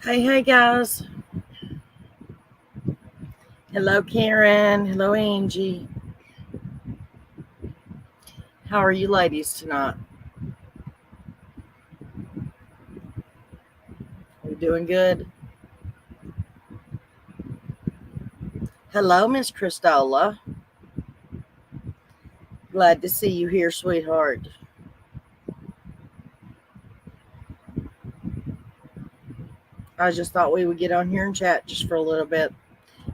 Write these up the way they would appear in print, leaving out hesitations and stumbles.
Hey guys. Hello Karen. Hello Angie. How are you ladies tonight? Are you doing good? Hello Miss Christola. Glad to see you here, sweetheart. I just thought we would get on here and chat just for a little bit.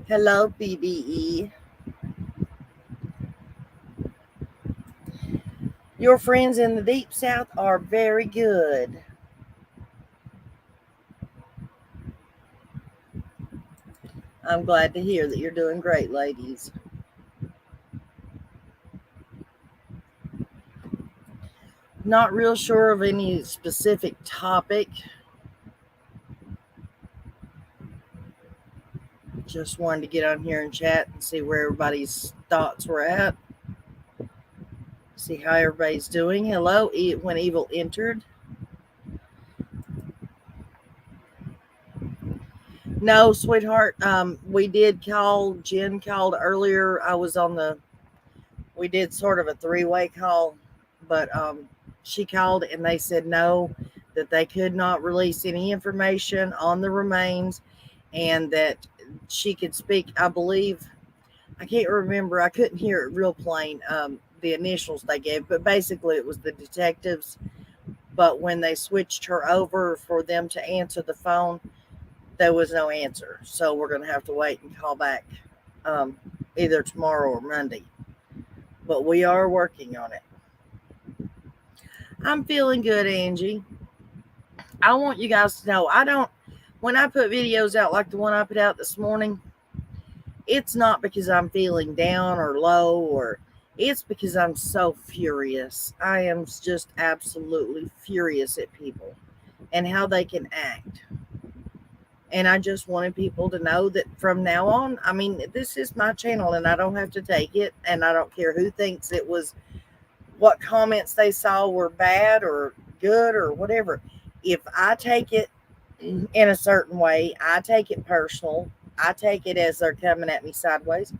Hello BBE. Your friends in the deep south are very good. I'm glad to hear that you're doing great, ladies. Not real sure of any specific topic. Just wanted to get on here and chat and see where everybody's thoughts were at. See how everybody's doing. Hello, when evil entered. No, sweetheart. We did call. Jen called earlier. We did sort of a three-way call, but she called and they said no, that they could not release any information on the remains, and that she could speak. I believe I can't remember. I couldn't hear it real plain. The initials they gave, but basically it was the detectives. But when they switched her over for them to answer the phone, there was no answer. So we're going to have to wait and call back um, either tomorrow or Monday. But we are working on it. I'm feeling good, Angie. I want you guys to know when I put videos out like the one I put out this morning, it's not because I'm feeling down or low, or it's because I'm so furious. I am just absolutely furious at people and how they can act. And I just wanted people to know that from now on, I mean, this is my channel and I don't have to take it. And I don't care who thinks it was, what comments they saw were bad or good or whatever. If I take it in a certain way, I take it personal. I take it as they're coming at me sideways.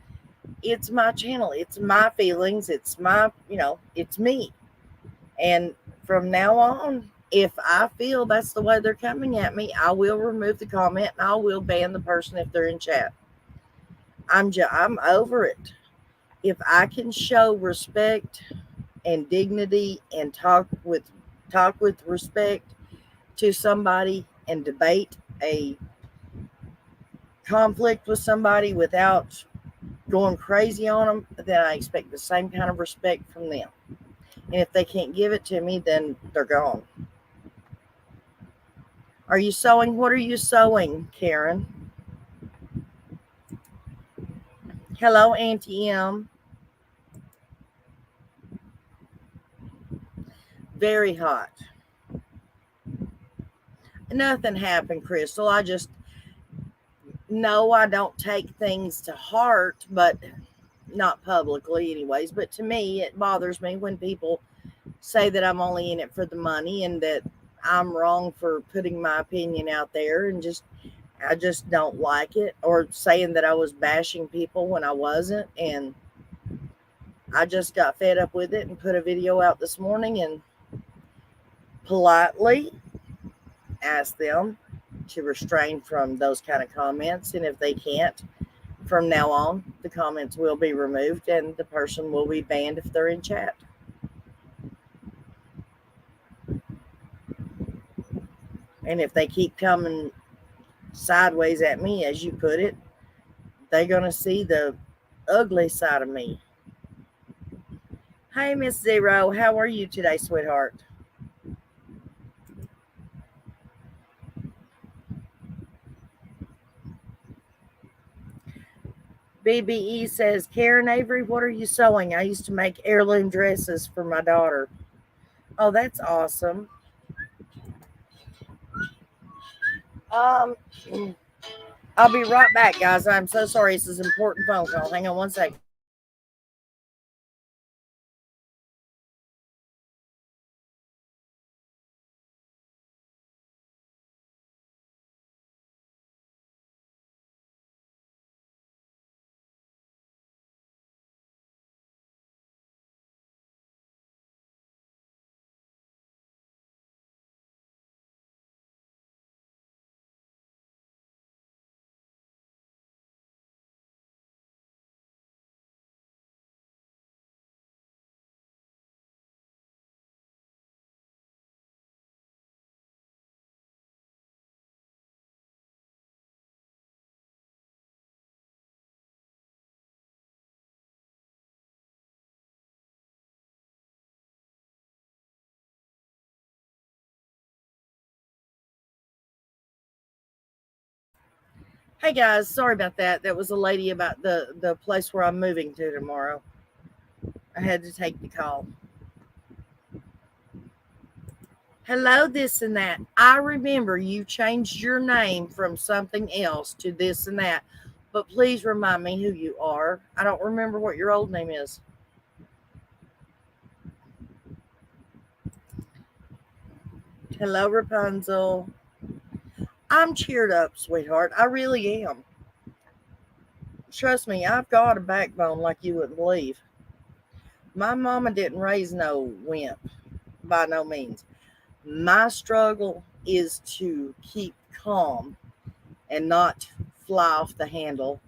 It's my channel. It's my feelings. It's it's me. And from now on, if I feel that's the way they're coming at me, I will remove the comment and I will ban the person if they're in chat. I'm over it. If I can show respect and dignity and talk with respect to somebody and debate a conflict with somebody without going crazy on them, then I expect the same kind of respect from them. And if they can't give it to me, then they're gone. Are you sewing? What are you sewing, Karen? Hello, Auntie M. Very hot. Nothing happened, Crystal. I don't take things to heart, but not publicly, anyways. But to me, it bothers me when people say that I'm only in it for the money and that I'm wrong for putting my opinion out there, and I just don't like it, or saying that I was bashing people when I wasn't. And I just got fed up with it and put a video out this morning and politely asked them to refrain from those kind of comments. And if they can't, from now on, the comments will be removed and the person will be banned if they're in chat. And if they keep coming sideways at me, as you put it, they're going to see the ugly side of me. Hey, Miss Zero, how are you today, sweetheart? BBE says, Karen Avery, what are you sewing? I used to make heirloom dresses for my daughter. Oh, that's awesome. Um, I'll be right back, guys. I'm so sorry. This is an important phone call. Hang on one second. Hey guys, sorry about that. That was a lady about the place where I'm moving to tomorrow. I had to take the call. Hello, this and that. I remember you changed your name from something else to this and that, but please remind me who you are. I don't remember what your old name is. Hello, Rapunzel. I'm cheered up, sweetheart. I really am. Trust me, I've got a backbone like you wouldn't believe. My mama didn't raise no wimp by no means. My struggle is to keep calm and not fly off the handle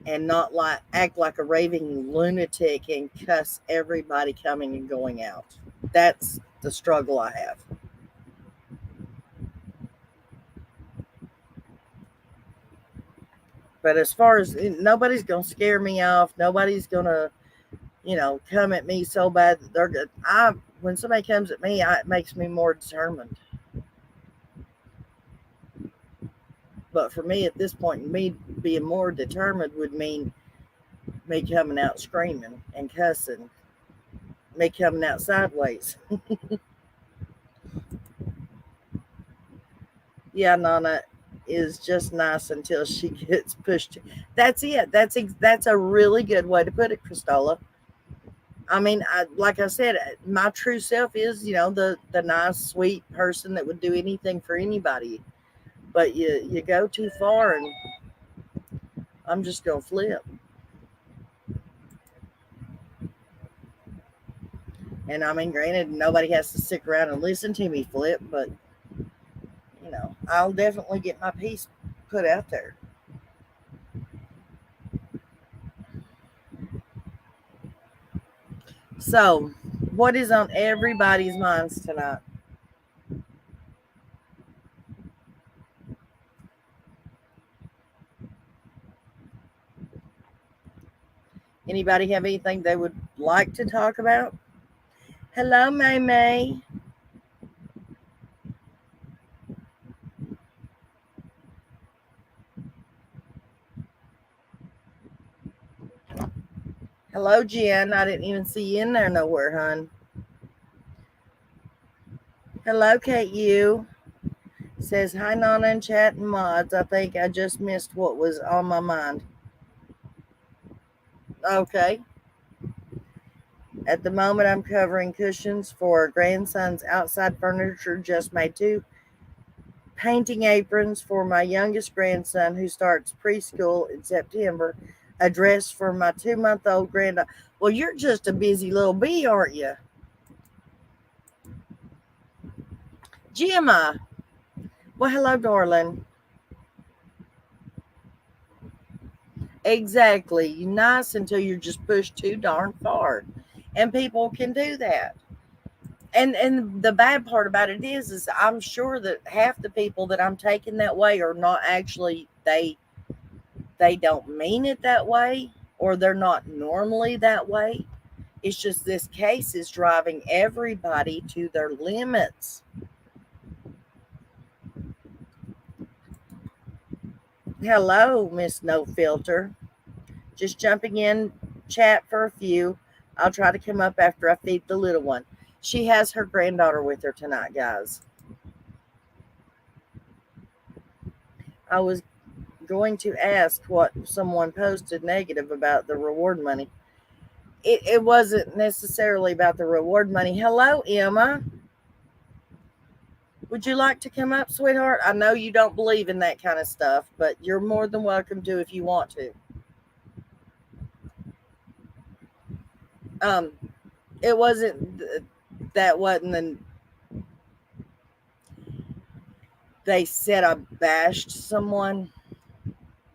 and not like act like a raving lunatic and cuss everybody coming and going out. That's the struggle I have. But as far as nobody's gonna scare me off, nobody's gonna, come at me so bad that they're good. When somebody comes at me, it makes me more determined. But for me at this point, me being more determined would mean me coming out screaming and cussing, me coming out sideways. Yeah, Nana is just nice until she gets pushed. That's it. That's a really good way to put it, Christola. I mean, like I said, my true self is, the nice, sweet person that would do anything for anybody. But you go too far, and I'm just gonna flip. And I mean, granted, nobody has to stick around and listen to me flip, but I'll definitely get my piece put out there. So, what is on everybody's minds tonight? Anybody have anything they would like to talk about? Hello, May May. Hello, Jen. I didn't even see you in there nowhere, hon. Hello, Kate. You says hi, Nana, and chat and mods. I think I just missed what was on my mind. Okay. At the moment, I'm covering cushions for grandson's outside furniture just made too. Painting aprons for my youngest grandson who starts preschool in September. A dress for my 2-month-old granddaughter. Well, you're just a busy little bee, aren't you? Gemma. Well, hello, darling. Exactly. You're nice until you're just pushed too darn far. And people can do that. And the bad part about it is I'm sure that half the people that I'm taking that way are not actually they don't mean it that way, or they're not normally that way. It's just this case is driving everybody to their limits. Hello, Miss No Filter. Just jumping in chat for a few. I'll try to come up after I feed the little one. She has her granddaughter with her tonight, guys. I was going to ask what someone posted negative about the reward money. It wasn't necessarily about the reward money. Hello, Emma. Would you like to come up, sweetheart? I know you don't believe in that kind of stuff, but you're more than welcome to if you want to. Um, it wasn't that wasn't the. They said I bashed someone,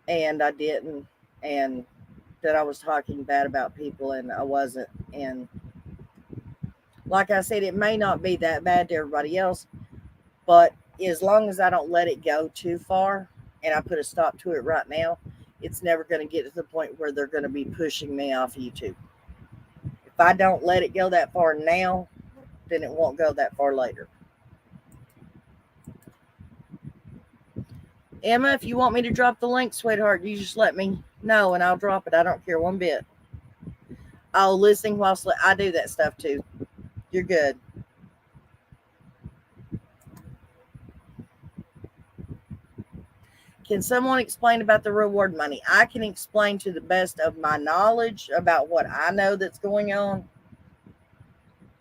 and I didn't, and that I was talking bad about people, and I wasn't. And like I said, it may not be that bad to everybody else, but as long as I don't let it go too far and I put a stop to it right now, it's never going to get to the point where they're going to be pushing me off YouTube. If I don't let it go that far now, then it won't go that far later. Emma, if you want me to drop the link, sweetheart, you just let me know and I'll drop it. I don't care one bit. Oh, listening while I do that stuff too. You're good. Can someone explain about the reward money? I can explain to the best of my knowledge about what I know that's going on.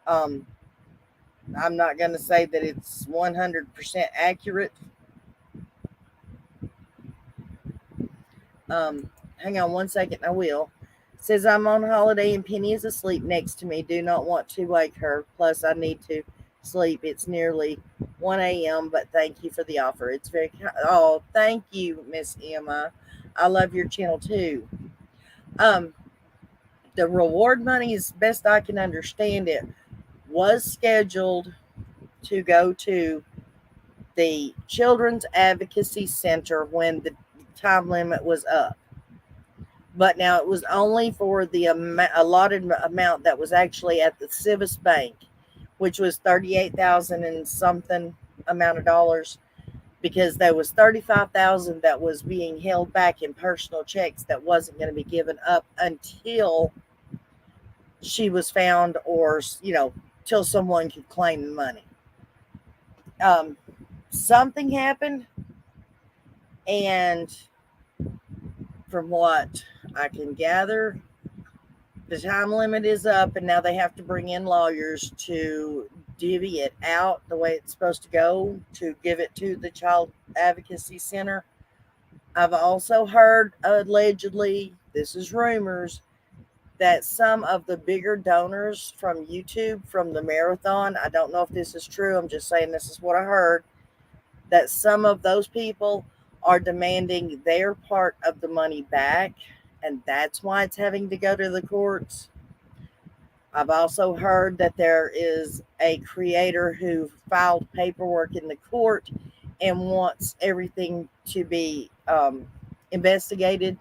I'm not going to say that it's 100% accurate. Hang on one second, I will. It says I'm on holiday and Penny is asleep next to me. Do not want to wake her. Plus, I need to sleep. It's nearly 1 a.m., but thank you for the offer. It's very oh, thank you, Miss Emma. I love your channel too. The reward money, as best I can understand it, was scheduled to go to the Children's Advocacy Center when the time limit was up. But now it was only for the allotted amount that was actually at the Civis Bank, which was 38,000 and something amount of dollars, because there was 35,000 that was being held back in personal checks that wasn't going to be given up until she was found, or till someone could claim the money. Something happened, and from what I can gather, the time limit is up, and now they have to bring in lawyers to divvy it out the way it's supposed to go, to give it to the Child Advocacy Center. I've also heard, allegedly, this is rumors, that some of the bigger donors from YouTube, from the marathon, I don't know if this is true, I'm just saying this is what I heard, that some of those people are demanding their part of the money back, and that's why it's having to go to the courts. I've also heard that there is a creator who filed paperwork in the court and wants everything to be investigated,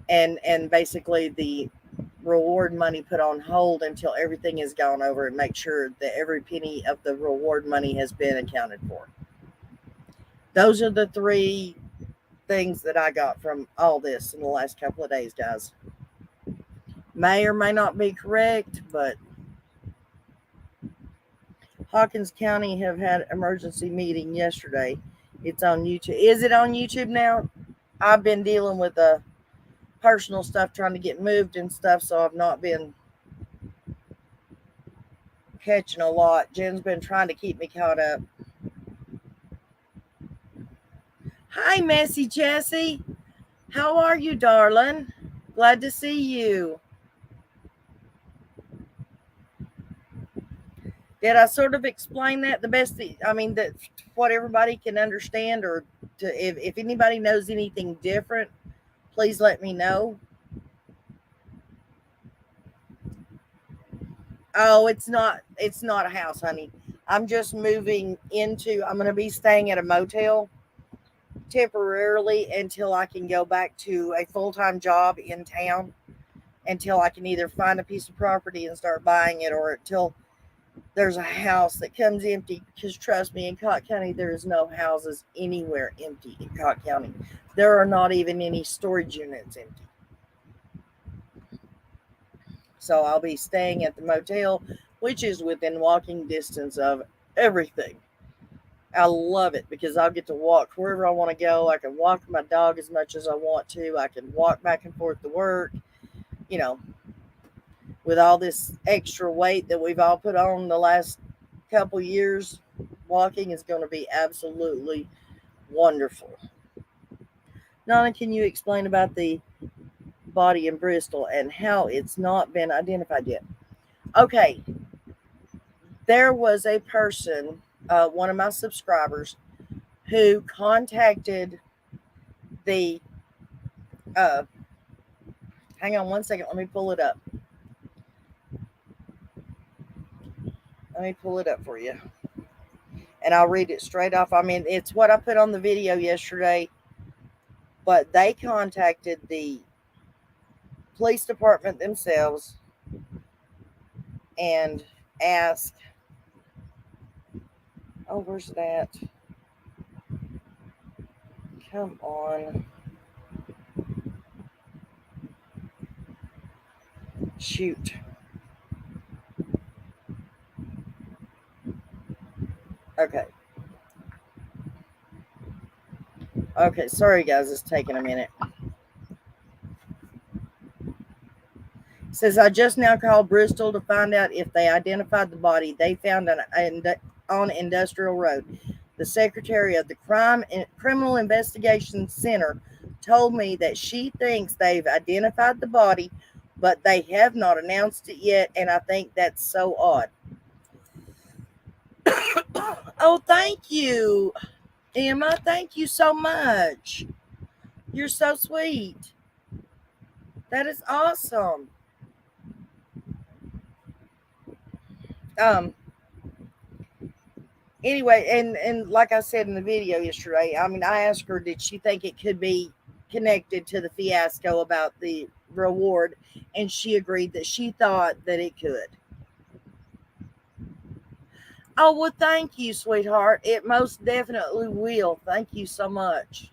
and basically the reward money put on hold until everything is gone over, and make sure that every penny of the reward money has been accounted for. Those are the three things that I got from all this in the last couple of days, guys. May or may not be correct, but Hawkins County have had emergency meeting yesterday. It's on YouTube. Is it on YouTube now? I've been dealing with personal stuff, trying to get moved and stuff, so I've not been catching a lot. Jen's been trying to keep me caught up. Hi, Messy Jessie. How are you, darling? Glad to see you. Did I sort of explain that the best? That what everybody can understand, or if anybody knows anything different, please let me know. Oh, it's not a house, honey. I'm just moving into. I'm going to be staying at a motel temporarily until I can go back to a full-time job in town, until I can either find a piece of property and start buying it, or until there's a house that comes empty. Because trust me, in Cott County, there is no houses anywhere empty in Cott County. There are not even any storage units empty. So I'll be staying at the motel, which is within walking distance of everything. I love it because I'll get to walk wherever I want to go. I can walk my dog as much as I want to. I can walk back and forth to work. With all this extra weight that we've all put on the last couple years, walking is going to be absolutely wonderful. Nana, can you explain about the body in Bristol and how it's not been identified yet? Okay. There was a person, one of my subscribers, who contacted the hang on one second, let me pull it up. Let me pull it up for you. And I'll read it straight off. It's what I put on the video yesterday. But they contacted the police department themselves and asked, oh, where's it at? Come on. Shoot. Okay. Okay, sorry guys, it's taking a minute. It says, I just now called Bristol to find out if they identified the body they found on Industrial Road. The secretary of the Criminal Investigation Center told me that she thinks they've identified the body, but they have not announced it yet, and I think that's so odd. Oh, thank you, Emma. Thank you so much. You're so sweet. That is awesome. Anyway, and like I said in the video yesterday, I mean, I asked her, did she think it could be connected to the fiasco about the reward, and she agreed that she thought that it could. Oh, well, thank you, sweetheart. It most definitely will. Thank you so much.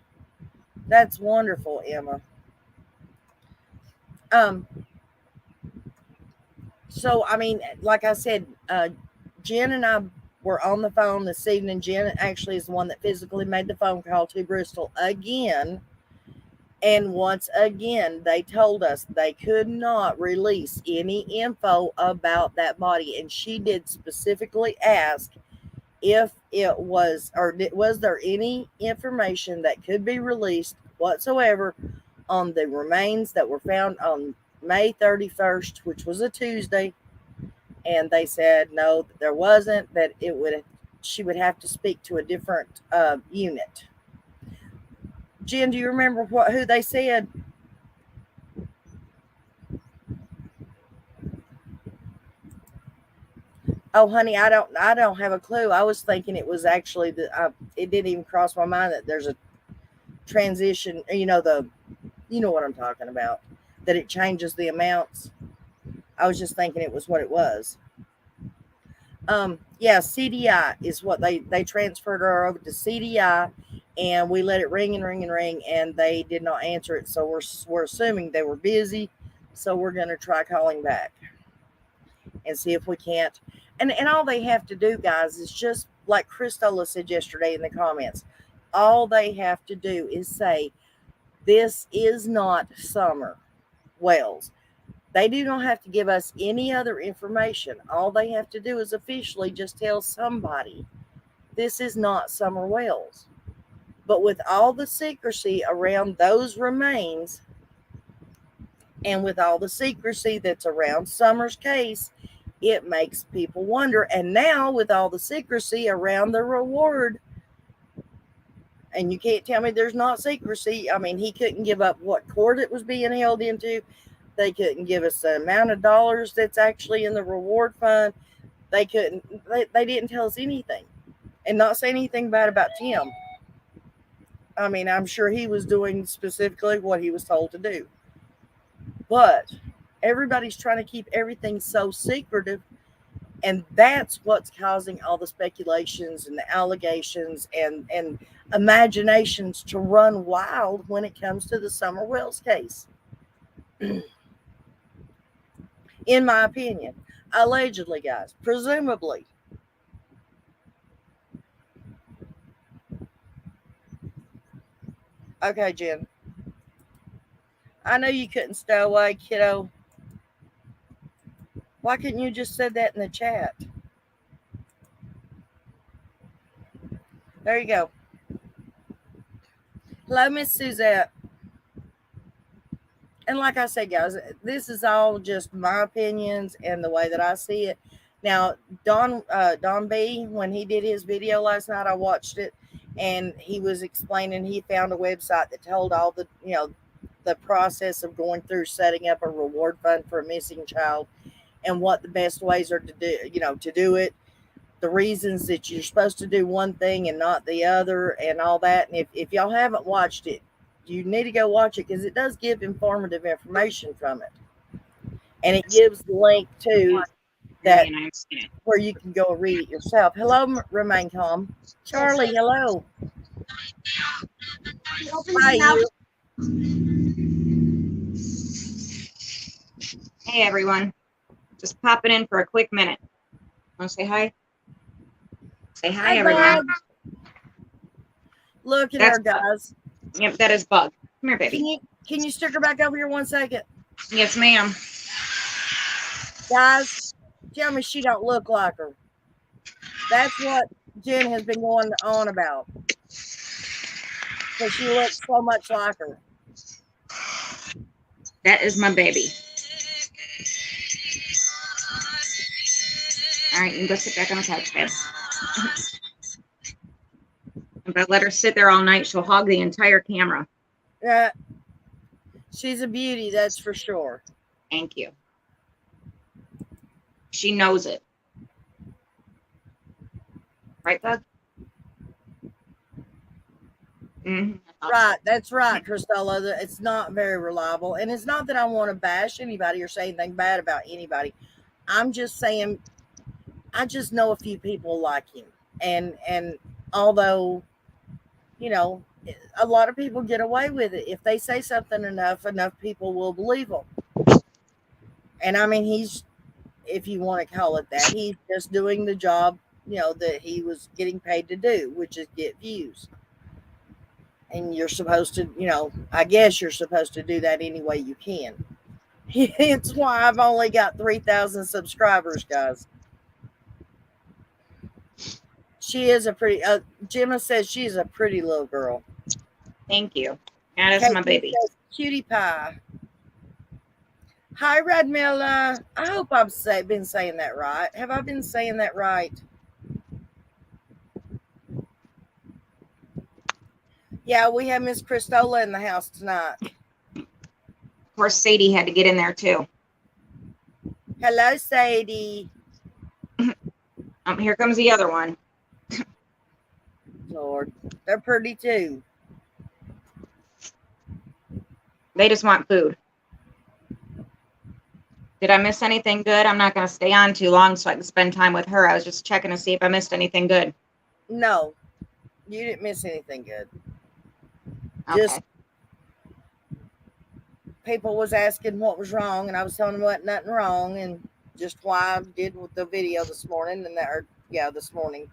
That's wonderful, Emma. So, I mean, like I said, Jen and I were on the phone this evening. Jen actually is the one that physically made the phone call to Bristol again. And once again, they told us they could not release any info about that body. And she did specifically ask if it was, or was there any information that could be released whatsoever on the remains that were found on May 31st, which was a Tuesday. And they said no, there wasn't, that she would have to speak to a different unit. Jen, do you remember who they said? Oh, honey, I don't have a clue. I was thinking it was actually it didn't even cross my mind that there's a transition. You know what I'm talking about. That it changes the amounts. I was just thinking it was what it was. Yeah, CDI is what they transferred her over to CDI, and we let it ring and ring and ring, and they did not answer it. So we're assuming they were busy. So we're gonna try calling back and see if we can't. And all they have to do, guys, is just like Christola said yesterday in the comments. All they have to do is say, this is not Summer Wells. They do not have to give us any other information. All they have to do is officially just tell somebody, this is not Summer Wells. But with all the secrecy around those remains, and with all the secrecy that's around Summer's case, it makes people wonder. And now with all the secrecy around the reward, and you can't tell me there's not secrecy. I mean, he couldn't give up what court it was being held into. They couldn't give us the amount of dollars that's actually in the reward fund. They didn't tell us anything, and not say anything bad about Tim. I mean, I'm sure he was doing specifically what he was told to do. But everybody's trying to keep everything so secretive, and that's what's causing all the speculations and the allegations and imaginations to run wild when it comes to the Summer Wells case. In my opinion, allegedly, guys, presumably. Okay, Jen. I know you couldn't stay away, kiddo. Why couldn't you just said that in the chat? There you go. Hello, Miss Suzette. And like I said, guys, this is all just my opinions and the way that I see it. Now, Don B, when he did his video last night, I watched it, and he was explaining he found a website that told all the, the process of going through setting up a reward fund for a missing child, and what the best ways are to do it, the reasons that you're supposed to do one thing and not the other, and all that. And if y'all haven't watched it, you need to go watch it, because it does give informative information from it. And it gives the link to that where you can go read it yourself. Hello, Remain Calm. Charlie, hello. Bye, you. Hey, everyone. Just popping in for a quick minute. Want to say hi? Say hi, everyone. Look at her, guys. Yep, that is Bug. Come here, baby. Can you stick her back over here 1 second? Yes, ma'am. Guys, tell me she don't look like her. That's what Jen has been going on about. Because she looks so much like her. That is my baby. All right, you can go sit back on the couch, babe. If I let her sit there all night, she'll hog the entire camera. Yeah. She's a beauty, that's for sure. Thank you. She knows it. Right, Bug? Mm-hmm. Right, that's right, Christella. It's not very reliable. And it's not that I want to bash anybody or say anything bad about anybody. I'm just saying, I just know a few people like him. And although, you know, a lot of people get away with it. If they say something enough people will believe them. And I mean, he's, if you want to call it that, he's just doing the job, you know, that he was getting paid to do, which is get views. And you're supposed to, you know, I guess you're supposed to do that any way you can. It's why I've only got 3,000 subscribers, guys. She is a pretty, Gemma says she's a pretty little girl. Thank you. That is my baby. Cutie pie. Hi, Radmilla. I hope I've been saying that right. Have I been saying that right? Yeah, we have Miss Christola in the house tonight. Of course, Sadie had to get in there too. Hello, Sadie. Here comes the other one. Lord, they're pretty too. They just want food. Did I miss anything good? I'm not going to stay on too long so I can spend time with her. I was just checking to see if I missed anything good. No, you didn't miss anything good. Okay. Just people was asking what was wrong, and I was telling them what nothing wrong, and just why I did with the video this morning, and this morning,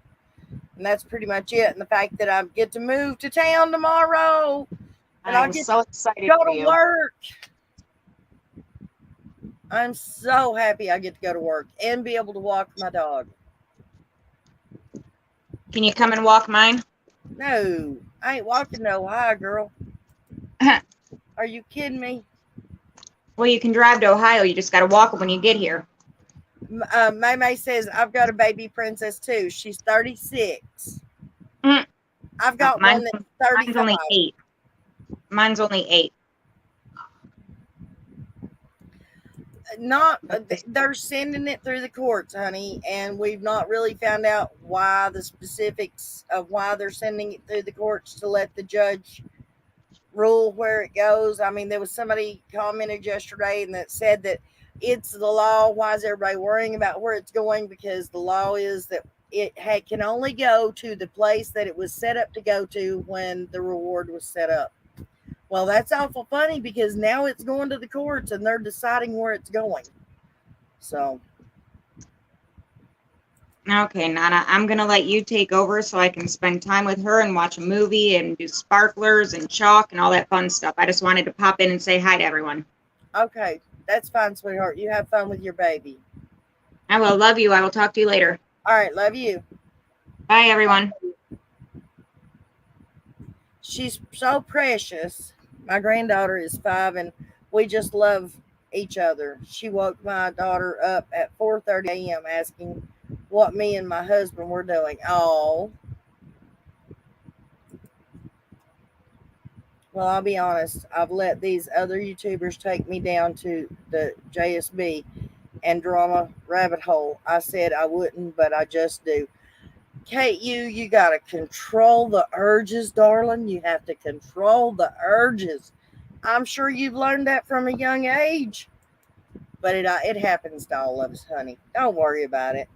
and that's pretty much it. And the fact that I get to move to town tomorrow, and I'm so excited to go for to you. work. I'm so happy I get to go to work and be able to walk my dog. Can you come and walk mine? No, I ain't walking no high, girl. Are you kidding me? Well, you can drive to Ohio. You just got to walk when you get here. May May says, I've got a baby princess too. She's 36. I've got one that's 35. Mine's only 8. Mine's only 8. They're sending it through the courts, honey, and we've not really found out why, the specifics of why they're sending it through the courts to let the judge rule where it goes. I mean, there was somebody commented yesterday and that said that it's the law. Why is everybody worrying about where it's going? Because the law is that it can only go to the place that it was set up to go to when the reward was set up. Well, that's awful funny because now it's going to the courts and they're deciding where it's going. So. Okay, Nana, I'm going to let you take over so I can spend time with her and watch a movie and do sparklers and chalk and all that fun stuff. I just wanted to pop in and say hi to everyone. Okay, that's fine, sweetheart. You have fun with your baby. I will. Love you. I will talk to you later. All right, love you. Bye, everyone. She's so precious. My granddaughter is 5 and we just love each other. She woke my daughter up at 4:30 a.m. asking what me and my husband were doing. Oh. Well, I'll be honest. I've let these other YouTubers take me down to the JSB and drama rabbit hole. I said I wouldn't, but I just do. Kate, you got to control the urges, darling. You have to control the urges. I'm sure you've learned that from a young age. But it happens to all of us, honey. Don't worry about it.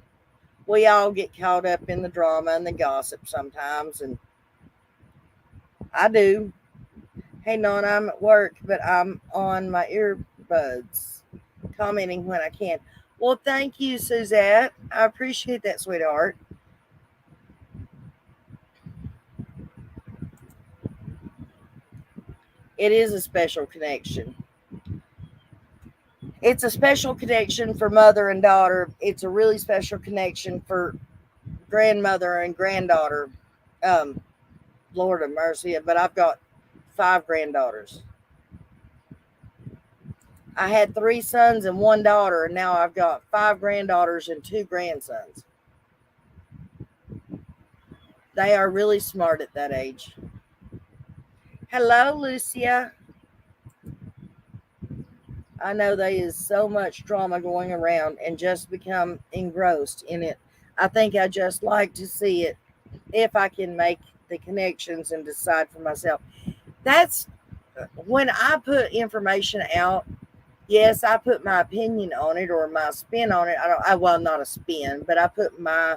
We all get caught up in the drama and the gossip sometimes. And I do. Hey, non, I'm at work, but I'm on my earbuds, commenting when I can. Well, thank you, Suzette. I appreciate that, sweetheart. It is a special connection. It's a special connection for mother and daughter. It's a really special connection for grandmother and granddaughter. Um, Lord of mercy, but I've got 5 granddaughters. I had 3 sons and 1 daughter, and now I've got 5 granddaughters and 2 grandsons. They are really smart at that age. Hello, Lucia. I know there is so much drama going around and just become engrossed in it. I think I just like to see it if I can make the connections and decide for myself. That's when I put information out. Yes, I put my opinion on it or my spin on it. Well, not a spin, but I put my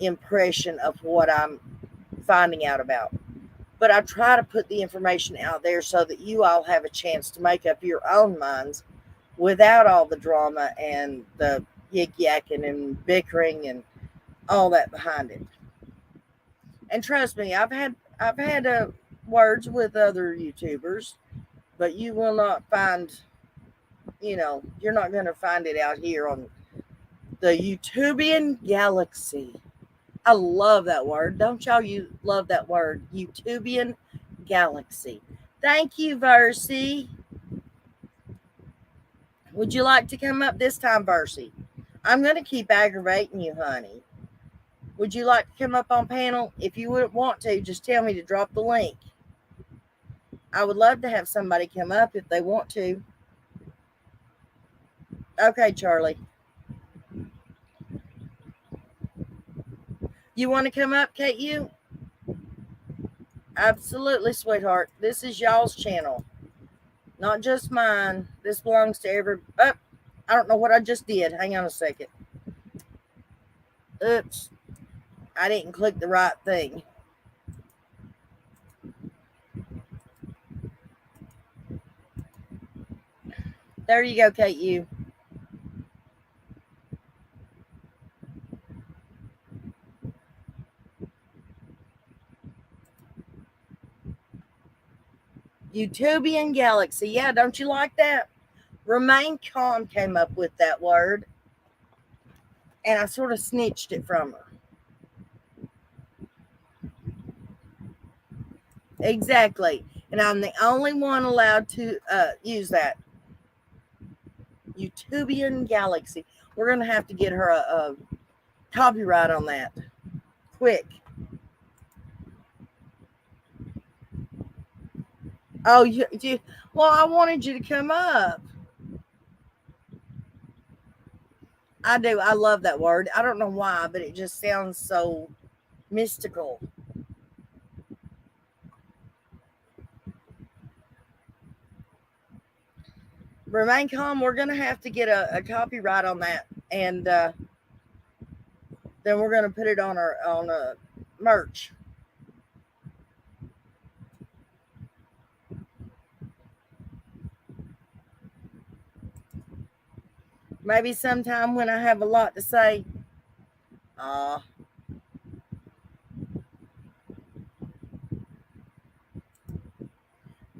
impression of what I'm finding out about. But I try to put the information out there so that you all have a chance to make up your own minds without all the drama and the yik yakking and bickering and all that behind it. And trust me, I've had words with other YouTubers, but you will not find, you're not going to find it out here on the YouTubian galaxy. I love that word. Don't y'all you love that word? YouTubian galaxy. Thank you, Versi. Would you like to come up this time, Versi? I'm going to keep aggravating you, honey. Would you like to come up on panel? If you wouldn't want to, just tell me to drop the link. I would love to have somebody come up if they want to. Okay, Charlie. You want to come up, Kate? You? Absolutely, sweetheart. This is y'all's channel, not just mine. This belongs to every. Oh, I don't know what I just did. Hang on a second. Oops. I didn't click the right thing. There you go, Kate. You. YouTubian galaxy. Yeah, don't you like that? Remain calm came up with that word, and I sort of snitched it from her. Exactly. And I'm the only one allowed to use that. YouTubian galaxy. We're going to have to get her a copyright on that. Quick. Oh, well, I wanted you to come up. I do. I love that word. I don't know why, but it just sounds so mystical. Remain calm. We're going to have to get a copyright on that. And then we're going to put it on our merch. Maybe sometime when I have a lot to say.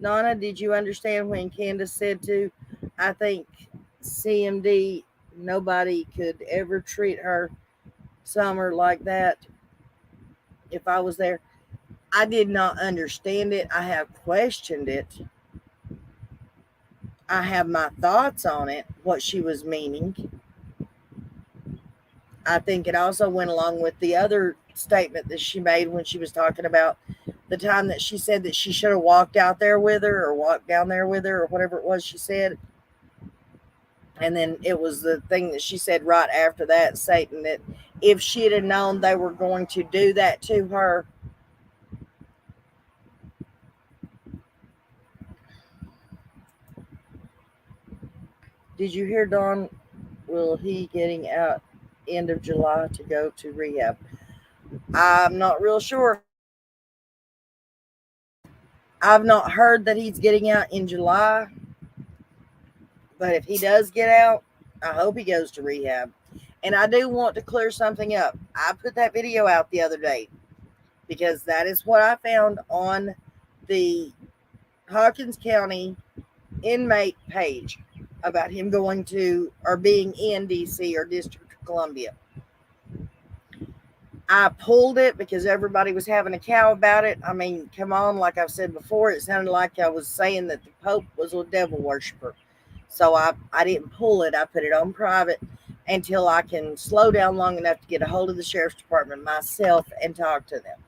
Nana, did you understand when Candace said to, I think CMD, nobody could ever treat her Summer like that if I was there? I did not understand it. I have questioned it. I have my thoughts on it, what she was meaning. I think it also went along with the other statement that she made when she was talking about the time that she said that she should have walked out there with her or walked down there with her or whatever it was she said. And then it was the thing that she said right after that, Satan, that if she'd have known they were going to do that to her. Did you hear, Dawn? Will he getting out end of July to go to rehab? I'm not real sure. I've not heard that he's getting out in July, but if he does get out, I hope he goes to rehab. And I do want to clear something up. I put that video out the other day because that is what I found on the Hawkins County inmate page about him going to or being in DC or District of Columbia. I pulled it because everybody was having a cow about it. I mean, come on, like I've said before, it sounded like I was saying that the Pope was a devil worshiper. So I didn't pull it. I put it on private until I can slow down long enough to get a hold of the sheriff's department myself and talk to them.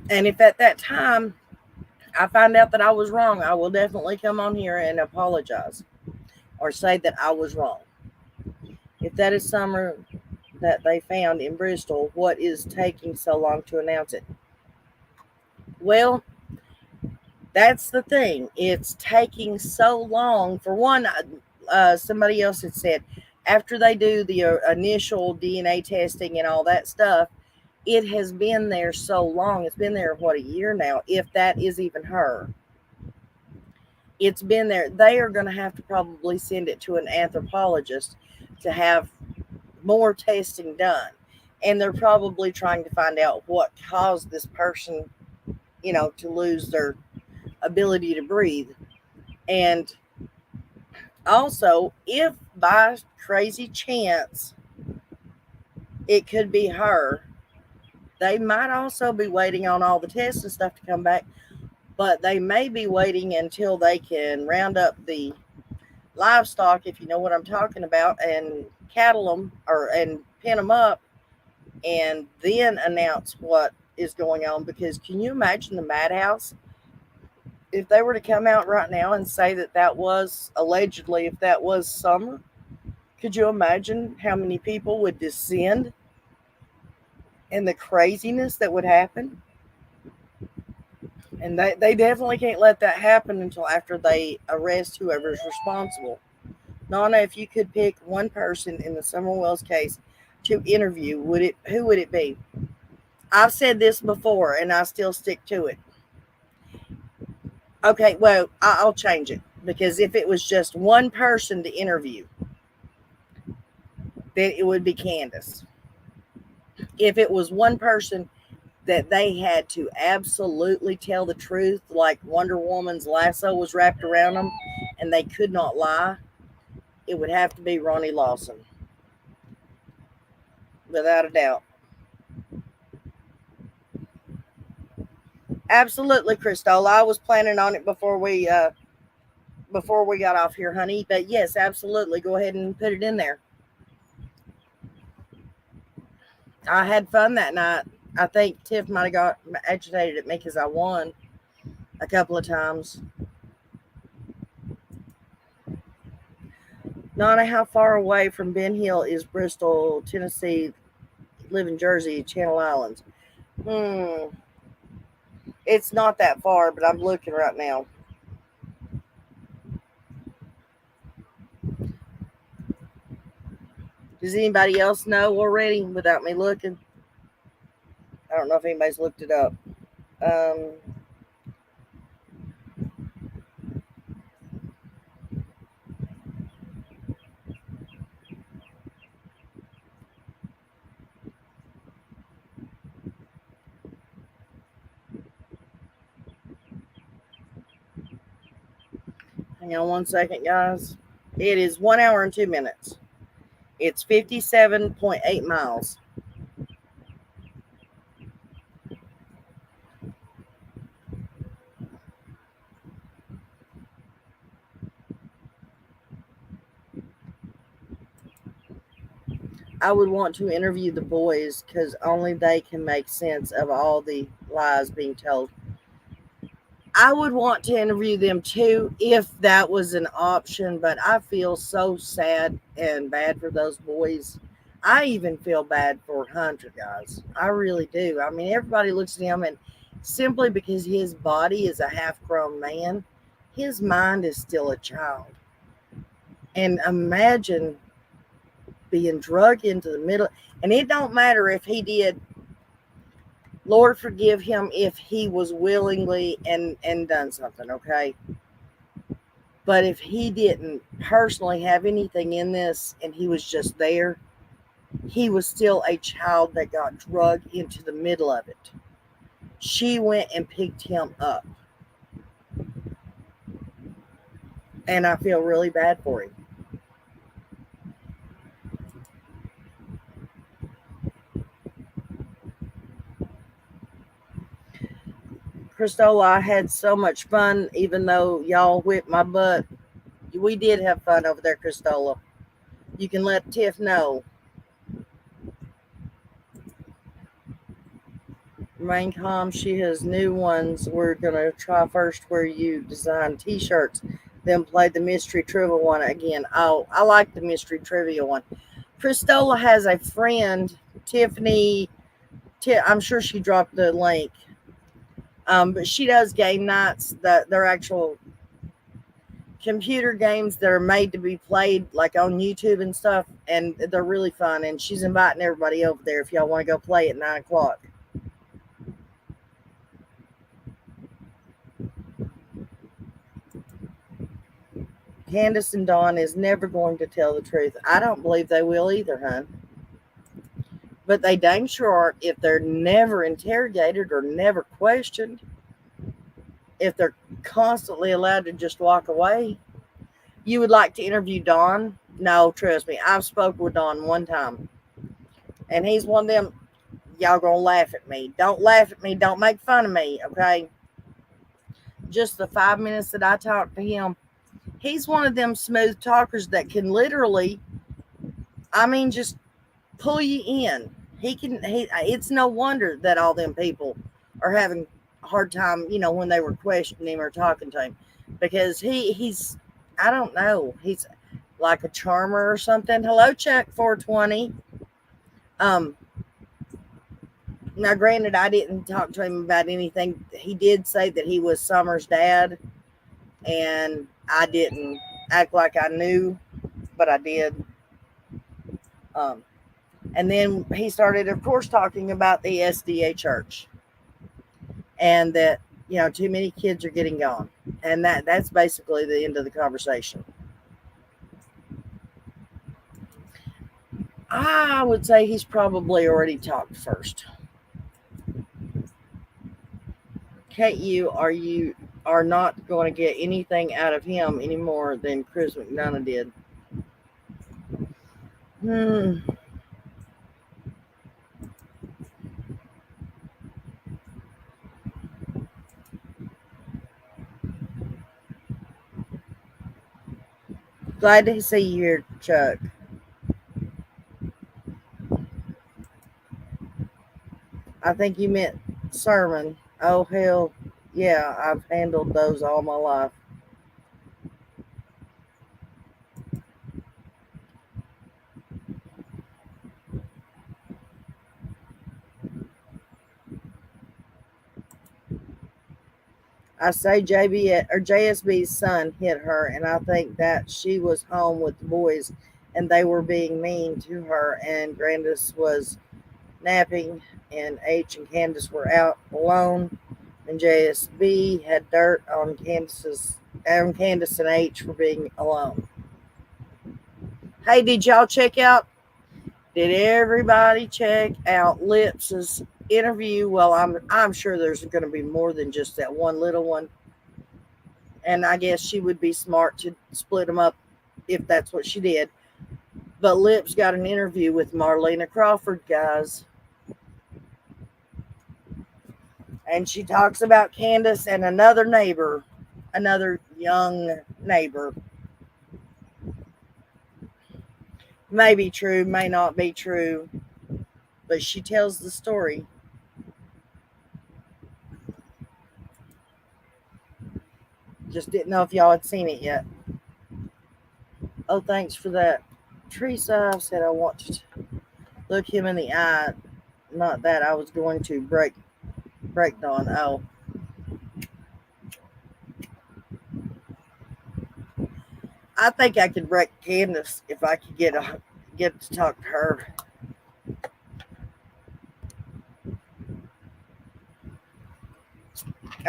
And if at that time I find out that I was wrong, I will definitely come on here and apologize or say that I was wrong. If that is summer that they found in Bristol, what is taking so long to announce it? Well, that's the thing. It's taking so long. For one, somebody else had said after they do the initial DNA testing and all that stuff, it has been there so long. It's been there, what, a year now, if that is even her. It's been there. They are going to have to probably send it to an anthropologist to have more testing done. And they're probably trying to find out what caused this person, to lose their ability to breathe. And also, if by crazy chance it could be her, they might also be waiting on all the tests and stuff to come back, but they may be waiting until they can round up the livestock, if you know what I'm talking about, and cattle them and pin them up and then announce what is going on. Because can you imagine the madhouse if they were to come out right now and say that was allegedly, if that was summer? Could you imagine how many people would descend and the craziness that would happen? And they definitely can't let that happen until after they arrest whoever's responsible. Nana, if you could pick one person in the Summerwells case to interview, who would it be? I've said this before and I still stick to it. Okay, well, I'll change it, because if it was just one person to interview, then it would be Candus. If it was one person that they had to absolutely tell the truth, like Wonder Woman's lasso was wrapped around them and they could not lie, it would have to be Ronnie Lawson. Without a doubt. Absolutely, Crystal. I was planning on it before we got off here, honey. But yes, absolutely. Go ahead and put it in there. I had fun that night. I think Tiff might have got agitated at me because I won a couple of times. Nana, how far away from Ben Hill is Bristol, Tennessee? Live in Jersey, Channel Islands. It's not that far, but I'm looking right now. Does anybody else know already without me looking? I don't know if anybody's looked it up. Hang on one second, guys. It is 1 hour and 2 minutes. It's 57.8 miles. I would want to interview the boys because only they can make sense of all the lies being told. I would want to interview them too if that was an option, but I feel so sad and bad for those boys. I even feel bad for Hunter, guys. I really do. I mean, everybody looks at him and simply because his body is a half-grown man. His mind is still a child. And imagine being drugged into the middle. And it don't matter if he did. Lord forgive him if he was willingly and done something, okay? But if he didn't personally have anything in this and he was just there, he was still a child that got drugged into the middle of it. She went and picked him up. And I feel really bad for him. Christola, I had so much fun, even though y'all whipped my butt. We did have fun over there, Christola. You can let Tiff know. Remain calm. She has new ones. We're going to try first where you design t-shirts, then play the mystery trivia one again. Oh, I like the mystery trivia one. Christola has a friend, Tiffany. I'm sure she dropped the link. But she does game nights. They're actual computer games that are made to be played like on YouTube and stuff, and they're really fun. And she's inviting everybody over there if y'all want to go play at 9 o'clock. Candace and Dawn is never going to tell the truth. I don't believe they will either, hon. But they dang sure aren't if they're never interrogated or never questioned. If they're constantly allowed to just walk away. You would like to interview Dawn? No, trust me. I've spoken with Dawn one time. And he's one of them, y'all gonna laugh at me. Don't laugh at me. Don't make fun of me, okay? Just the 5 minutes that I talked to him, he's one of them smooth talkers that can literally, just pull you in. It's no wonder that all them people are having a hard time, when they were questioning him or talking to him. Because he's, I don't know, he's like a charmer or something. Hello, Chuck 420. Now, granted, I didn't talk to him about anything. He did say that he was Summer's dad, and I didn't act like I knew, but I did. And then he started, of course, talking about the SDA church, and that too many kids are getting gone, and that's basically the end of the conversation. I would say he's probably already talked first. Kate, you are not going to get anything out of him any more than Chris McDonough did. Glad to see you here, Chuck. I think you meant sermon. Oh, hell, yeah, I've handled those all my life. I say JSB's son hit her, and I think that she was home with the boys, and they were being mean to her, and Grandus was napping, and H and Candace were out alone, and JSB had dirt on Candace and H for being alone. Hey, did y'all check out? Did everybody check out Lips's interview? Well, I'm sure there's going to be more than just that one little one, and I guess she would be smart to split them up if that's what she did. But Lips got an interview with Marlena Crawford, guys. And she talks about Candace and another neighbor, another young neighbor. May be true, may not be true, but she tells the story. Just didn't know if y'all had seen it yet. Oh, thanks for that. Teresa, I said I want to look him in the eye. Not that I was going to break break Dawn. Oh. I think I could break Candace if I could get to talk to her.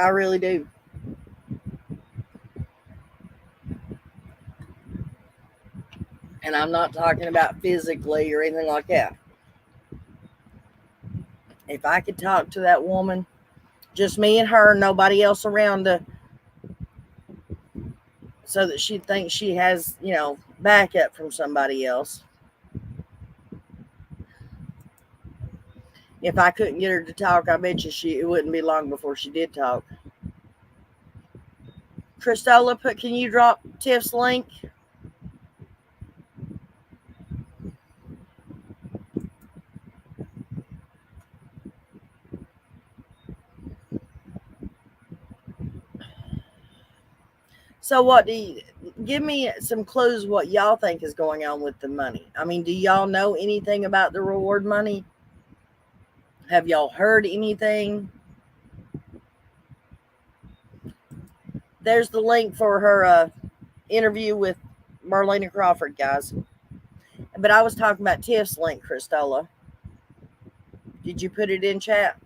I really do. And I'm not talking about physically or anything like that. If I could talk to that woman, just me and her, nobody else around to, so that she thinks she has, backup from somebody else. If I couldn't get her to talk, I bet you it wouldn't be long before she did talk. Christola, can you drop Tiff's link? So what give me some clues what y'all think is going on with the money? I mean, do y'all know anything about the reward money? Have y'all heard anything? There's the link for her interview with Marlena Crawford, guys. But I was talking about Tiff's link, Christola. Did you put it in chat?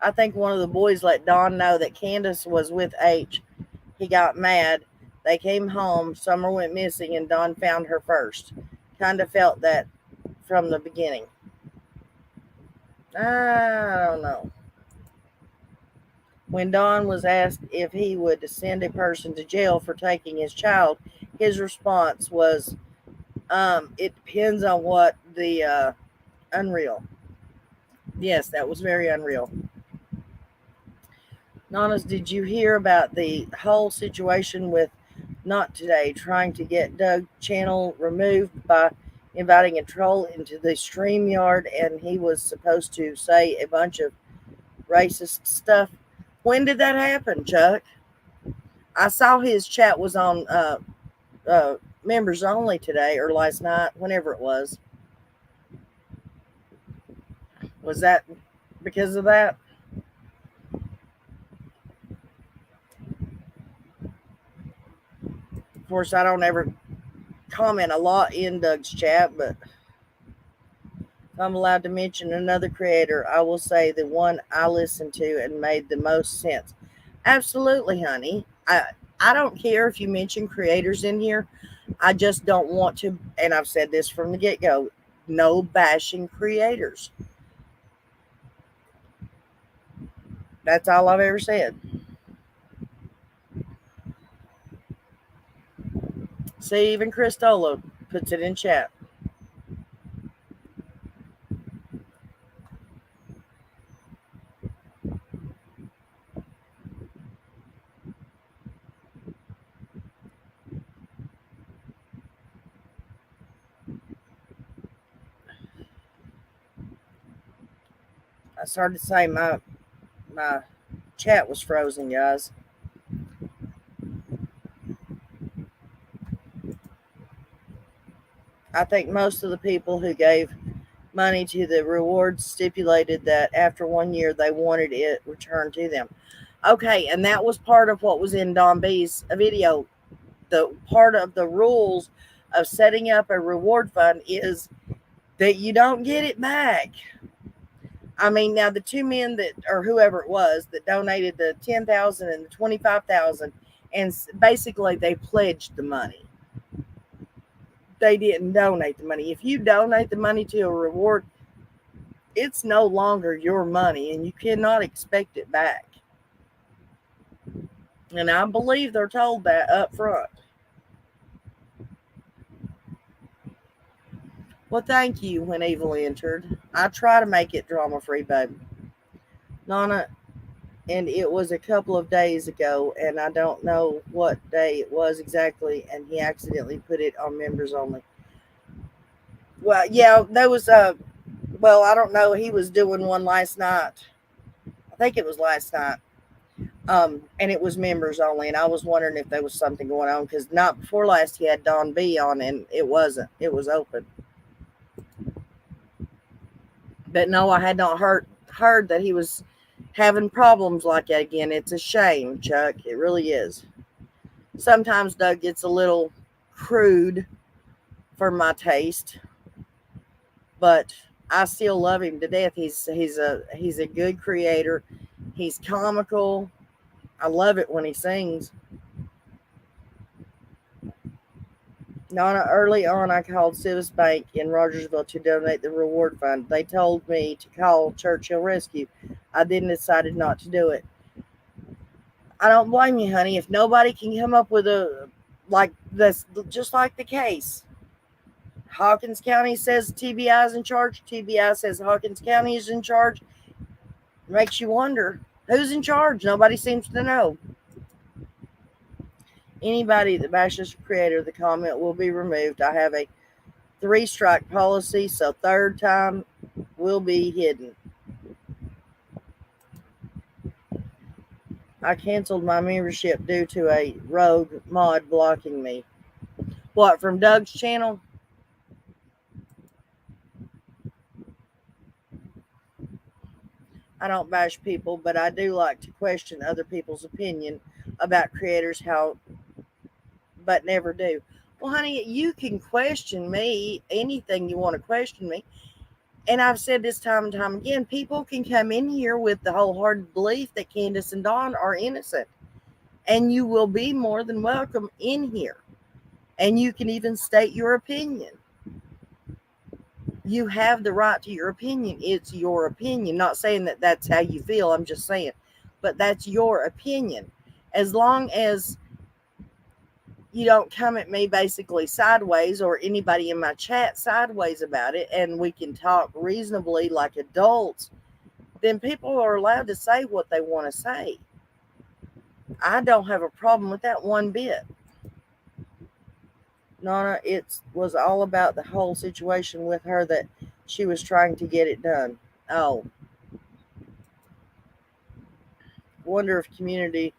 I think one of the boys let Dawn know that Candace was with H. He got mad. They came home. Summer went missing, and Dawn found her first. Kind of felt that from the beginning. I don't know. When Dawn was asked if he would send a person to jail for taking his child, his response was, it depends on what the unreal. Yes, that was very unreal. Nanas, did you hear about the whole situation with Not Today trying to get Doug channel removed by inviting a troll into the StreamYard, and he was supposed to say a bunch of racist stuff? When did that happen, Chuck? I saw his chat was on members only today or last night, whenever it was. Was that because of that? Of course, I don't ever comment a lot in Doug's chat, but if I'm allowed to mention another creator, I will say the one I listened to and made the most sense. Absolutely, honey. I don't care if you mention creators in here. I just don't want to, and I've said this from the get-go, no bashing creators. That's all I've ever said. See, even Christola puts it in chat. I started saying my chat was frozen, guys. I think most of the people who gave money to the rewards stipulated that after 1 year they wanted it returned to them. Okay, and that was part of what was in Don B's video. The part of the rules of setting up a reward fund is that you don't get it back. I mean, now the two men that, or whoever it was, that donated the 10,000 and the 25,000, and basically they pledged the money. They didn't donate the money. If you donate the money to a reward, it's no longer your money, and you cannot expect it back. And I believe they're told that up front. Well, thank you, When Evil Entered. I try to make it drama-free, babe. Nana, and it was a couple of days ago, and I don't know what day it was exactly, and he accidentally put it on members only. Well, yeah, there was well, I don't know. He was doing one last night. I think it was last night. And it was members only, and I was wondering if there was something going on, because not before last he had Don B on, and it wasn't. It was open. But no, I had not heard that he was having problems like that again. It's a shame, Chuck. It really is. Sometimes Doug gets a little crude for my taste, but I still love him to death. He's a good creator. He's comical. I love it when he sings. Nana, early on, I called Civis Bank in Rogersville to donate the reward fund. They told me to call Churchill Rescue. I then decided not to do it. I don't blame you, honey. If nobody can come up with like this, just like the case. Hawkins County says TBI is in charge. TBI says Hawkins County is in charge. Makes you wonder who's in charge. Nobody seems to know. Anybody that bashes the creator, the comment will be removed. I have a 3-strike policy, so third time will be hidden. I canceled my membership due to a rogue mod blocking me. What, from Doug's channel? I don't bash people, but I do like to question other people's opinion about creators, but never do. Well, honey, you can question me, anything you want to question me. And I've said this time and time again, people can come in here with the wholehearted belief that Candace and Dawn are innocent. And you will be more than welcome in here. And you can even state your opinion. You have the right to your opinion. It's your opinion. Not saying that that's how you feel. I'm just saying. But that's your opinion. As long as you don't come at me basically sideways or anybody in my chat sideways about it, and we can talk reasonably like adults, then people are allowed to say what they want to say. I don't have a problem with that one bit. Nana, it was all about the whole situation with her that she was trying to get it done. Oh. Wonder if community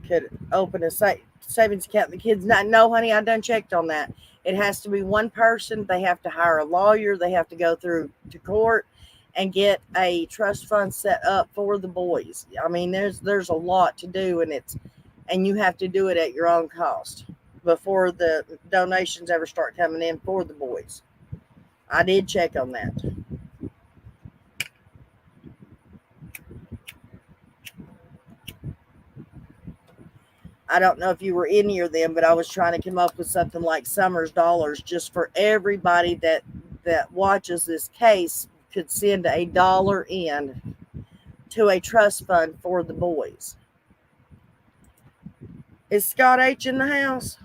could open a savings account. The kids not. No, honey, I done checked on that. It has to be one person. They have to hire a lawyer. They have to go through to court and get a trust fund set up for the boys. I mean, there's a lot to do, and you have to do it at your own cost before the donations ever start coming in for the boys. I did check on that. I don't know if you were in here then, but I was trying to come up with something like Summer's Dollars just for everybody that watches this case could send $1 in to a trust fund for the boys. Is Scott H in the house?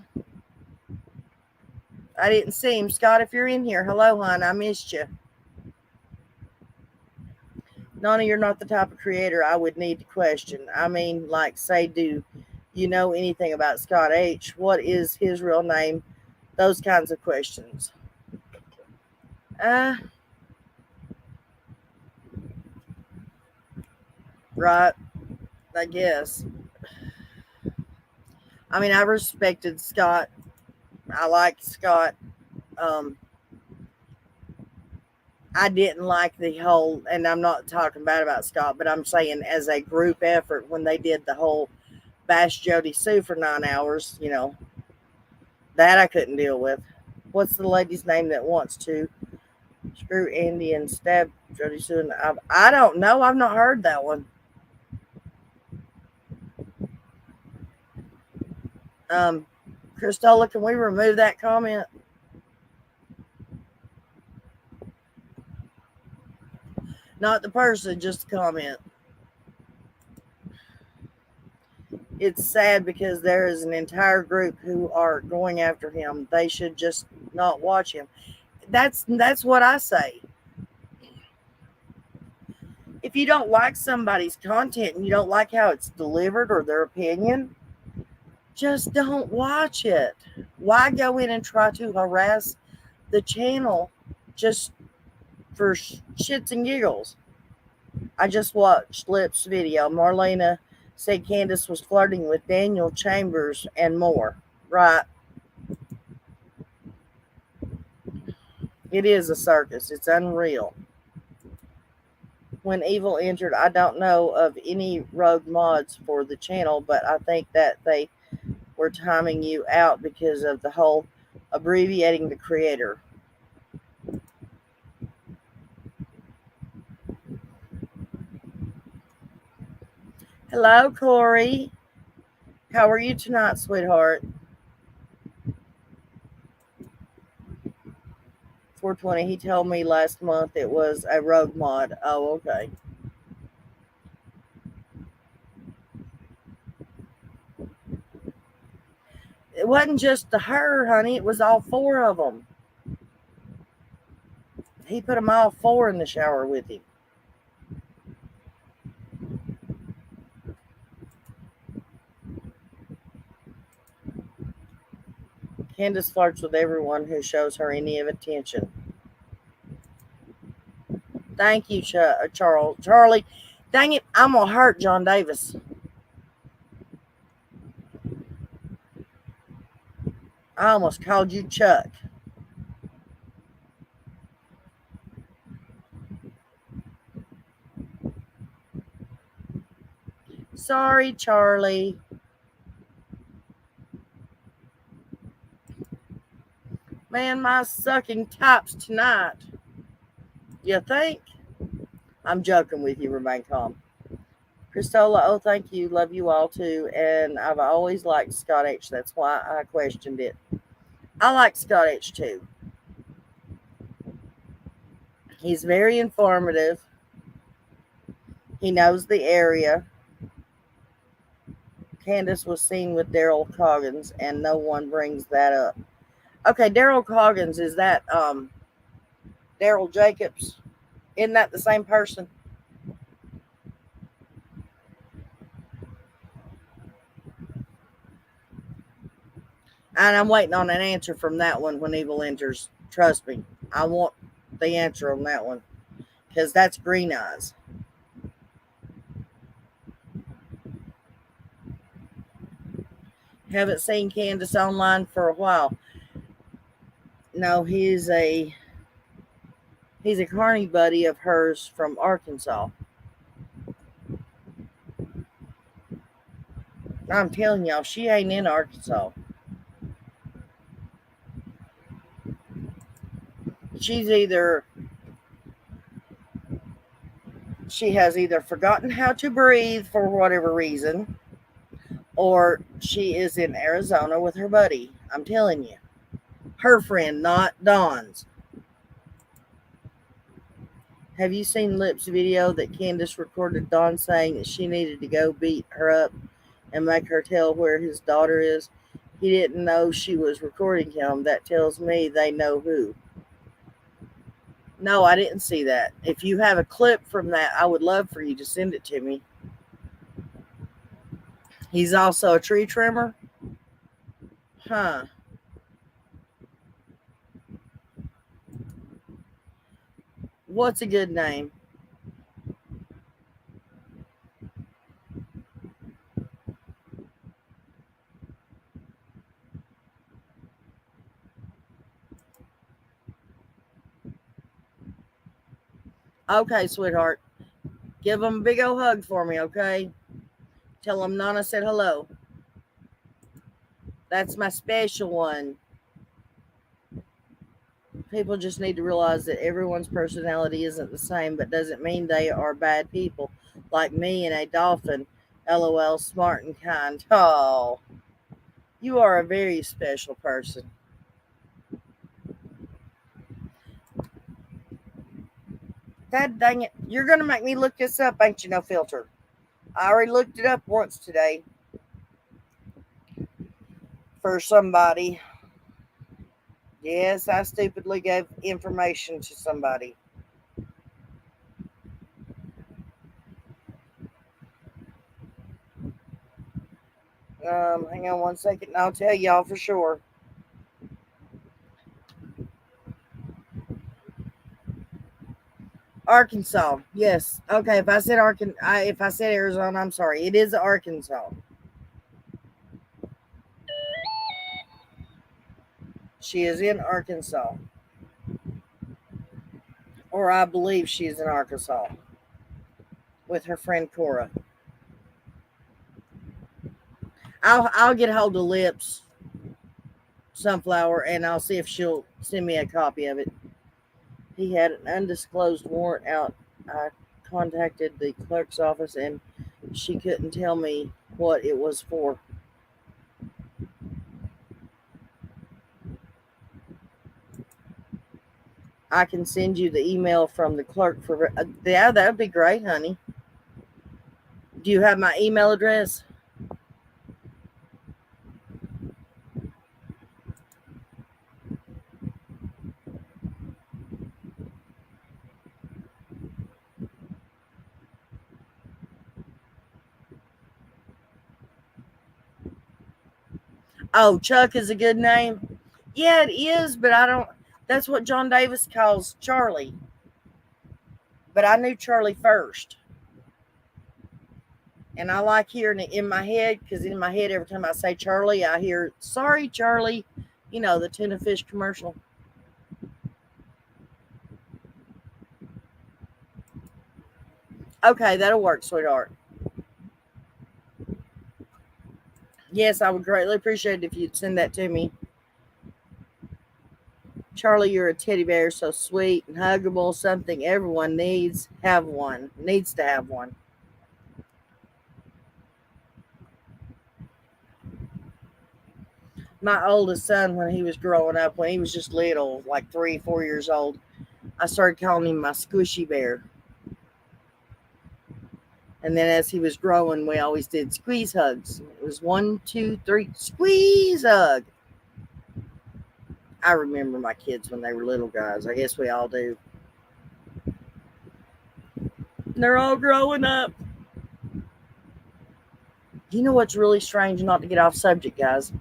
I didn't see him. Scott, if you're in here, hello, hon. I missed you. Nana, you're not the type of creator I would need to question. I mean, like, say, do you know anything about Scott H? What is his real name? Those kinds of questions. Right, I guess. I mean, I respected Scott. I liked Scott. I didn't like the whole, and I'm not talking bad about Scott, but I'm saying as a group effort when they did the whole bash Jody Sue for 9 hours, that I couldn't deal with. What's the lady's name that wants to screw Andy and stab Jody Sue? I don't know. I've not heard that one. Christola, can we remove that comment? Not the person, just the comment. It's sad because there is an entire group who are going after him. They should just not watch him. That's what I say. If you don't like somebody's content and you don't like how it's delivered or their opinion, just don't watch it. Why go in and try to harass the channel just for shits and giggles? I just watched Lip's video. Marlena said Candace was flirting with Daniel Chambers and more. Right. It is a circus. It's unreal. when Evil entered. I don't know of any rogue mods for the channel, but I think that they were timing you out because of the whole abbreviating the creator. Hello, Corey. How are you tonight, sweetheart? 420. He told me last month it was a rogue mod. Oh, okay. It wasn't just the her, honey. It was all four of them. He put them all four in the shower with him. Candace flirts with everyone who shows her any of attention. Thank you, Charlie. Dang it, I'm going to hurt John Davis. I almost called you Chuck. Sorry, Charlie. Man, my sucking types tonight. You think? I'm joking with you. Remain calm. Christola, oh, thank you. Love you all too. And I've always liked Scott H. That's why I questioned it. I like Scott H too. He's very informative. He knows the area. Candace was seen with Daryl Coggins, and no one brings that up. Okay, Daryl Coggins, is that Daryl Jacobs? Isn't that the same person? And I'm waiting on an answer from that one when Evil enters. Trust me, I want the answer on that one, because that's Green Eyes. Haven't seen Candace online for a while. No, he's a carny buddy of hers from Arkansas. I'm telling y'all, she ain't in Arkansas. She has either forgotten how to breathe for whatever reason, or she is in Arizona with her buddy. I'm telling you. Her friend, not Dawn's. Have you seen Lip's video that Candace recorded Dawn saying that she needed to go beat her up and make her tell where his daughter is? He didn't know she was recording him. That tells me they know who. No, I didn't see that. If you have a clip from that, I would love for you to send it to me. He's also a tree trimmer? Huh. What's a good name? Okay, sweetheart. Give him a big old hug for me, okay? Tell him Nana said hello. That's my special one. People just need to realize that everyone's personality isn't the same, but doesn't mean they are bad people. Like me and a dolphin. LOL, smart and kind. Oh, you are a very special person. God dang it. You're going to make me look this up, ain't you, no filter? I already looked it up once today for somebody. Yes, I stupidly gave information to somebody. Hang on one second and I'll tell y'all for sure. Arkansas. Yes. Okay, if I said Arizona, I'm sorry. It is Arkansas. She is in Arkansas. Or I believe she is in Arkansas. with her friend Cora. I'll get hold of Lips Sunflower and I'll see if she'll send me a copy of it. He had an undisclosed warrant out. I contacted the clerk's office and she couldn't tell me what it was for. I can send you the email from the clerk for yeah, that would be great, honey. Do you have my email address? Oh, Chuck is a good name. Yeah, it is, but I don't. That's what John Davis calls Charlie. But I knew Charlie first. And I like hearing it in my head because in my head, every time I say Charlie, I hear, sorry, Charlie. You know, the tuna fish commercial. Okay, that'll work, sweetheart. Yes, I would greatly appreciate it if you'd send that to me. Charlie, you're a teddy bear, so sweet and huggable, something everyone needs to have one. My oldest son, when he was growing up, when he was just little, like 3, 4 years old, I started calling him my squishy bear. And then as he was growing, we always did squeeze hugs. It was 1, 2, 3, squeeze hug. I remember my kids when they were little guys. I guess we all do. They're all growing up. You know what's really strange, not to get off subject, guys,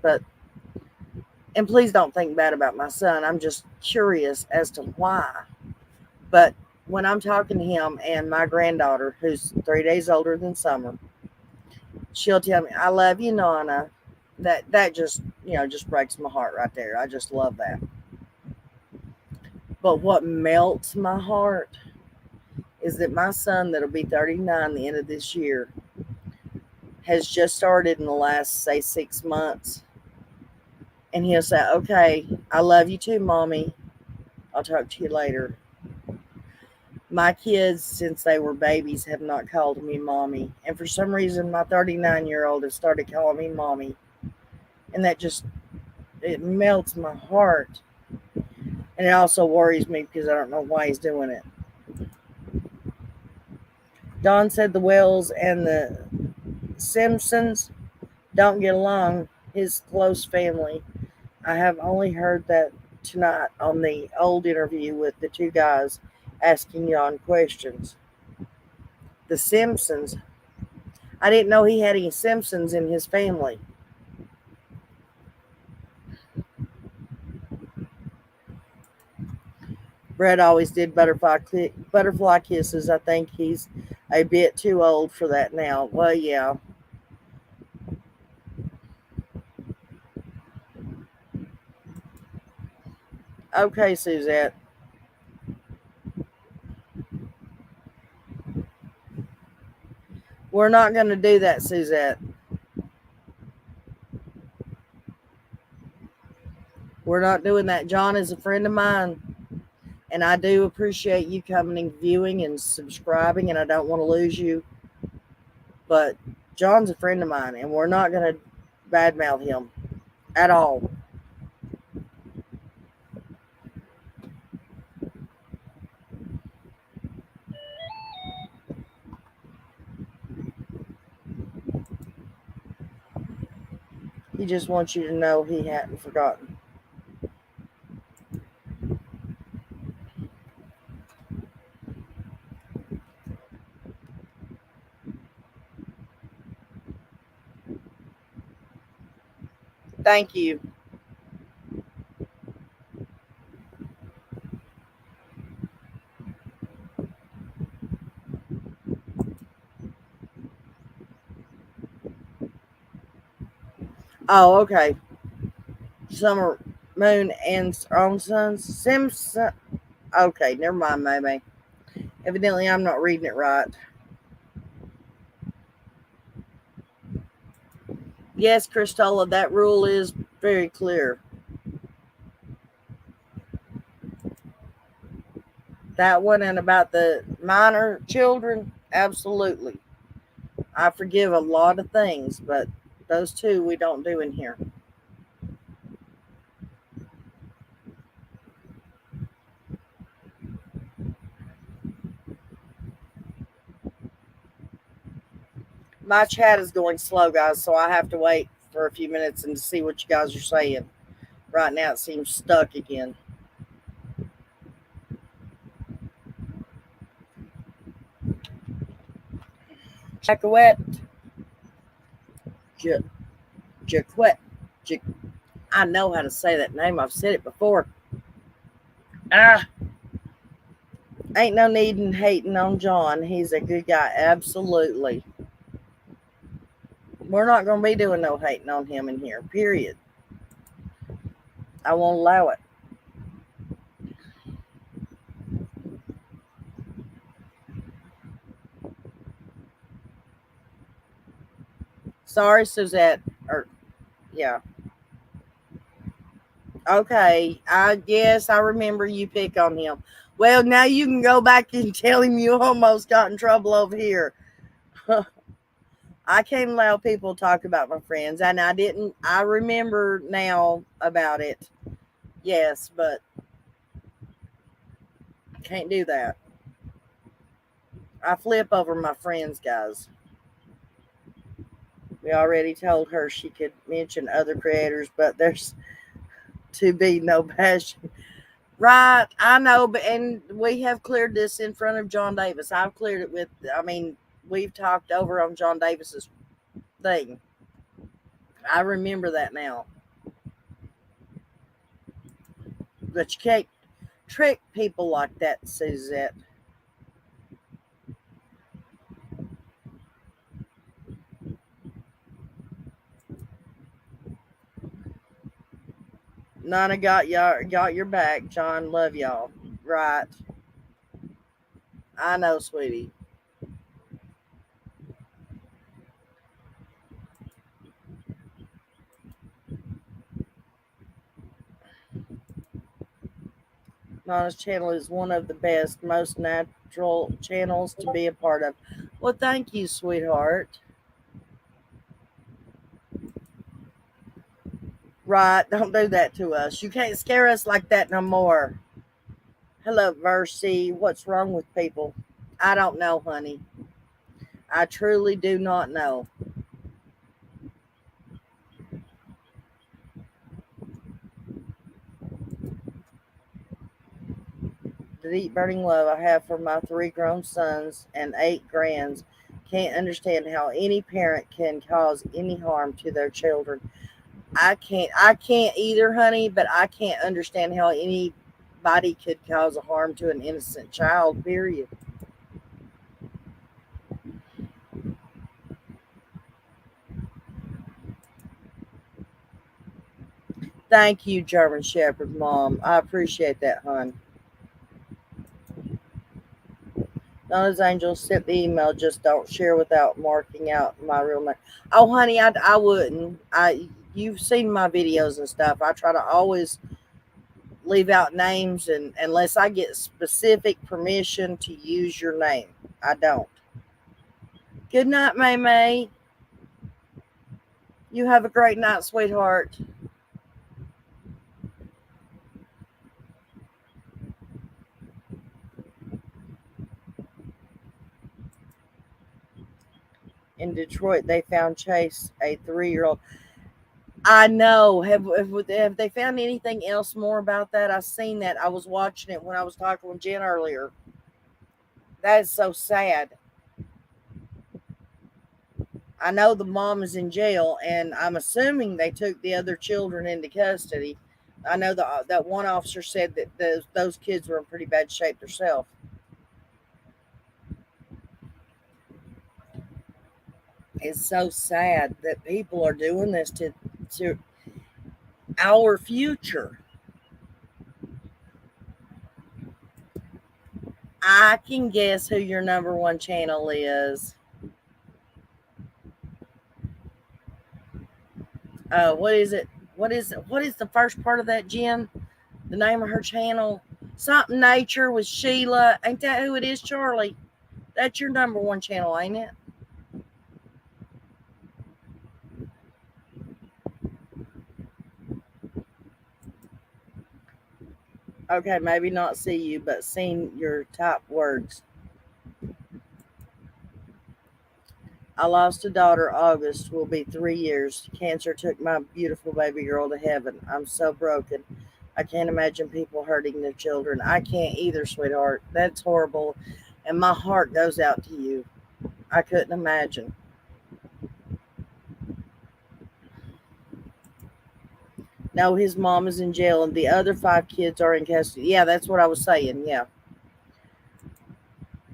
and please don't think bad about my son. I'm just curious as to why. But when I'm talking to him and my granddaughter, who's 3 days older than Summer, she'll tell me, I love you, Nana. That just, just breaks my heart right there. I just love that. But what melts my heart is that my son, that'll be 39 the end of this year, has just started in the last, say, 6 months. And he'll say, okay, I love you too, Mommy. I'll talk to you later. My kids, since they were babies, have not called me Mommy. And for some reason, my 39-year-old has started calling me Mommy. And that just, it melts my heart. And it also worries me because I don't know why he's doing it. Don said the Wells and the Simpsons don't get along, his close family. I have only heard that tonight on the old interview with the two guys asking Jan questions. The Simpsons. I didn't know he had any Simpsons in his family. Brett always did butterfly kisses. I think he's a bit too old for that now. Well, yeah. Okay, Suzette. We're not going to do that, Suzette. We're not doing that. John is a friend of mine. And I do appreciate you coming and viewing and subscribing, and I don't want to lose you. But John's a friend of mine, and we're not going to badmouth him at all. He just wants you to know he hadn't forgotten. Thank you. Oh, okay. Summer Moon and own sons. Okay, never mind, maybe. Evidently, I'm not reading it right. Yes, Christola, that rule is very clear. That one and about the minor children, absolutely. I forgive a lot of things, but those two we don't do in here. My chat is going slow, guys, so I have to wait for a few minutes and see what you guys are saying. Right now it seems stuck again. Jacquet. Jaquet. I know how to say that name. I've said it before. Ah, ain't no need in hating on John. He's a good guy. Absolutely. We're not going to be doing no hating on him in here, period. I won't allow it. Sorry, Suzette. Or, yeah. Okay. I guess I remember you pick on him. Well, now you can go back and tell him you almost got in trouble over here. I can't allow people to talk about my friends, and I didn't. I remember now about it. Yes, but can't do that. I flip over my friends, guys. We already told her she could mention other creators, but there's to be no passion. Right, I know, but and we have cleared this in front of John Davis. I've cleared it with. I mean, we've talked over on John Davis's thing. I remember that now. But you can't trick people like that, Suzette. Nana got your back, John. Love y'all. Right. I know, sweetie. Nana's channel is one of the best, most natural channels to be a part of. Well, thank you, sweetheart. Right, don't do that to us. You can't scare us like that no more. Hello, Versi. What's wrong with people? I don't know, honey. I truly do not know. The deep burning love I have for my 3 grown sons and 8 grands. Can't understand how any parent can cause any harm to their children. I can't either, honey, but I can't understand how anybody could cause a harm to an innocent child, period. Thank you, German Shepherd Mom. I appreciate that, hon. Donna's Angels sent the email. Just don't share without marking out my real name. Oh, honey, I wouldn't. You've seen my videos and stuff. I try to always leave out names, and unless I get specific permission to use your name, I don't. Good night, May May. You have a great night, sweetheart. In Detroit, they found Chase, a 3-year-old. I know. Have they found anything else more about that? I seen that. I was watching it when I was talking with Jen earlier. That is so sad. I know the mom is in jail, and I'm assuming they took the other children into custody. I know that one officer said that those kids were in pretty bad shape themselves. It's so sad that people are doing this to our future. I can guess who your number one channel is. What is it? What is the first part of that, Jen? The name of her channel? Something Nature with Sheila. Ain't that who it is, Charlie? That's your number one channel, ain't it? Okay, maybe not see you, but seen your top words. I lost a daughter. August will be 3 years. Cancer took my beautiful baby girl to heaven. I'm so broken. I can't imagine people hurting their children. I can't either, sweetheart. That's horrible. And my heart goes out to you. I couldn't imagine. No, his mom is in jail and the other 5 kids are in custody. Yeah, that's what I was saying. Yeah.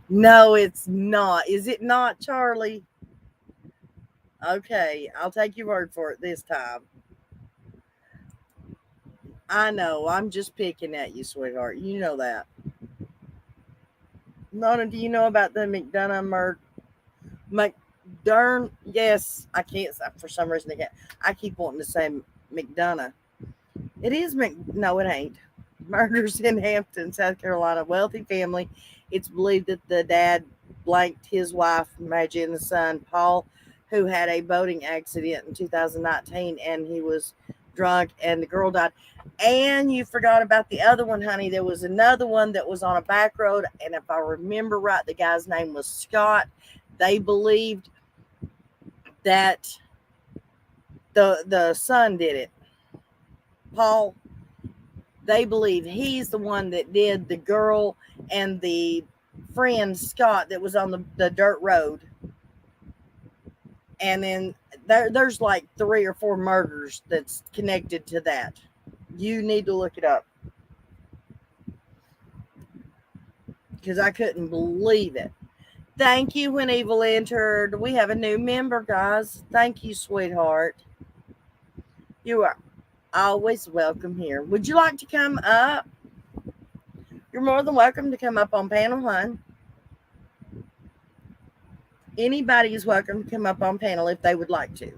No, it's not. Is it not, Charlie? Okay, I'll take your word for it this time. I know. I'm just picking at you, sweetheart. You know that. Nona, do you know about the McDonough murder? McDern? Yes, I can't. For some reason, I keep wanting to say McDonough. It is No, it ain't. Murders in Hampton, South Carolina. Wealthy family. It's believed that the dad blanked his wife, Maggie, and the son, Paul, who had a boating accident in 2019, and he was drunk, and the girl died. And you forgot about the other one, honey. There was another one that was on a back road, and if I remember right, the guy's name was Scott. They believed that the son did it. Paul, they believe he's the one that did the girl and the friend Scott that was on the dirt road. And then there's like 3 or 4 murders that's connected to that. You need to look it up. Because I couldn't believe it. Thank you, When Evil Entered. We have a new member, guys. Thank you, sweetheart. You are always welcome here. Would you like to come up? You're more than welcome to come up on panel, hon. Anybody is welcome to come up on panel if they would like to.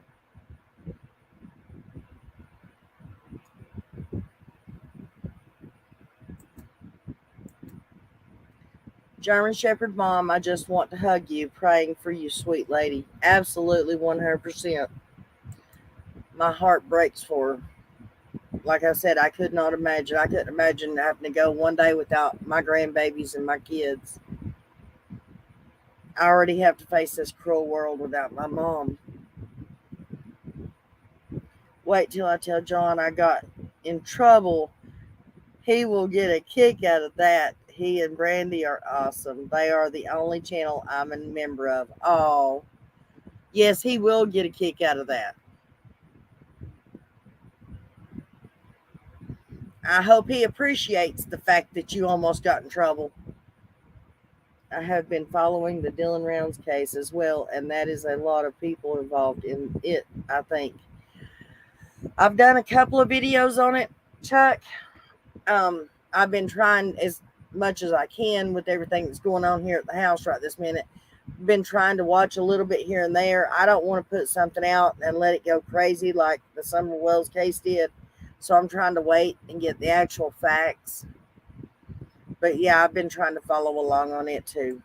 German Shepherd Mom, I just want to hug you, praying for you, sweet lady. Absolutely 100%. My heart breaks for her. Like I said, I couldn't imagine having to go one day without my grandbabies and my kids. I already have to face this cruel world without my mom. Wait till I tell John I got in trouble. He will get a kick out of that. He and Brandy are awesome. They are the only channel I'm a member of. Oh, yes, he will get a kick out of that. I hope he appreciates the fact that you almost got in trouble. I have been following the Dylan Rounds case as well, and that is a lot of people involved in it, I think. I've done a couple of videos on it, Chuck. I've been trying as much as I can with everything that's going on here at the house right this minute. Been trying to watch a little bit here and there. I don't want to put something out and let it go crazy like the Summerwells case did. So I'm trying to wait and get the actual facts. But yeah, I've been trying to follow along on it too.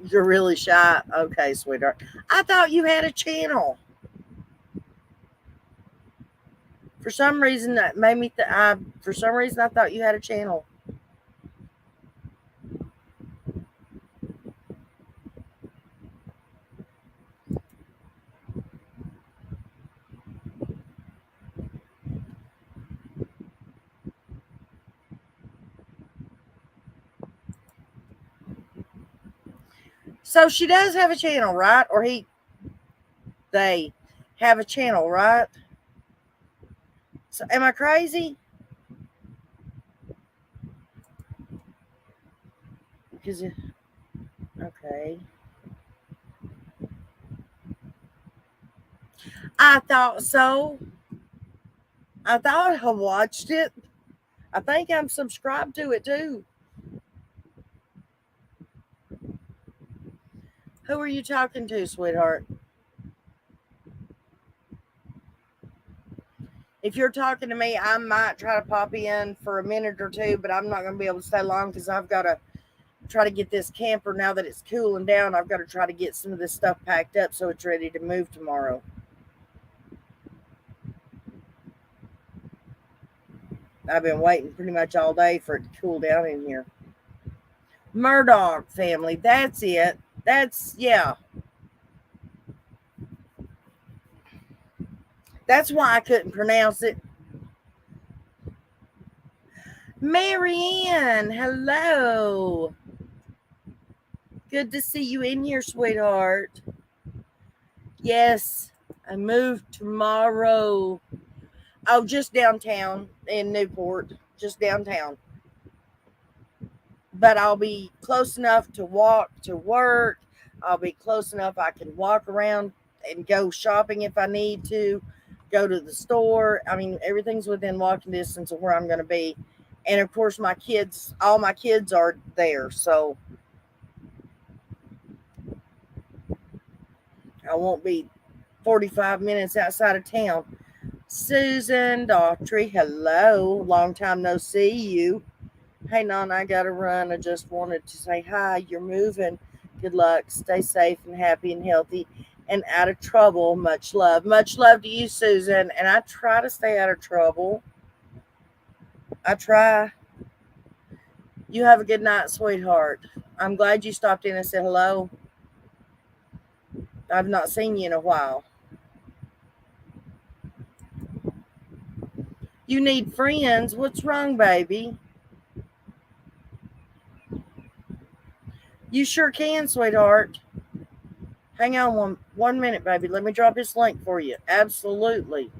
You're really shy. Okay, sweetheart. I thought you had a channel. For some reason, that made me. For some reason, I thought you had a channel. So she does have a channel, right? Or they have a channel, right? So am I crazy? Because okay. I thought so. I thought I watched it. I think I'm subscribed to it too. Who are you talking to, sweetheart? If you're talking to me, I might try to pop in for a minute or two, but I'm not going to be able to stay long because I've got to try to get this camper, now that it's cooling down, I've got to try to get some of this stuff packed up so it's ready to move tomorrow. I've been waiting pretty much all day for it to cool down in here. Murdoch family, that's it. Yeah. That's why I couldn't pronounce it. Marianne, hello. Good to see you in here, sweetheart. Yes, I move tomorrow. Oh, just downtown in Newport, just downtown. But I'll be close enough to walk to work. I'll be close enough I can walk around and go shopping if I need to, go to the store. I mean, everything's within walking distance of where I'm going to be. And of course, all my kids are there. So I won't be 45 minutes outside of town. Susan Daughtry, hello. Long time no see you. Hey, Non, I got to run. I just wanted to say hi. You're moving. Good luck. Stay safe and happy and healthy and out of trouble. Much love. Much love to you, Susan. And I try to stay out of trouble. I try. You have a good night, sweetheart. I'm glad you stopped in and said hello. I've not seen you in a while. You need friends. What's wrong, baby? You sure can, sweetheart. Hang on one minute, baby. Let me drop this link for you. Absolutely.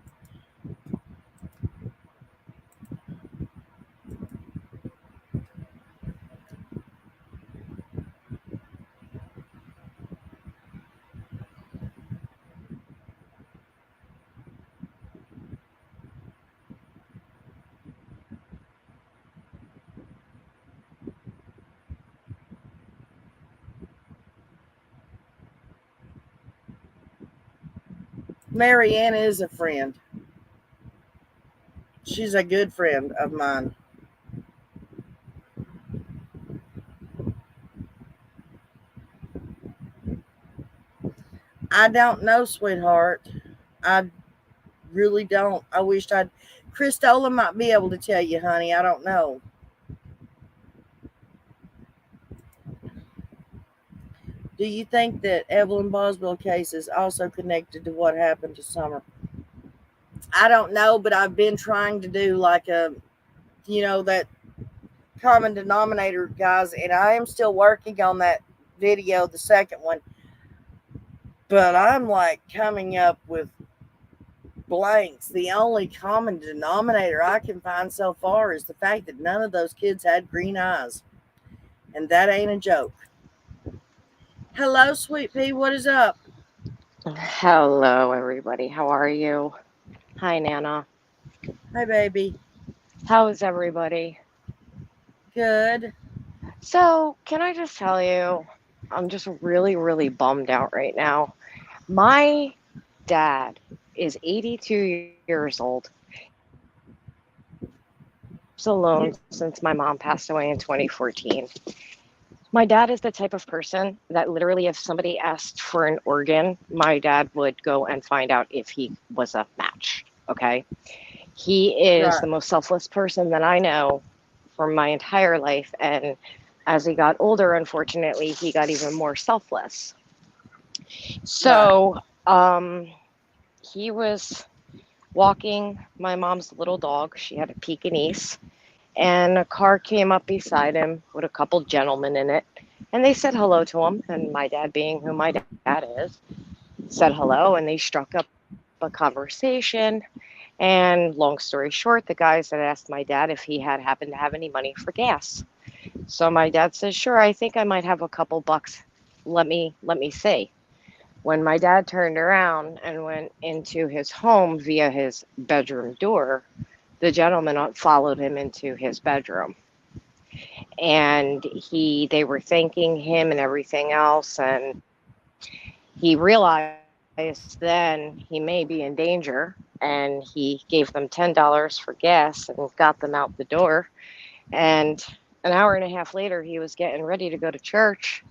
Marianne is a friend. She's a good friend of mine. I don't know, sweetheart. I really don't. I wished I'd. Christola might be able to tell you, honey. I don't know. Do you think that Evelyn Boswell case is also connected to what happened to Summer? I don't know, but I've been trying to do like that common denominator, guys, and I am still working on that video, the second one. But I'm like coming up with blanks. The only common denominator I can find so far is the fact that none of those kids had green eyes. And that ain't a joke. Hello, Sweet Pea. What is up? Hello, everybody. How are you? Hi, Nana. Hi, baby. How is everybody? Good. So, can I just tell you, I'm just really, really bummed out right now. My dad is 82 years old. He's alone since my mom passed away in 2014. My dad is the type of person that literally, if somebody asked for an organ, my dad would go and find out if he was a match. Okay. He is the most selfless person that I know for my entire life. And as he got older, unfortunately, he got even more selfless. So he was walking my mom's little dog. She had a Pekingese. And a car came up beside him with a couple gentlemen in it. And they said hello to him. And my dad, being who my dad is, said hello. And they struck up a conversation. And long story short, the guys had asked my dad if he had happened to have any money for gas. So my dad says, sure, I think I might have a couple bucks. Let me see. When my dad turned around and went into his home via his bedroom door, the gentleman followed him into his bedroom. And they were thanking him and everything else. And He realized then he may be in danger, and he gave them $10 for gas and got them out the door. And an hour and a half later, he was getting ready to go to church,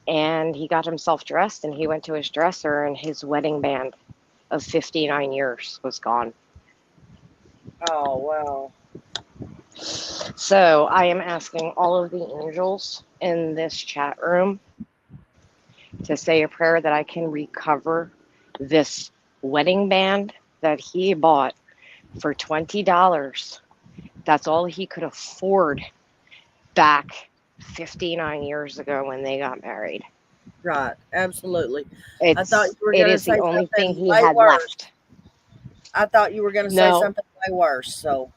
and he got himself dressed, and he went to his dresser, and his wedding band of 59 years was gone. Oh, wow. So I am asking all of the angels in this chat room to say a prayer that I can recover this wedding band that he bought for $20. That's all he could afford back 59 years ago when they got married. Right. Absolutely. I It's thought you were it going to is the say only thing something he way had worse. left. I thought you were going to say No, something way worse. So,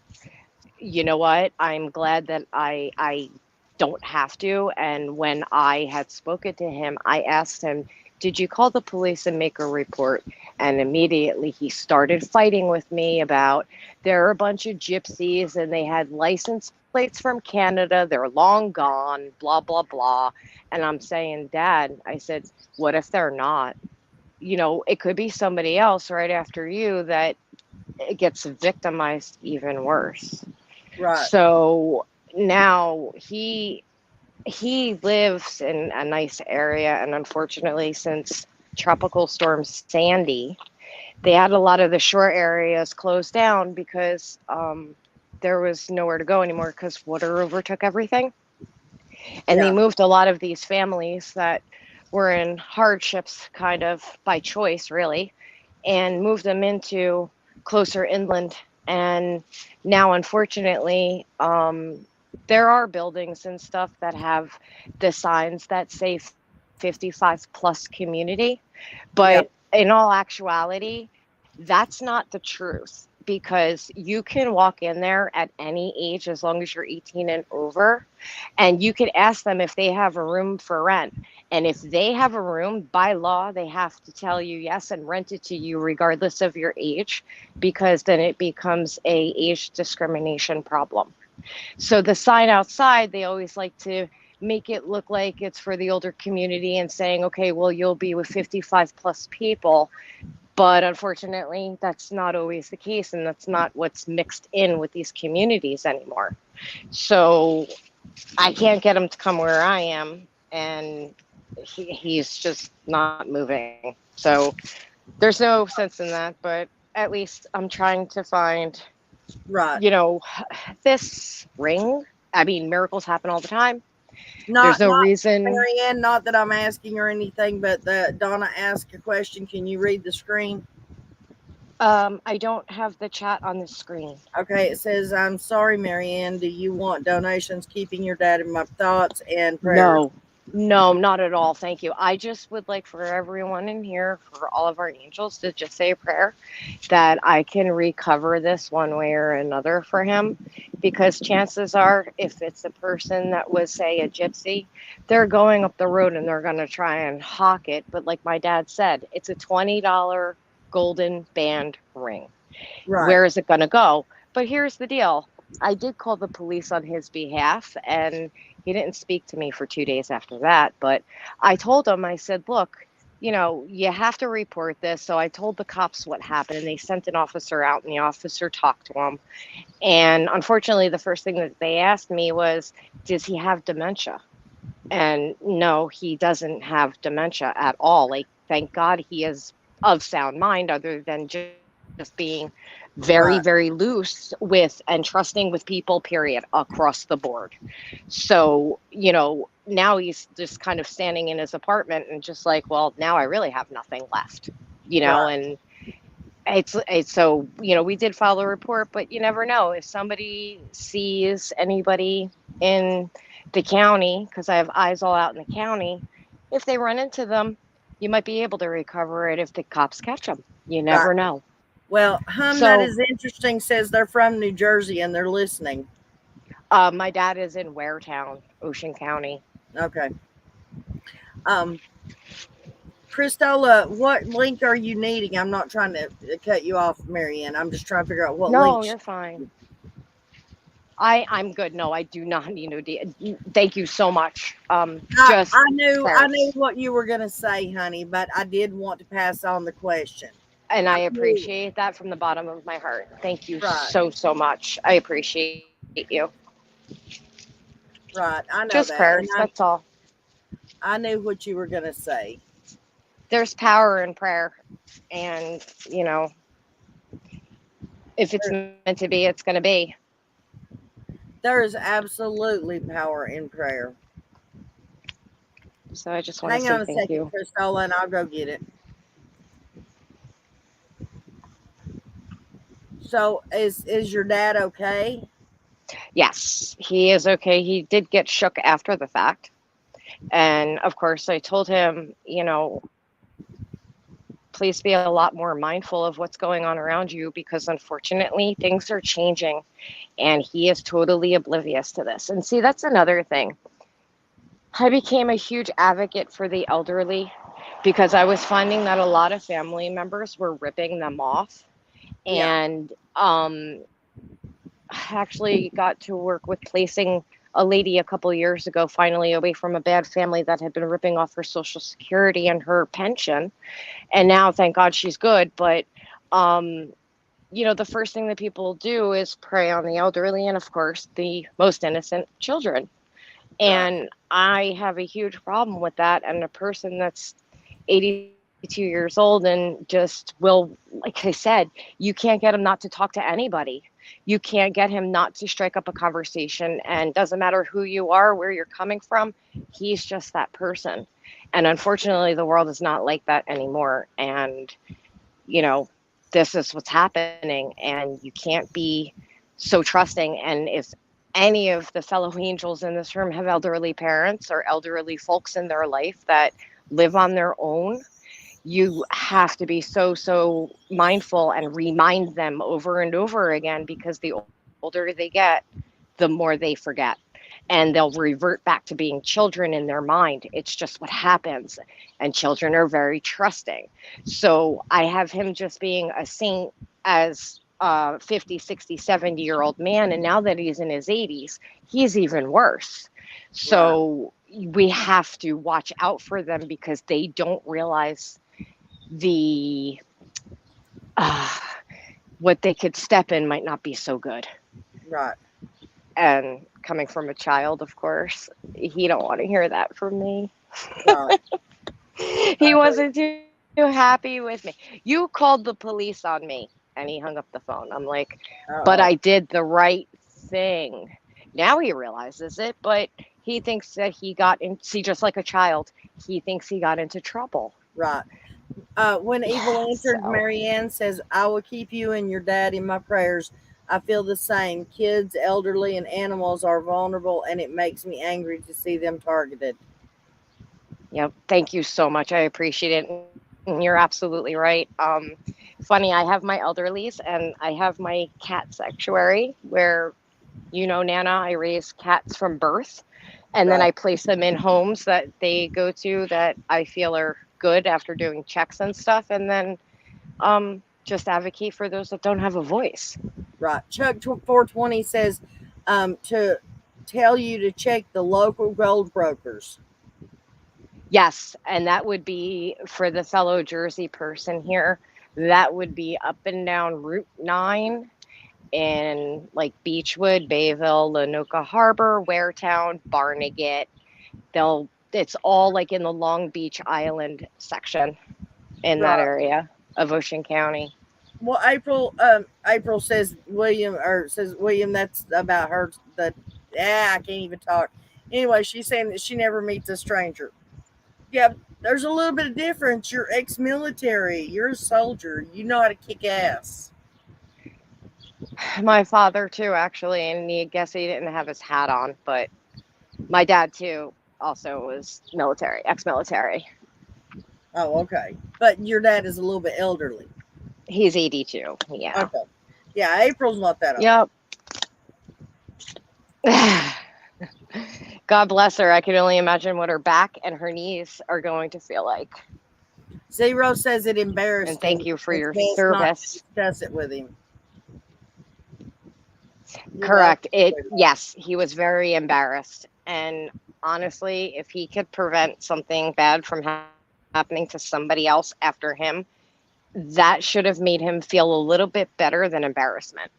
you know what? I'm glad that I don't have to. And when I had spoken to him, I asked him, "Did you call the police and make a report?" And immediately he started fighting with me about there are a bunch of gypsies and they had license plates from Canada. They're long gone, blah, blah, blah. And I'm saying, Dad, I said, what if they're not? You know, it could be somebody else right after you that it gets victimized even worse. right. So now he lives in a nice area, and unfortunately, since Tropical Storm Sandy, they had a lot of the shore areas closed down because there was nowhere to go anymore because water overtook everything. And they Yeah. moved a lot of these families that were in hardships kind of by choice, really, and moved them into closer inland. And now, unfortunately, there are buildings and stuff that have the signs that say 55 plus community. But Yep. in all actuality, that's not the truth because you can walk in there at any age as long as you're 18 and over, and you can ask them if they have a room for rent. And if they have a room, by law, they have to tell you yes and rent it to you regardless of your age, because then it becomes a age discrimination problem. So the sign outside, they always like to make it look like it's for the older community and saying, okay, well, you'll be with 55 plus people. But unfortunately, that's not always the case. And that's not what's mixed in with these communities anymore. So I can't get him to come where I am. And he's just not moving. So there's no sense in that. But at least I'm trying to find, Right. you know, this ring. I mean, miracles happen all the time. There's Not, no reason. Marianne, not that I'm asking or anything, but Donna asked a question. Can you read the screen? I don't have the chat on the screen. Okay, it says, I'm sorry, Marianne. Do you want donations? Keeping your dad in my thoughts and prayers. No, not at all. Thank you. I just would like for everyone in here, for all of our angels, to just say a prayer that I can recover this one way or another for him. Because chances are, if it's a person that was, say, a gypsy, they're going up the road and they're going to try and hawk it. But like my dad said, it's a $20 golden band ring. Right. Where is it going to go? But here's the deal. I did call the police on his behalf, and he didn't speak to me for 2 days after that. But I told him, I said, look, you know, you have to report this. So I told the cops what happened, and they sent an officer out, and the officer talked to him. And unfortunately, the first thing that they asked me was, does he have dementia? And no, he doesn't have dementia at all. Like, thank God he is of sound mind, other than just being very, Right. very loose with and trusting with people, period, across the board. So, you know, now he's just kind of standing in his apartment and just like, well, now I really have nothing left, you know, Right. and it's so, you know, we did file a report, but you never know if somebody sees anybody in the county, because I have eyes all out in the county, if they run into them, you might be able to recover it if the cops catch them. You Right. never know. Well, that So is interesting says they're from New Jersey and they're listening. my dad is in Waretown, Ocean County. Okay. Christola, what link are you needing? I'm not trying to cut you off, Marianne. I'm just trying to figure out what link. No, you're fine. I'm good. No, I do not need thank you so much. Just I knew prayers. what you were gonna say, honey, but I did want to pass on the question. And I I knew. appreciate that from the bottom of my heart. Thank you Right, so, so much. I appreciate you. right. I know Just that, and prayers. That's all. I knew what you were gonna say. There's power in prayer. And, you know, if it's meant to be, it's going to be. There is absolutely power in prayer. So I just want to Hang say on a thank second, you. Christola, and I'll go get it. So, is your dad okay? Yes, he is okay. He did get shook after the fact. And of course, I told him, please be a lot more mindful of what's going on around you because unfortunately, things are changing. And he is totally oblivious to this. And see, that's another thing. I became a huge advocate for the elderly because I was finding that a lot of family members were ripping them off. Yeah, And actually got to work with placing a lady a couple years ago finally away from a bad family that had been ripping off her social security and her pension. And now, thank God, she's good. But um, the first thing that people do is prey on the elderly and, of course, the most innocent children. right. And I have a huge problem with that. And a person that's 82 years old and just will, like I said, you can't get him not to talk to anybody. You can't get him not to strike up a conversation. And doesn't matter who you are, where you're coming from, he's just that person. And unfortunately, the world is not like that anymore. And, you know, this is what's happening. And you can't be so trusting. And if any of the fellow angels in this room have elderly parents or elderly folks in their life that live on their own, you have to be so, so mindful and remind them over and over again because the older they get, the more they forget. And they'll revert back to being children in their mind. It's just what happens. And children are very trusting. So I have him just being a saint as a 50, 60, 70-year-old man. And now that he's in his 80s, he's even worse. Right. So we have to watch out for them because they don't realize the what they could step in might not be so good. Right. And coming from a child, of course, he don't want to hear that from me. Right. He wasn't too happy with me. You called the police on me, and he hung up the phone. I'm like, but Uh-oh. I did the right thing. Now he realizes it, but he thinks that he got in. See, just like a child, he thinks he got into trouble. Right. When Evil Entered, So Marianne says, I will keep you and your dad in my prayers. I feel the same. Kids, elderly, and animals are vulnerable, and it makes me angry to see them targeted. yep. Thank you so much. I appreciate it. And you're absolutely right. Funny, I have my elderlies and I have my cat sanctuary where, Nana, I raise cats from birth and then Right. I place them in homes that they go to that I feel are good after doing checks and stuff. And then just advocate for those that don't have a voice. Right. Chuck 420 says to tell you to check the local gold brokers. Yes, and that would be for the fellow Jersey person here. That would be up and down Route 9 in like Beechwood, Bayville, Lanoka Harbor, Waretown, Barnegat. It's all like in the Long Beach Island section in that Right. area of Ocean County. Well, April says William. That's about her. I can't even talk. Anyway, she's saying that she never meets a stranger. Yeah, there's a little bit of difference. You're ex-military. You're a soldier. You know how to kick ass. My father too, actually, and I guess he didn't have his hat on, but my dad too also was military, ex-military. Oh, okay. But your dad is a little bit elderly. He's 82. Yeah. Okay. Yeah, April's not that old. Yep. God bless her. I can only imagine what her back and her knees are going to feel like. Zero says it embarrassed And thank him. you for It's your best not to service. discuss it with him. Correct. Yes, he was very embarrassed. And honestly, if he could prevent something bad from happening to somebody else after him, that should have made him feel a little bit better than embarrassment.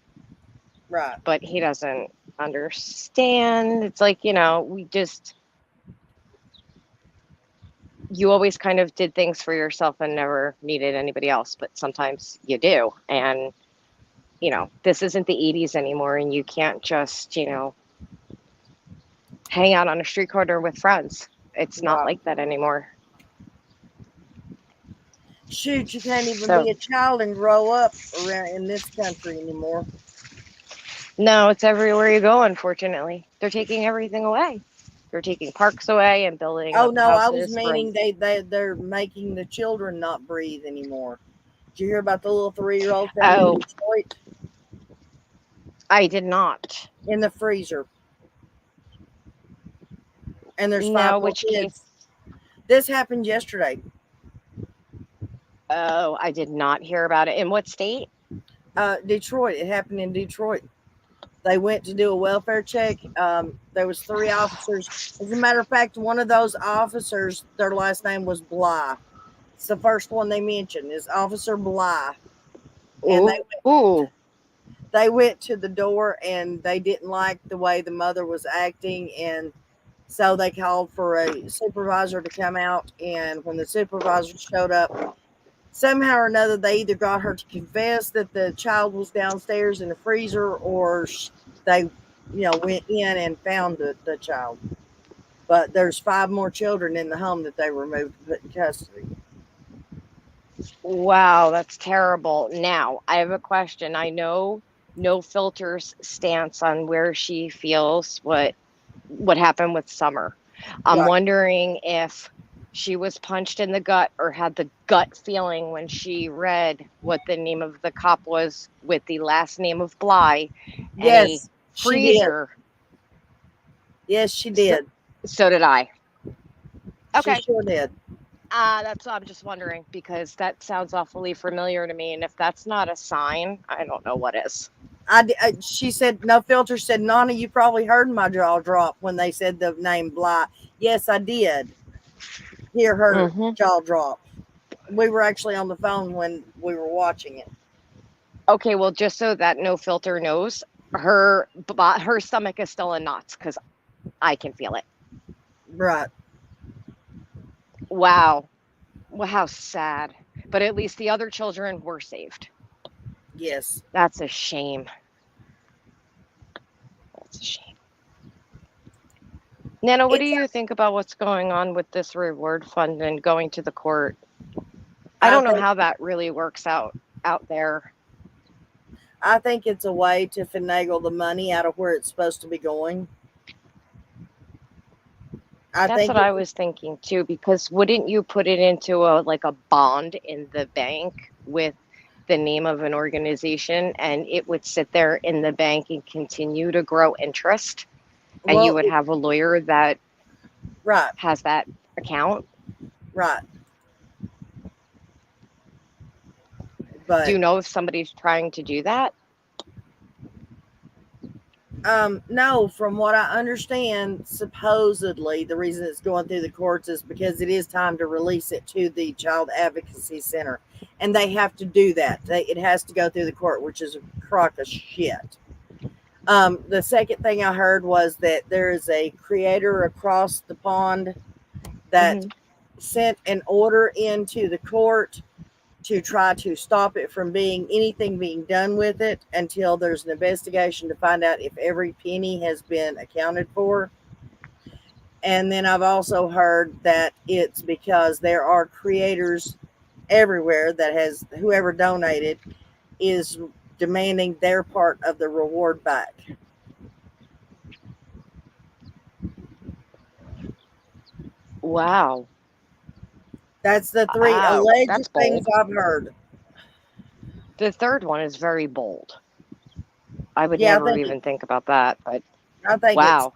Right. But he doesn't understand. It's like, you always kind of did things for yourself and never needed anybody else, but sometimes you do. And, this isn't the 80s anymore, and you can't just, hang out on a street corner with friends. It's not Right. like that anymore. Shoot, you can't even So, be a child and grow up around in this country anymore. no, it's everywhere you go, unfortunately. They're taking everything away. They're taking parks away and building Oh up no, I was houses. meaning they're making the children not breathe anymore. Did you hear about the little 3-year-old found in Oh, Detroit I did not. in the freezer? And there's 5 No, more which kids. case? This happened yesterday. Oh, I did not hear about it. In what state? Detroit. It happened in Detroit. They went to do a welfare check. There was 3 officers. As a matter of fact, one of those officers, their last name was Bly. It's the first one they mentioned is Officer Bly. And Ooh. they went to the door and they didn't like the way the mother was acting, and so they called for a supervisor to come out. And when the supervisor showed up, somehow or another, they either got her to confess that the child was downstairs in the freezer, or they, went in and found the child. But there's 5 more children in the home that they removed and put in custody. Wow, that's terrible. Now, I have a question. I know No Filter's stance on where she feels what happened with Summer. I'm Right. wondering if she was punched in the gut or had the gut feeling when she read what the name of the cop was with the last name of Bly and Yes, a she did. freezer. Yes, she did. So did I. Okay. She sure did. I'm just wondering because that sounds awfully familiar to me. And if that's not a sign, I don't know what is. She said, No Filter said, Nana, you probably heard my jaw drop when they said the name Bly. Yes, I did hear her jaw drop. We were actually on the phone when we were watching it. Okay, well, just so that No Filter knows, her stomach is still in knots because I can feel it. Right. Wow. Well, how sad. But at least the other children were saved. Yes. That's a shame. That's a shame. Nana, what do you think about what's going on with this reward fund and going to the court? I don't know how that really works out there. I think it's a way to finagle the money out of where it's supposed to be going. That's what I was thinking too, because wouldn't you put it into a bond in the bank with the name of an organization, and it would sit there in the bank and continue to grow interest, and you would have a lawyer that has that account? Right. But do you know if somebody's trying to do that? No, from what I understand, supposedly the reason it's going through the courts is because it is time to release it to the Child Advocacy Center, and they have to do that. It has to go through the court, which is a crock of shit. The second thing I heard was that there is a creator across the pond that sent an order into the court to try to stop it from anything being done with it until there's an investigation to find out if every penny has been accounted for. And then I've also heard that it's because there are creators everywhere that whoever donated is demanding their part of the reward back. Wow. That's the 3 alleged things I've heard. The third one is very bold. I would never even think about that, but I think I'm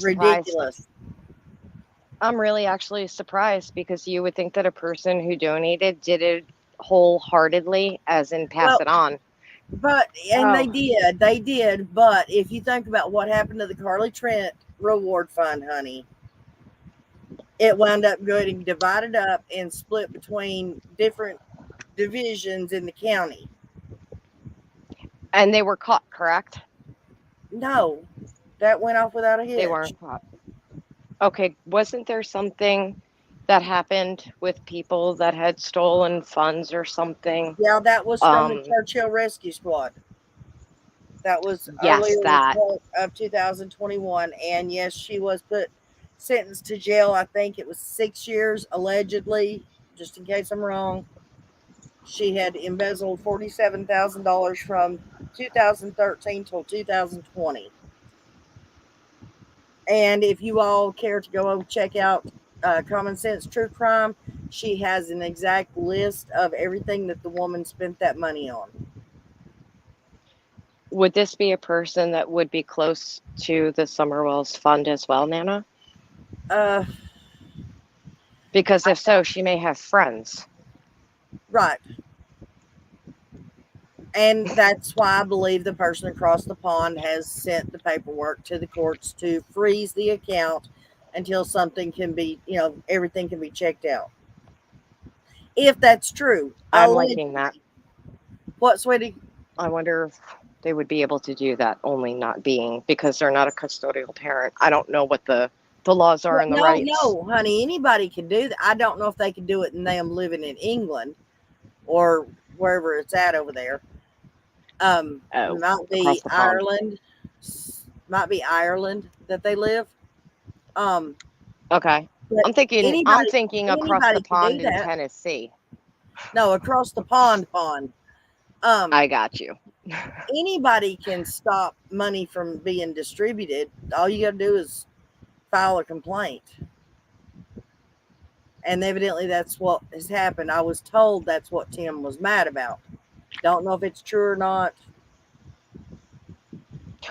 ridiculous. Surprised. I'm really actually surprised because you would think that a person who donated did it wholeheartedly, as in pass it on. But and Oh. they did. But if you think about what happened to the Carly Trent Reward Fund, honey, it wound up getting divided up and split between different divisions in the county. And they were caught, correct? No, that went off without a hitch. They weren't caught. Okay, wasn't there something that happened with people that had stolen funds or something? Yeah, that was from the Churchill Rescue Squad. That was Yes, earlier that. of 2021. And yes, she was sentenced to jail. I think it was 6 years, allegedly, just in case I'm wrong. She had embezzled $47,000 from 2013 till 2020. And if you all care to go over check out Common Sense True Crime, she has an exact list of everything that the woman spent that money on. Would this be a person that would be close to the Summerwells fund as well, Nana? Because if so, she may have friends. Right. And that's why I believe the person across the pond has sent the paperwork to the courts to freeze the account until something can be, everything can be checked out. If that's true. I'm liking that. What, sweetie? I wonder if they would be able to do that, only not being, because they're not a custodial parent. I don't know what the laws are and the rights. No, honey, anybody can do that. I don't know if they can do it and them living in England or wherever it's at over there. Might be Ireland. Might be Ireland that they live. Okay. I'm thinking across the pond in Tennessee. No, across the pond. I got you. Anybody can stop money from being distributed. All you got to do is file a complaint. And evidently that's what has happened. I was told that's what Tim was mad about. Don't know if it's true or not.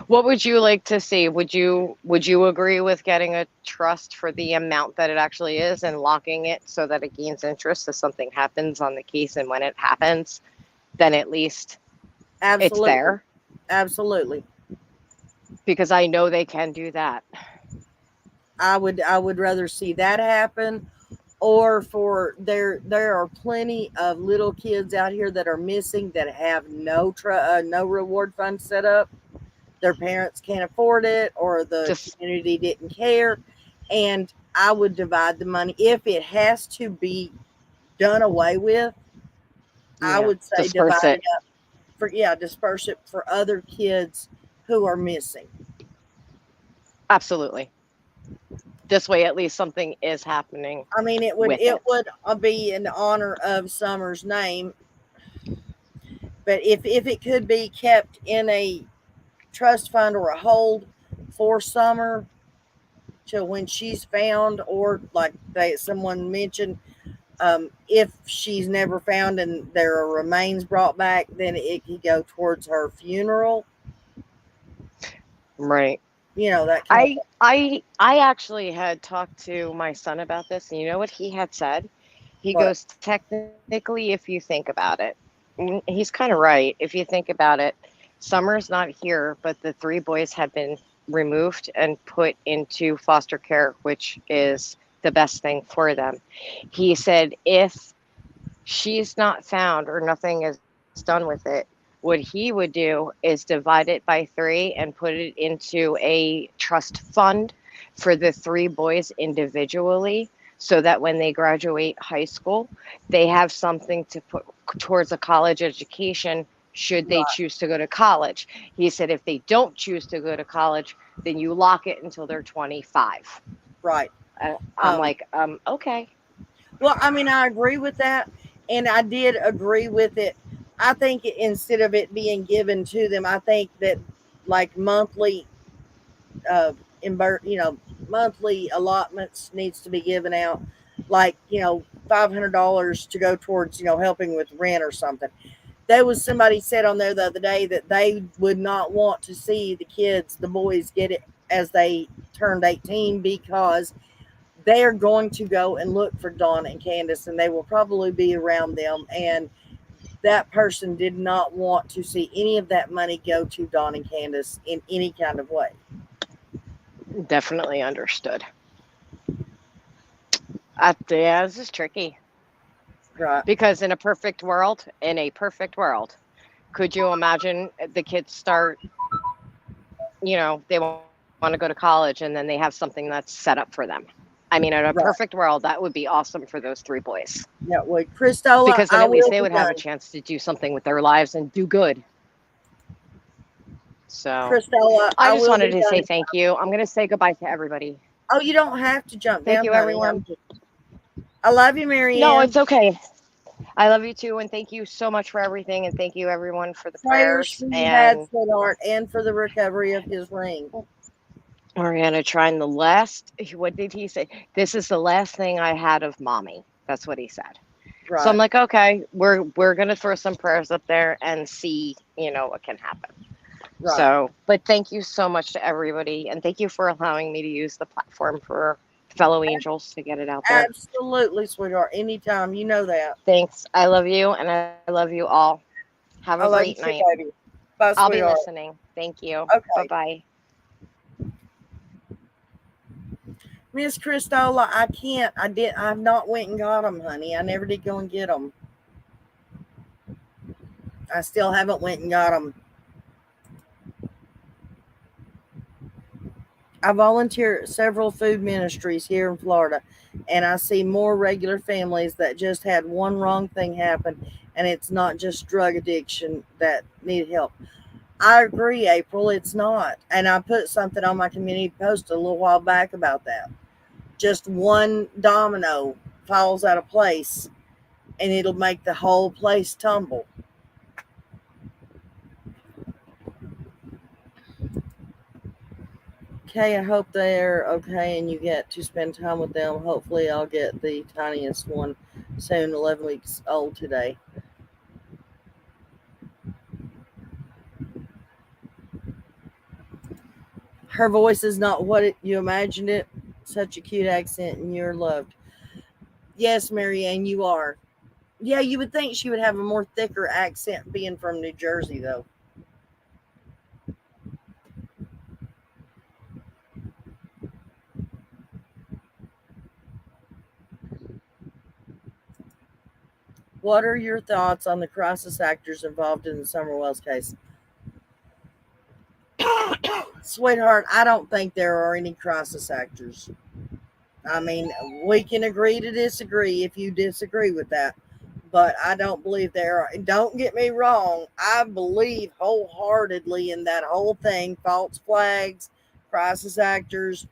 What would you like to see? Would you agree with getting a trust for the amount that it actually is and locking it so that it gains interest if something happens on the case, and when it happens, then at least it's there? Absolutely. Because I know they can do that. I would rather see that happen, or for there are plenty of little kids out here that are missing that have no reward fund set up. Their parents can't afford it, or the community didn't care. And I would divide the money. If it has to be done away with, I would say divide it up disperse it for other kids who are missing. Absolutely. This way, at least something is happening. I mean, it would be in honor of Summer's name. But if it could be kept in a trust fund or a hold for Summer till when she's found, or like someone mentioned, if she's never found and there are remains brought back, then it could go towards her funeral. Right. That I actually had talked to my son about this, and you know what he had said? He goes, technically, if you think about it, he's kind of right. If you think about it, Summer's not here, but the 3 boys have been removed and put into foster care, which is the best thing for them. He said if she's not found or nothing is done with it, what he would do is divide it by 3 and put it into a trust fund for the 3 boys individually, so that when they graduate high school, they have something to put towards a college education should they choose to go to college. He said if they don't choose to go to college, then you lock it until they're 25. Right. I'm like, okay. Well, I mean, I agree with that. And I did agree with it. I think instead of it being given to them, I think that like monthly, monthly allotments needs to be given out. Like, $500 to go towards, helping with rent or something. There was somebody said on there the other day that they would not want to see the boys get it as they turned 18, because they're going to go and look for Dawn and Candace, and they will probably be around them. And that person did not want to see any of that money go to Don and Candace in any kind of way. Definitely understood. Yeah, this is tricky Right. because in a perfect world, could you imagine the kids start, they want to go to college and then they have something that's set up for them? I mean, in a Right. perfect world, that would be awesome for those three boys. Yeah, well, Christola, Because then I at least will they be would have a done. chance to do something with their lives and do good. So Christola, I I just will be wanted to done. say thank you. I'm going to say goodbye to everybody. Oh, you don't have to jump Thank down, you, honey. everyone. I love you, Marianne. No, it's okay. I love you too, and thank you so much for everything, and thank you everyone for the prayers prayers. for you, And sweetheart, and for the recovery of his ring. Mariana trying the last. What did he say? This is the last thing I had of mommy. That's what he said. Right. So I'm like, okay, we're gonna throw some prayers up there and see, what can happen. Right. So, but thank you so much to everybody, and thank you for allowing me to use the platform for fellow angels to get it out there. Absolutely, sweetheart. Anytime, you know that. Thanks. I love you, and I love you all. Have a great night. Baby. Bye, I'll be sweetheart. listening. Thank you. Okay. Bye-bye. Miss Christola, I can't. I've not went and got them, honey. I never did go and get them. I still haven't went and got them. I volunteer at several food ministries here in Florida, and I see more regular families that just had one wrong thing happen, and it's not just drug addiction that need help. I agree, April, it's not. And I put something on my community post a little while back about that. Just one domino falls out of place, and it'll make the whole place tumble. Okay, I hope they're okay and you get to spend time with them. Hopefully, I'll get the tiniest one soon, 11 weeks old today. Her voice is not what you imagined it. Such a cute accent, and you're loved. Yes, Marianne, you are. Yeah, you would think she would have a more thicker accent being from New Jersey, though. What are your thoughts on the crisis actors involved in the Summerwells case? Sweetheart, I don't think there are any crisis actors. I mean, we can agree to disagree if you disagree with that, but I don't believe there are. Don't get me wrong, I believe wholeheartedly in that whole thing, false flags, crisis actors,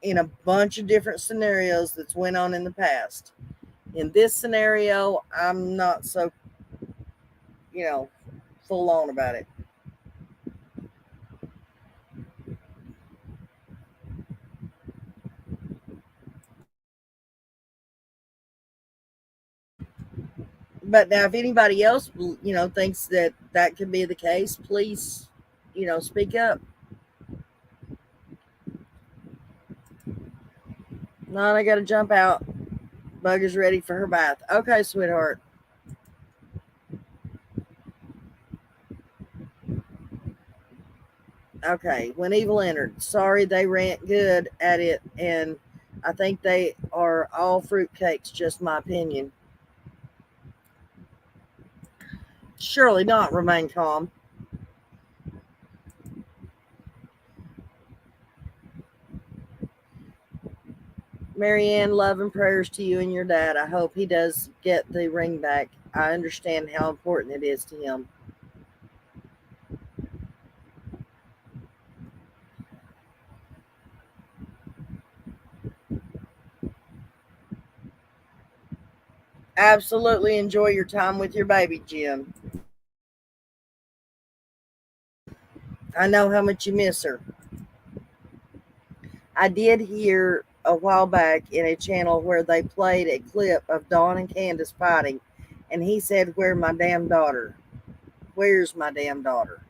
in a bunch of different scenarios that's went on in the past. In this scenario, I'm not so, full on about it. But now, if anybody else, thinks that that could be the case, please, speak up. Nana got to jump out. Bug is ready for her bath. Okay, sweetheart. Okay, when evil entered. Sorry, they ran good at it, and I think they are all fruitcakes, just my opinion. Surely not. Remain calm. Marianne, love and prayers to you and your dad. I hope he does get the ring back. I understand how important it is to him. Absolutely enjoy your time with your baby, Jim. I know how much you miss her. I did hear a while back in a channel where they played a clip of Dawn and Candace fighting, and he said, "Where's my damn daughter? Where's my damn daughter?"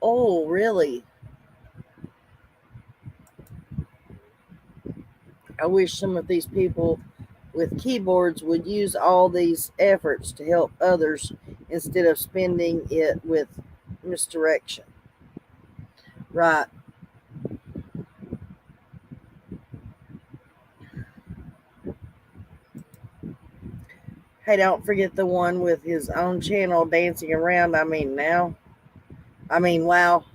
Oh, really? I wish some of these people with keyboards would use all these efforts to help others instead of spending it with misdirection. Right. Hey, don't forget the one with his own channel dancing around. Wow.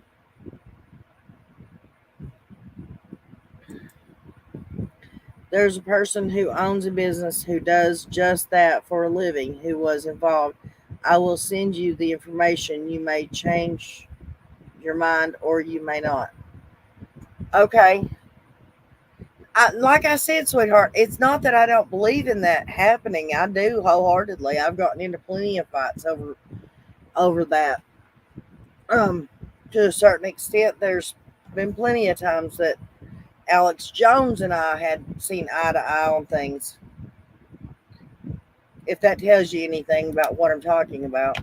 There's a person who owns a business who does just that for a living who was involved. I will send you the information. You may change your mind or you may not. Okay. Like I said, sweetheart, it's not that I don't believe in that happening. I do wholeheartedly. I've gotten into plenty of fights over that. To a certain extent, there's been plenty of times that Alex Jones and I had seen eye to eye on things. If that tells you anything about what I'm talking about.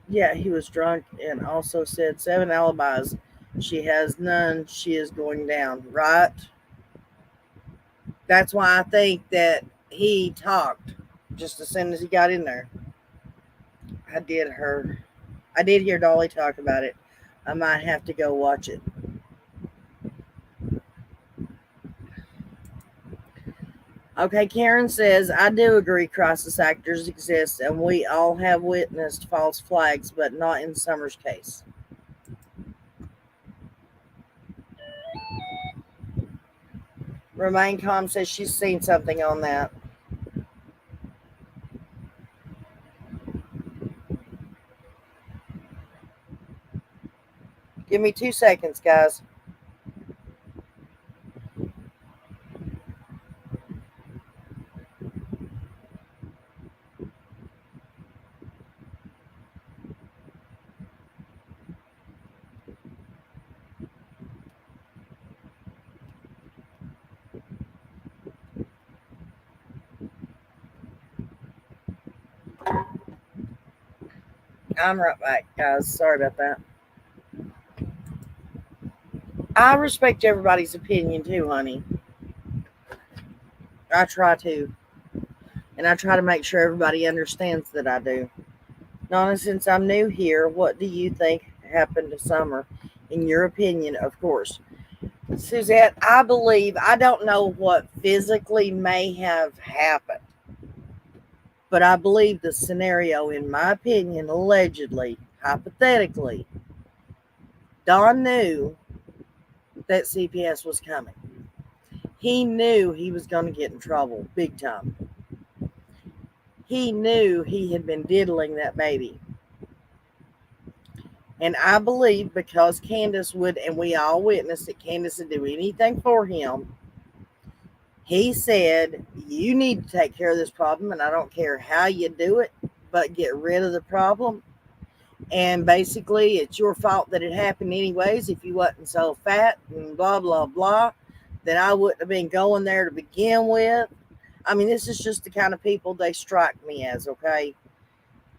Yeah, he was drunk and also said 7 alibis. She has none. She is going down. Right? That's why I think that he talked just as soon as he got in there. I did hear Dolly talk about it. I might have to go watch it. Okay, Karen says, I do agree crisis actors exist and we all have witnessed false flags, but not in Summer's case. Remain Calm says she's seen something on that. Give me 2 seconds, guys. I'm right back, guys. Sorry about that. I respect everybody's opinion too, honey. I try to. And I try to make sure everybody understands that I do. Nana, since I'm new here, what do you think happened to Summer? In your opinion, of course. Suzette, I don't know what physically may have happened, but I believe the scenario, in my opinion, allegedly, hypothetically, Don knew that CPS was coming. He knew he was going to get in trouble big time. He knew he had been diddling that baby. And I believe because Candus would, and we all witnessed that Candus would do anything for him, he said, you need to take care of this problem, and I don't care how you do it, but get rid of the problem. And basically, it's your fault that it happened anyways. If you wasn't so fat and blah, blah, blah, then I wouldn't have been going there to begin with. I mean, this is just the kind of people they strike me as, okay?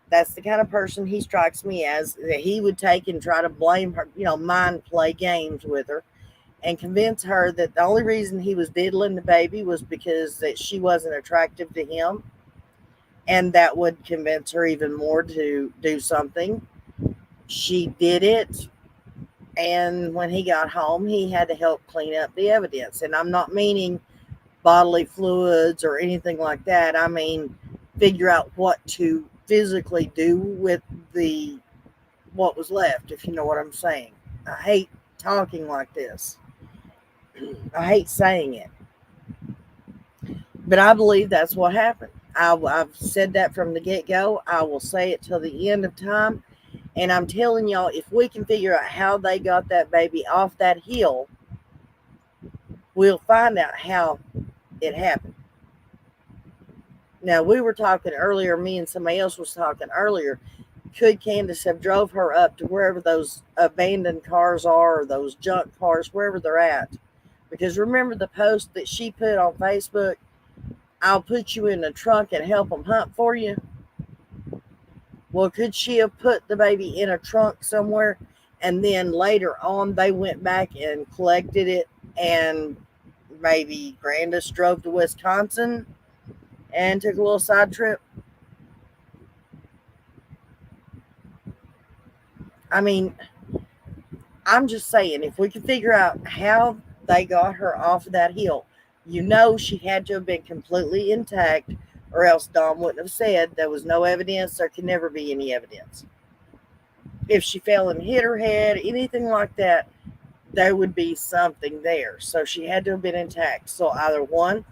That's the kind of person he strikes me as, that he would take and try to blame her, mind play games with her and convince her that the only reason he was diddling the baby was because that she wasn't attractive to him. And that would convince her even more to do something. She did it. And when he got home, he had to help clean up the evidence. And I'm not meaning bodily fluids or anything like that. I mean, figure out what to physically do with what was left, if you know what I'm saying. I hate talking like this. I hate saying it. But I believe that's what happened. I've said that from the get-go. I will say it till the end of time. And I'm telling y'all, if we can figure out how they got that baby off that hill, we'll find out how it happened. Now, we were talking earlier, me and somebody else was talking earlier. Could Candace have drove her up to wherever those abandoned cars are, or those junk cars, wherever they're at? Because remember the post that she put on Facebook, I'll put you in the trunk and help them hunt for you? Well, could she have put the baby in a trunk somewhere and then later on they went back and collected it, and maybe Grandus drove to Wisconsin and took a little side trip? I mean, I'm just saying, if we can figure out how they got her off of that hill, she had to have been completely intact, or else Don wouldn't have said there was no evidence. There can never be any evidence. If she fell and hit her head, anything like that, there would be something there. So she had to have been intact. So either one,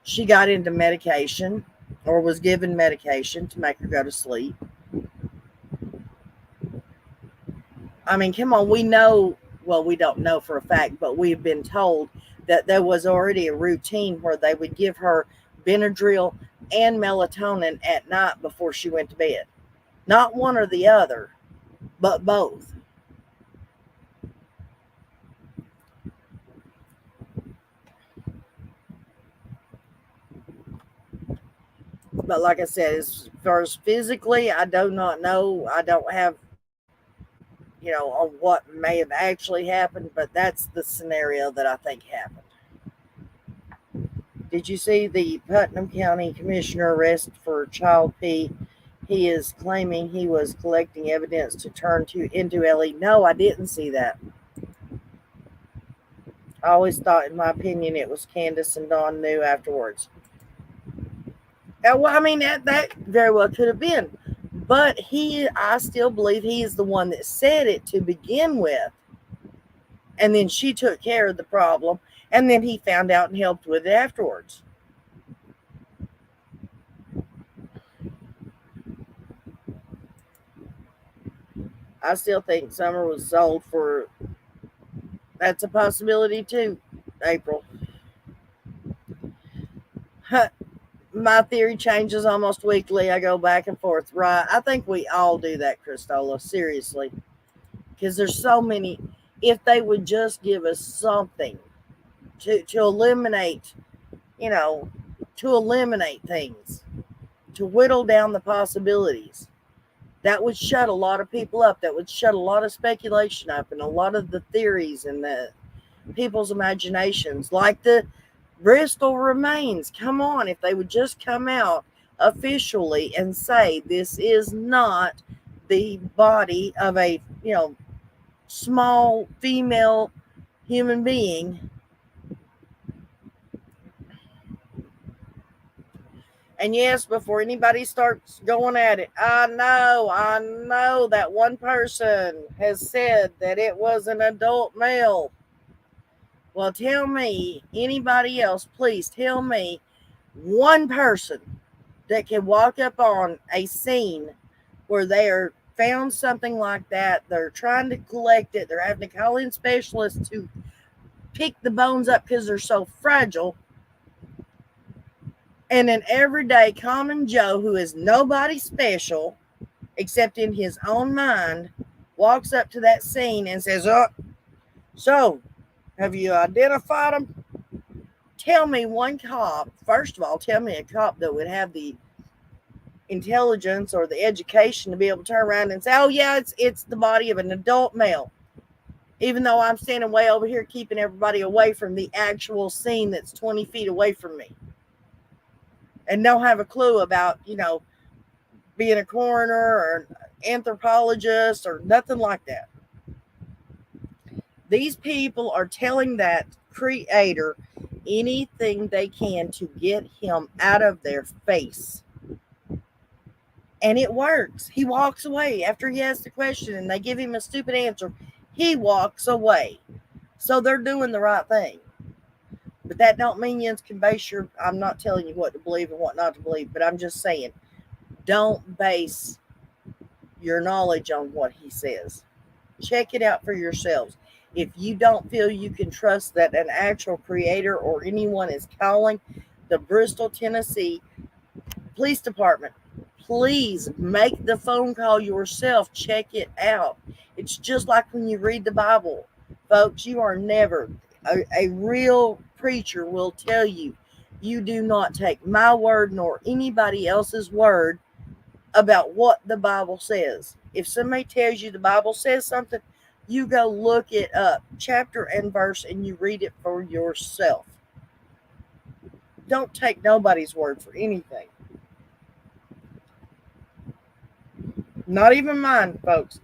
she got into medication or was given medication to make her go to sleep. I mean, come on, we know, well, we don't know for a fact, but we've been told that there was already a routine where they would give her Benadryl and melatonin at night before she went to bed. Not one or the other, but both. But like I said, as far as physically, I do not know. I don't have, on what may have actually happened, but that's the scenario that I think happened. Did you see the Putnam County Commissioner arrested for child P? He is claiming he was collecting evidence to turn into LE. No, I didn't see that. I always thought, in my opinion, it was Candace and Dawn knew afterwards. Well, I mean, that very well could have been. But I still believe he is the one that said it to begin with. And then she took care of the problem. And then he found out and helped with it afterwards. I still think Summer was sold for... That's a possibility too, April. My theory changes almost weekly. I go back and forth, right? I think we all do that, Christola, seriously. Because there's so many. If they would just give us something to eliminate, to eliminate things, to whittle down the possibilities, that would shut a lot of people up. That would shut a lot of speculation up and a lot of the theories and the people's imaginations, like the Bristol remains. Come on, if they would just come out officially and say this is not the body of a, small female human being. And yes, before anybody starts going at it, I know that one person has said that it was an adult male. Well, tell me, anybody else, please tell me one person that can walk up on a scene where they are found something like that. They're trying to collect it. They're having to call in specialists to pick the bones up because they're so fragile. And an everyday common Joe who is nobody special except in his own mind walks up to that scene and says, so have you identified them? Tell me one cop. First of all, tell me a cop that would have the intelligence or the education to be able to turn around and say, oh yeah, it's the body of an adult male. Even though I'm standing way over here keeping everybody away from the actual scene that's 20 feet away from me. And don't have a clue about, being a coroner or an anthropologist or nothing like that. These people are telling that creator anything they can to get him out of their face. And it works. He walks away after he asks the question and they give him a stupid answer. He walks away. So they're doing the right thing. But that don't mean you can base I'm not telling you what to believe and what not to believe, but I'm just saying, don't base your knowledge on what he says. Check it out for yourselves. If you don't feel you can trust that an actual creator or anyone is calling the Bristol, Tennessee Police Department, please make the phone call yourself. Check it out. It's just like when you read the Bible. Folks, you are never... A real preacher will tell you, you do not take my word nor anybody else's word about what the Bible says. If somebody tells you the Bible says something, you go look it up, chapter and verse, and you read it for yourself. Don't take nobody's word for anything. Not even mine, folks.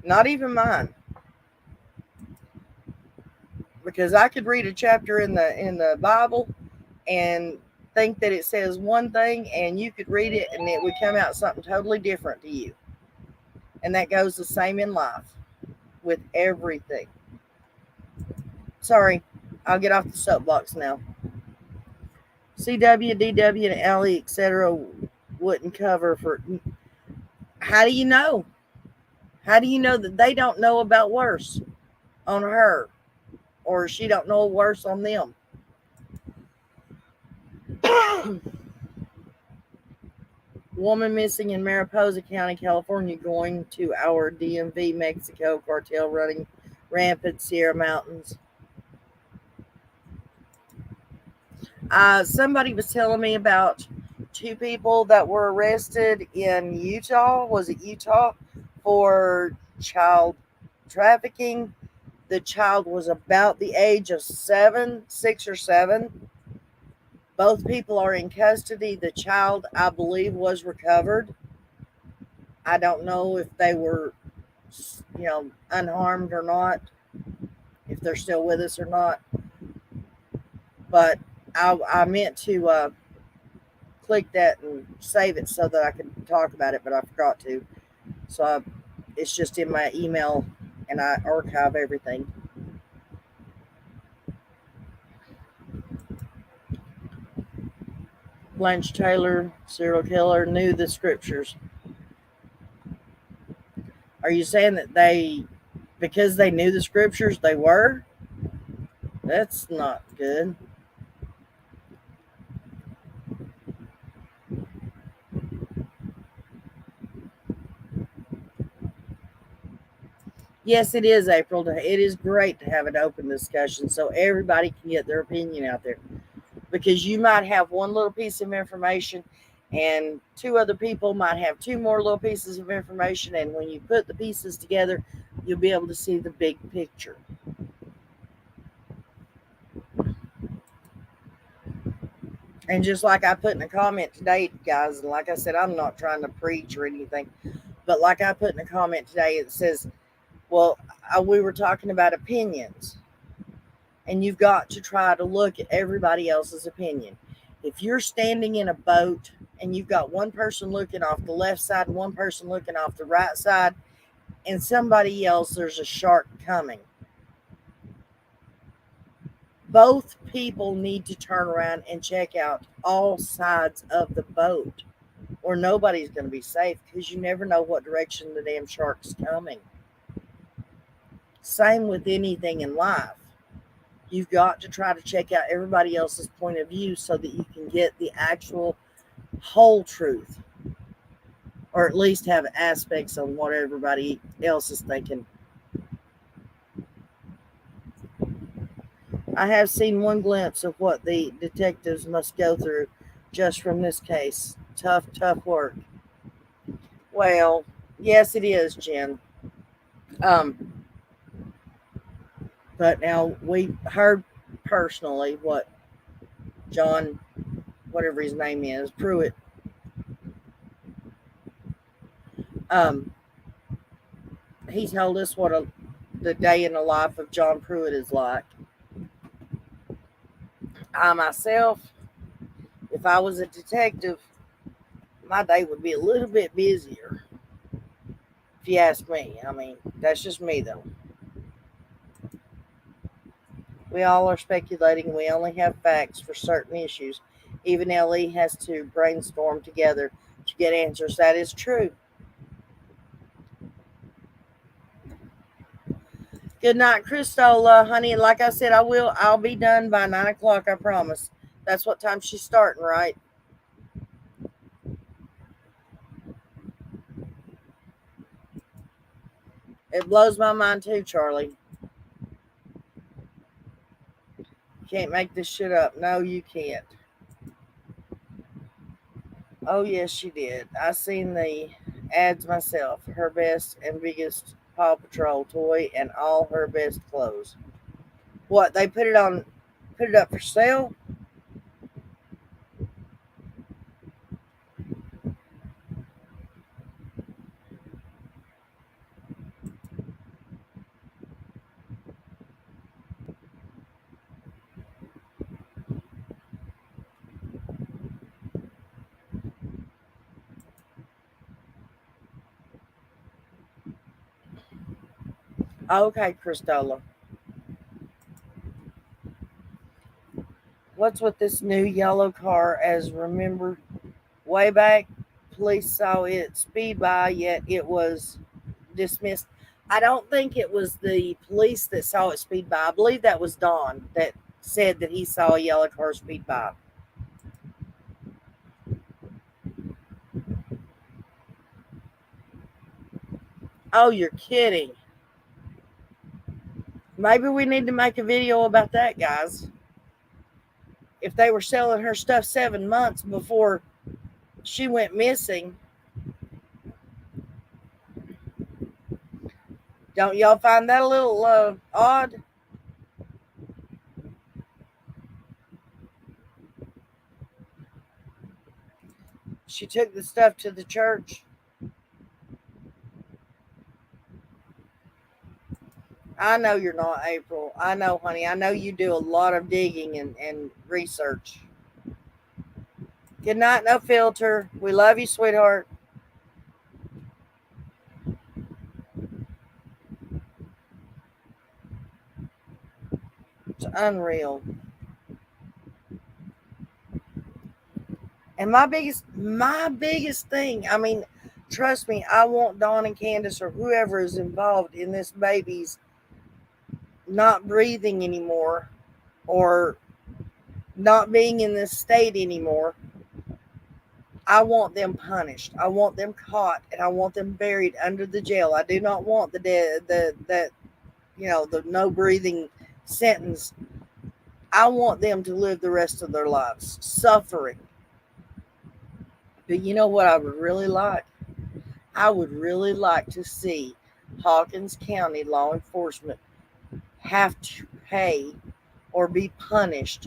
Not even mine. Because I could read a chapter in the Bible and think that it says one thing, and you could read it and it would come out something totally different to you. And that goes the same in life with everything. Sorry, I'll get off the soapbox now. CW, DW, and LE, etc. wouldn't cover for. How do you know? How do you know that they don't know about worse on her, or she don't know worse on them? Woman missing in Mariposa County, California, going to our DMV, Mexico. Cartel running rampant Sierra Mountains. Somebody was telling me about 2 people that were arrested in Utah. Was it Utah? For child trafficking. The child was about the age of 6 or 7. Both people are in custody. The child, I believe, was recovered. I don't know if they were, unharmed or not, if they're still with us or not. But I meant to click that and save it so that I could talk about it, but I forgot to. So it's just in my email, and I archive everything. Blanche Taylor, serial killer, knew the scriptures. Are you saying that because they knew the scriptures, they were? That's not good. Yes, it is, April. It is great to have an open discussion so everybody can get their opinion out there. Because you might have one little piece of information and 2 other people might have 2 more little pieces of information. And when you put the pieces together, you'll be able to see the big picture. And just like I put in a comment today, guys, and like I said, I'm not trying to preach or anything, but like I put in a comment today, it says, well, we were talking about opinions, and you've got to try to look at everybody else's opinion. If you're standing in a boat and you've got one person looking off the left side and one person looking off the right side, and somebody else, there's a shark coming, both people need to turn around and check out all sides of the boat, or nobody's going to be safe, because you never know what direction the damn shark's coming. Same with anything in life. You've got to try to check out everybody else's point of view so that you can get the actual whole truth, or at least have aspects on what everybody else is thinking. I have seen one glimpse of what the detectives must go through just from this case. Tough work. Well, yes, it is, Jen. But now we heard personally what John, whatever his name is, Pruitt, he told us what the day in the life of John Pruitt is like. I myself, if I was a detective, my day would be a little bit busier, if you ask me. I mean, that's just me, though. We all are speculating. We only have facts for certain issues. Even LE has to brainstorm together to get answers. That is true. Good night, Christola, honey. Like I said, I'll be done by 9 o'clock, I promise. That's what time she's starting, right? It blows my mind too, Charlie. You can't make this shit up. No, you can't. Oh, yes, she did. I seen the ads myself. Her best and biggest Paw Patrol toy and all her best clothes. What, they put it up for sale? Okay, Christola. What's with this new yellow car? As remember, way back, police saw it speed by, yet it was dismissed. I don't think it was the police that saw it speed by. I believe that was Don that said that he saw a yellow car speed by. Oh, you're kidding. Maybe we need to make a video about that, guys. If they were selling her stuff 7 months before she went missing, don't y'all find that a little odd? She took the stuff to the church. I know you're not, April. I know, honey. I know you do a lot of digging and research. Good night, no filter. We love you, sweetheart. It's unreal. And my biggest thing, I mean, trust me, I want Dawn and Candace or whoever is involved in this baby's not breathing anymore or not being in this state anymore. I want them punished. I want them caught and I want them buried under the jail. I do not want the no breathing sentence. I want them to live the rest of their lives suffering. But you know what I would really like? I would really like to see Hawkins County law enforcement have to pay or be punished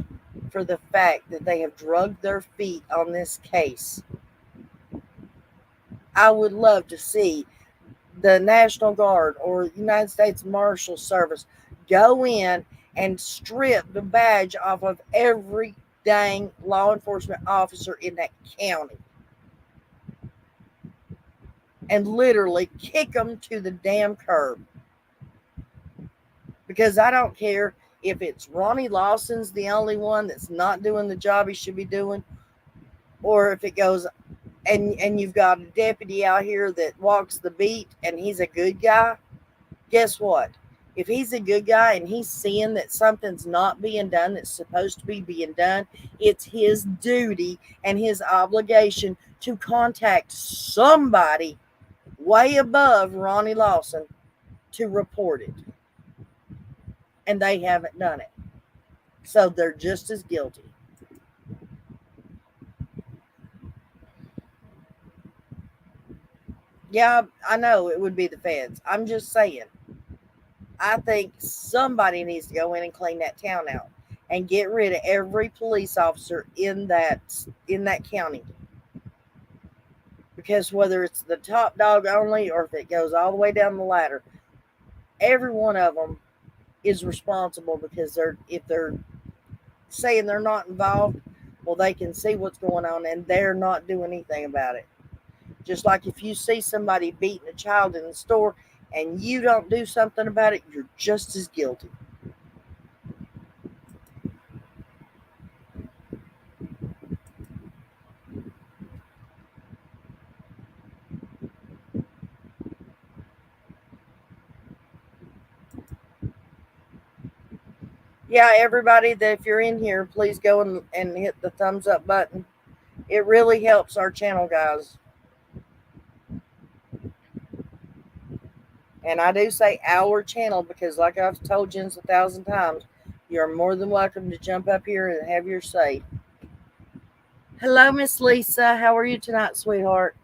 for the fact that they have drugged their feet on this case. I would love to see the National Guard or United States Marshal Service go in and strip the badge off of every dang law enforcement officer in that county and literally kick them to the damn curb. Because I don't care if it's Ronnie Lawson's the only one that's not doing the job he should be doing, or if it goes and you've got a deputy out here that walks the beat and he's a good guy. Guess what? If he's a good guy and he's seeing that something's not being done that's supposed to be being done, it's his duty and his obligation to contact somebody way above Ronnie Lawson to report it. And they haven't done it. So they're just as guilty. Yeah, I know it would be the feds. I'm just saying. I think somebody needs to go in and clean that town out and get rid of every police officer in that county. Because whether it's the top dog only or if it goes all the way down the ladder, every one of them is responsible because if they're saying they're not involved, well, they can see what's going on and they're not doing anything about it. Just like if you see somebody beating a child in the store and you don't do something about it, you're just as guilty. Yeah, everybody, that if you're in here, please go and hit the thumbs up button. It really helps our channel, guys. And I do say our channel because, like I've told you 1,000 times, you're more than welcome to jump up here and have your say. Hello, Miss Lisa. How are you tonight, sweetheart?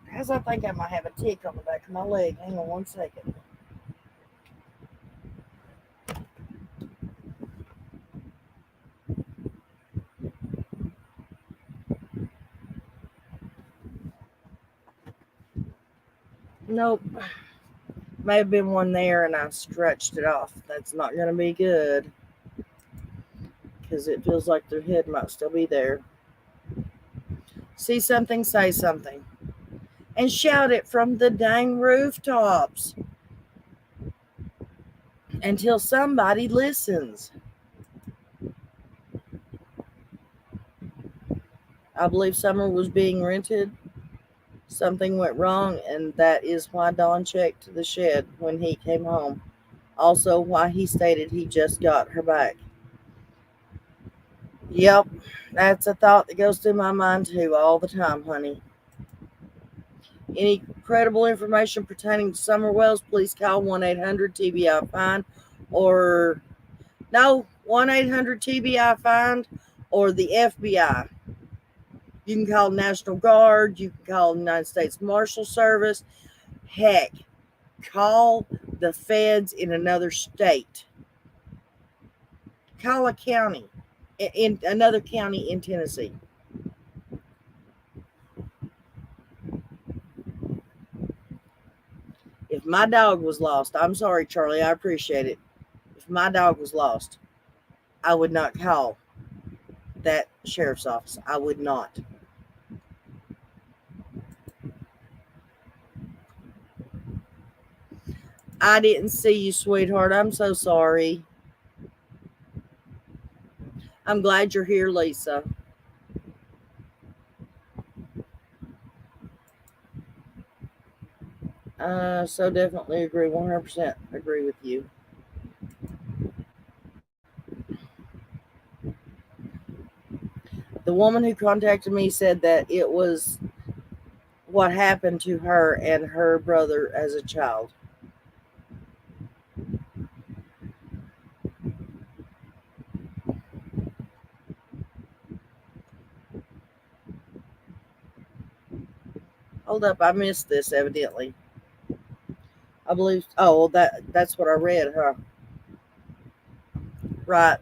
Because I think I might have a tick on the back of my leg. Hang on one second. Nope. May have been one there and I stretched it off. That's not going to be good because it feels like their head might still be there. See something, say something. And shout it from the dang rooftops until somebody listens. I believe summer was being rented. Something went wrong, and that is why Don checked the shed when he came home. Also, why he stated he just got her back. Yep, that's a thought that goes through my mind too all the time, honey. Any credible information pertaining to summerwells, please call 1-800-TBI-FIND or no, 1-800-TBI-FIND or the FBI. You can call National Guard. You can call United States Marshal Service. Heck, call the feds in another state. Call a county, in another county in Tennessee. If my dog was lost, I'm sorry, Charlie, I appreciate it. If my dog was lost, I would not call that sheriff's office. I would not. I didn't see you, sweetheart. I'm so sorry. I'm glad you're here, Lisa. So definitely agree. 100% agree with you. The woman who contacted me said that it was what happened to her and her brother as a child. Hold up, I missed this evidently. I believe, oh, well, that's what I read, huh? Right.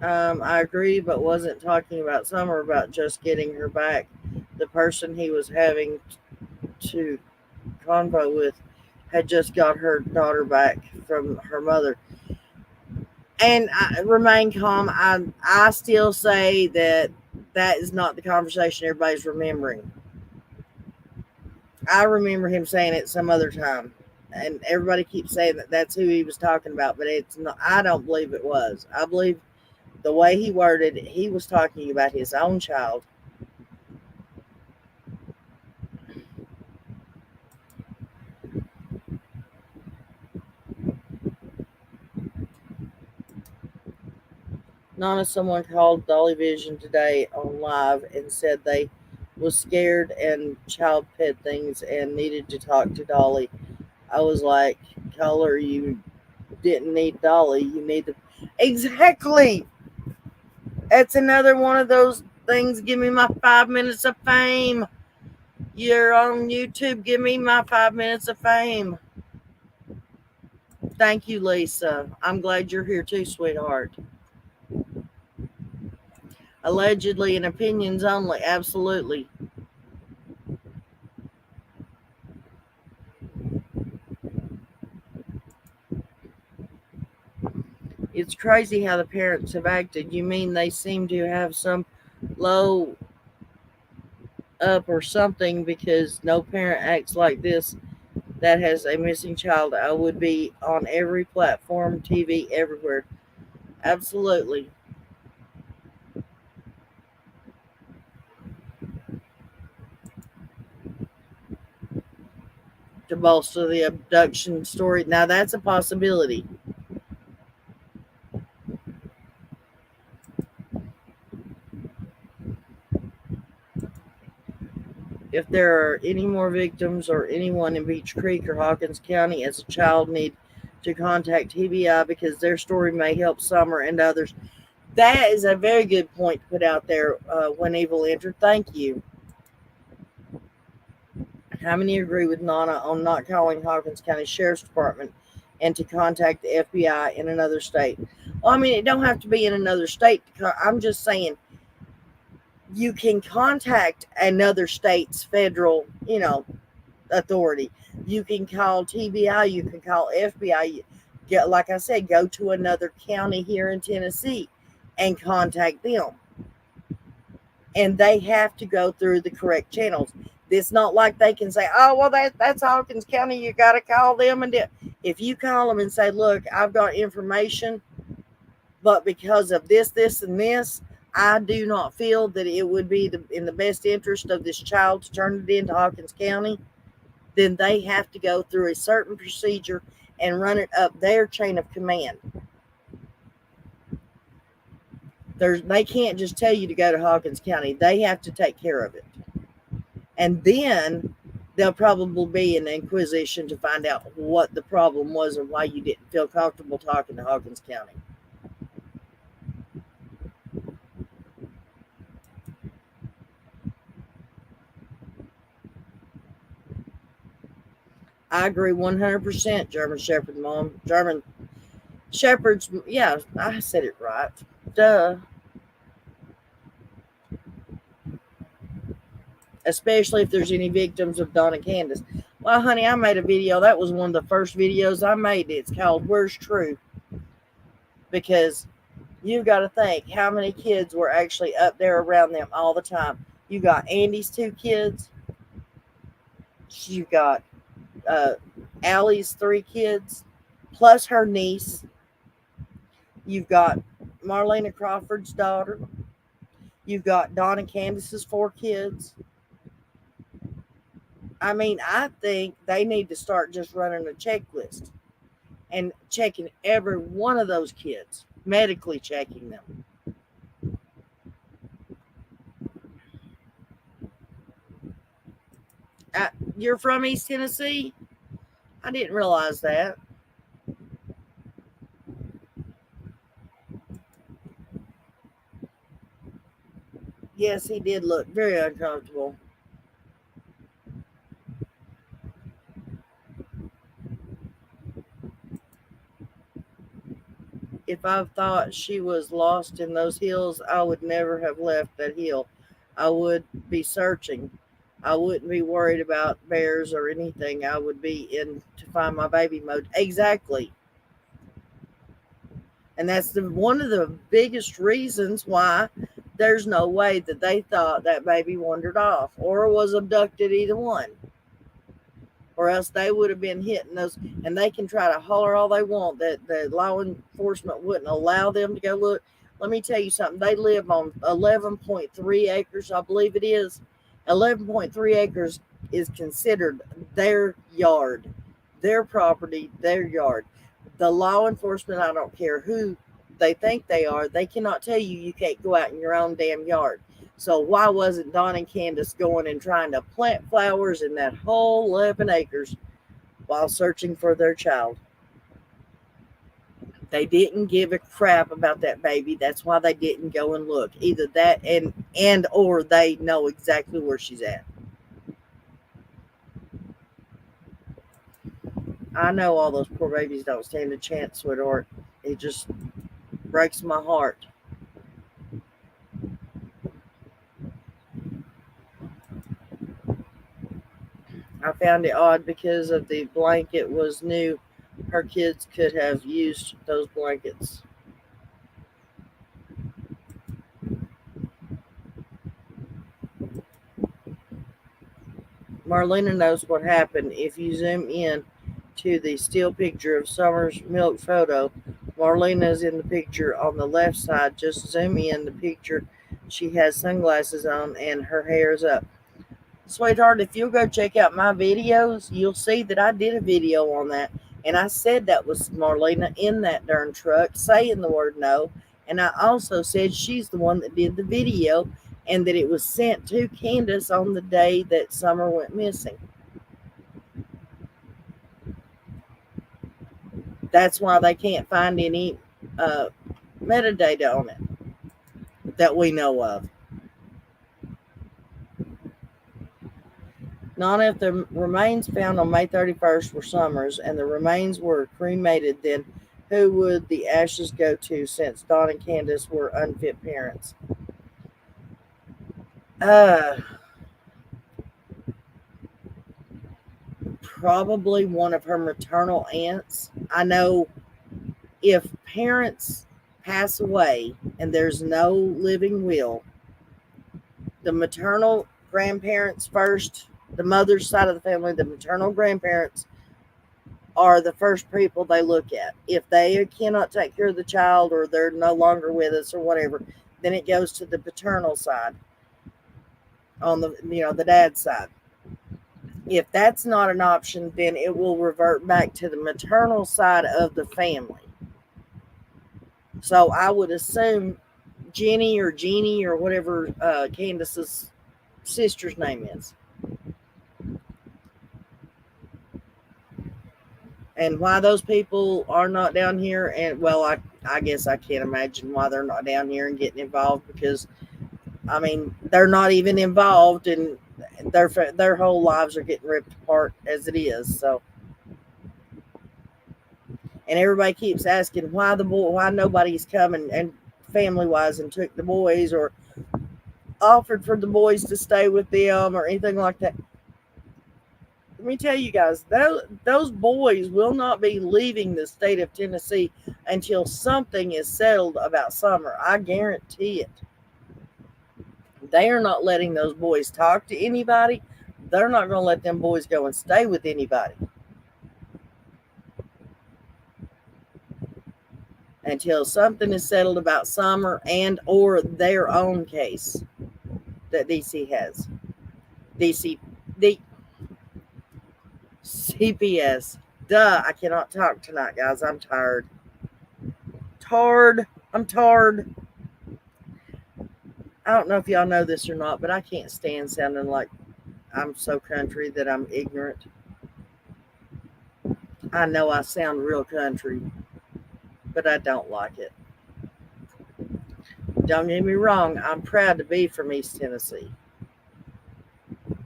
I agree, but wasn't talking about Summer, about just getting her back. The person he was having to convo with had just got her daughter back from her mother. And I remain calm. I still say that is not the conversation everybody's remembering. I remember him saying it some other time, and everybody keeps saying that that's who he was talking about, but it's not. I don't believe it was. I believe the way he worded it, he was talking about his own child. Nana, someone called Dolly Vision today on live and said they was scared and child pet things and needed to talk to Dolly. I was like, Caller, you didn't need Dolly. You need to. Exactly. That's another one of those things. Give me my 5 minutes of fame. You're on YouTube. Give me my 5 minutes of fame. Thank you, Lisa. I'm glad you're here too, sweetheart. Allegedly and opinions only. Absolutely. It's crazy how the parents have acted. You mean they seem to have some low up or something, because no parent acts like this that has a missing child. I would be on every platform, TV, everywhere. Absolutely. To bolster the abduction story. Now that's a possibility. If there are any more victims or anyone in Beach Creek or Hawkins County as a child need to contact TBI because their story may help Summer and others. That is a very good point to put out there, when evil entered. Thank you. How many agree with Nana on not calling Hawkins County Sheriff's Department and to contact the FBI in another state? Well, I mean, it don't have to be in another state. I'm just saying you can contact another state's federal, authority. You can call TBI. You can call FBI. Like I said, go to another county here in Tennessee and contact them. And they have to go through the correct channels. It's not like they can say, oh, well, that's Hawkins County. You got to call them. And if you call them and say, look, I've got information, but because of this, this, and this, I do not feel that it would be in the best interest of this child to turn it into Hawkins County, then they have to go through a certain procedure and run it up their chain of command. They can't just tell you to go to Hawkins County. They have to take care of it. And then there'll probably be an inquisition to find out what the problem was and why you didn't feel comfortable talking to Hawkins County. I agree 100%, German Shepherd Mom. German Shepherds, yeah, I said it right. Duh. Especially if there's any victims of Don and Candace. Well, honey, I made a video. That was one of the first videos I made. It's called Where's True? Because you got to think how many kids were actually up there around them all the time. You got Andy's 2 kids. You got Allie's 3 kids, plus her niece. You've got Marlena Crawford's daughter. You've got Don and Candace's 4 kids. I mean, I think they need to start just running a checklist and checking every one of those kids, medically checking them. You're from East Tennessee? I didn't realize that. Yes, he did look very uncomfortable. If I thought she was lost in those hills, I would never have left that hill. I would be searching. I wouldn't be worried about bears or anything. I would be in to find my baby mode. Exactly. And that's one of the biggest reasons why there's no way that they thought that baby wandered off or was abducted, either one. Or else they would have been hitting those, and they can try to holler all they want that the law enforcement wouldn't allow them to go look. Let me tell you something. They live on 11.3 acres, I believe it is. 11.3 acres is considered their yard, their property, their yard. The law enforcement, I don't care who they think they are, they cannot tell you can't go out in your own damn yard. So why wasn't Don and Candace going and trying to plant flowers in that whole 11 acres while searching for their child? They didn't give a crap about that baby. That's why they didn't go and look. Either that and or they know exactly where she's at. I know all those poor babies don't stand a chance, sweetheart. It just breaks my heart. I found it odd because of the blanket was new. Her kids could have used those blankets. Marlena knows what happened. If you zoom in to the still picture of Summer's milk photo, Marlena's in the picture on the left side. Just zoom in the picture. She has sunglasses on and her hair is up. Sweetheart, if you'll go check out my videos, you'll see that I did a video on that. And I said that was Marlena in that darn truck saying the word no. And I also said she's the one that did the video and that it was sent to Candace on the day that Summer went missing. That's why they can't find any metadata on it that we know of. Not if the remains found on May 31st were Summers and the remains were cremated, then who would the ashes go to, since Don and Candace were unfit parents? Probably one of her maternal aunts. I know if parents pass away and there's no living will, the maternal grandparents first, the mother's side of the family, the maternal grandparents are the first people they look at. If they cannot take care of the child or they're no longer with us or whatever, then it goes to the paternal side on the dad's side. If that's not an option, then it will revert back to the maternal side of the family. So I would assume Jenny or Jeannie or whatever Candace's sister's name is. And why those people are not down here, and well, I guess I can't imagine why they're not down here and getting involved, because I mean, they're not even involved, and their whole lives are getting ripped apart as it is. So, and everybody keeps asking why nobody's coming and family wise and took the boys or offered for the boys to stay with them or anything like that. Let me tell you guys, those boys will not be leaving the state of Tennessee until something is settled about Summer. I guarantee it. They are not letting those boys talk to anybody. They're not going to let them boys go and stay with anybody until something is settled about Summer and or their own case that DC has. CPS. Duh, I cannot talk tonight, guys. I'm tired. I'm tired. I don't know if y'all know this or not, but I can't stand sounding like I'm so country that I'm ignorant. I know I sound real country, but I don't like it. Don't get me wrong, I'm proud to be from East Tennessee.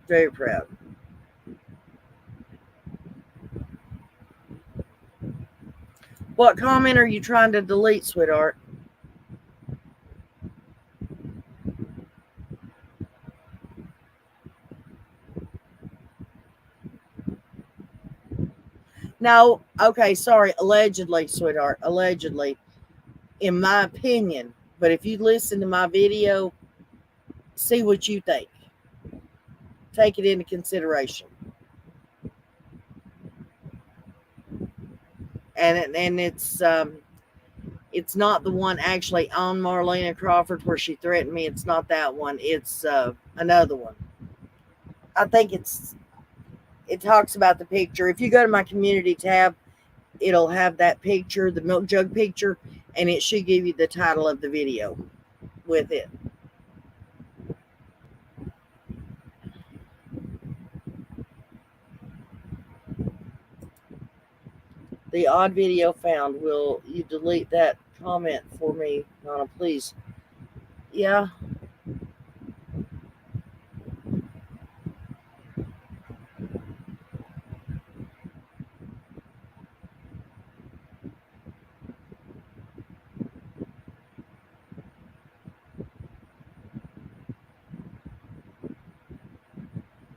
Very proud. What comment are you trying to delete, sweetheart? No, okay, sorry. Allegedly, sweetheart. Allegedly, in my opinion. But if you listen to my video, see what you think. Take it into consideration. And it's not the one actually on Marlena Crawford where she threatened me. It's not that one. It's another one. I think it talks about the picture. If you go to my community tab, it'll have that picture, the milk jug picture, and it should give you the title of the video with it. The odd video found. Will you delete that comment for me, Nana, please? Yeah.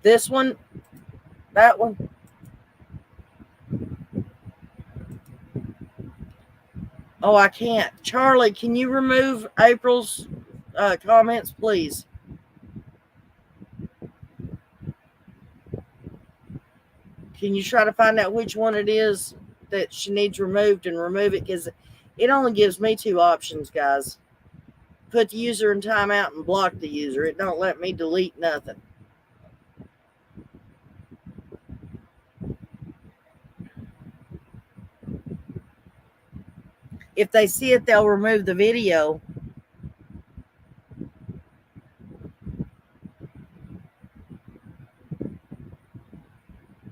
This one, that one. Oh, I can't. Charlie, can you remove April's comments, please? Can you try to find out which one it is that she needs removed and remove it? Because it only gives me two options, guys. Put the user in timeout and block the user. It don't let me delete nothing. If they see it, they'll remove the video.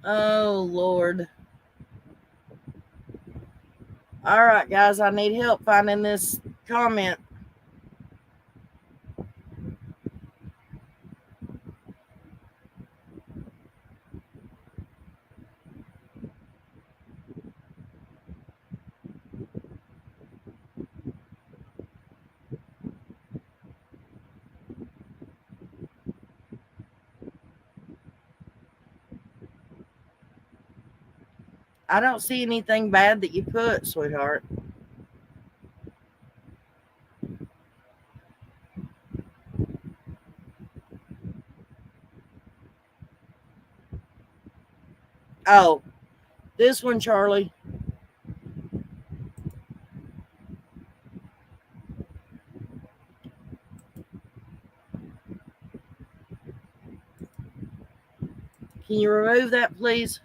Oh, Lord. All right, guys, I need help finding this comment. I don't see anything bad that you put, sweetheart. Oh, this one, Charlie. Can you remove that, please?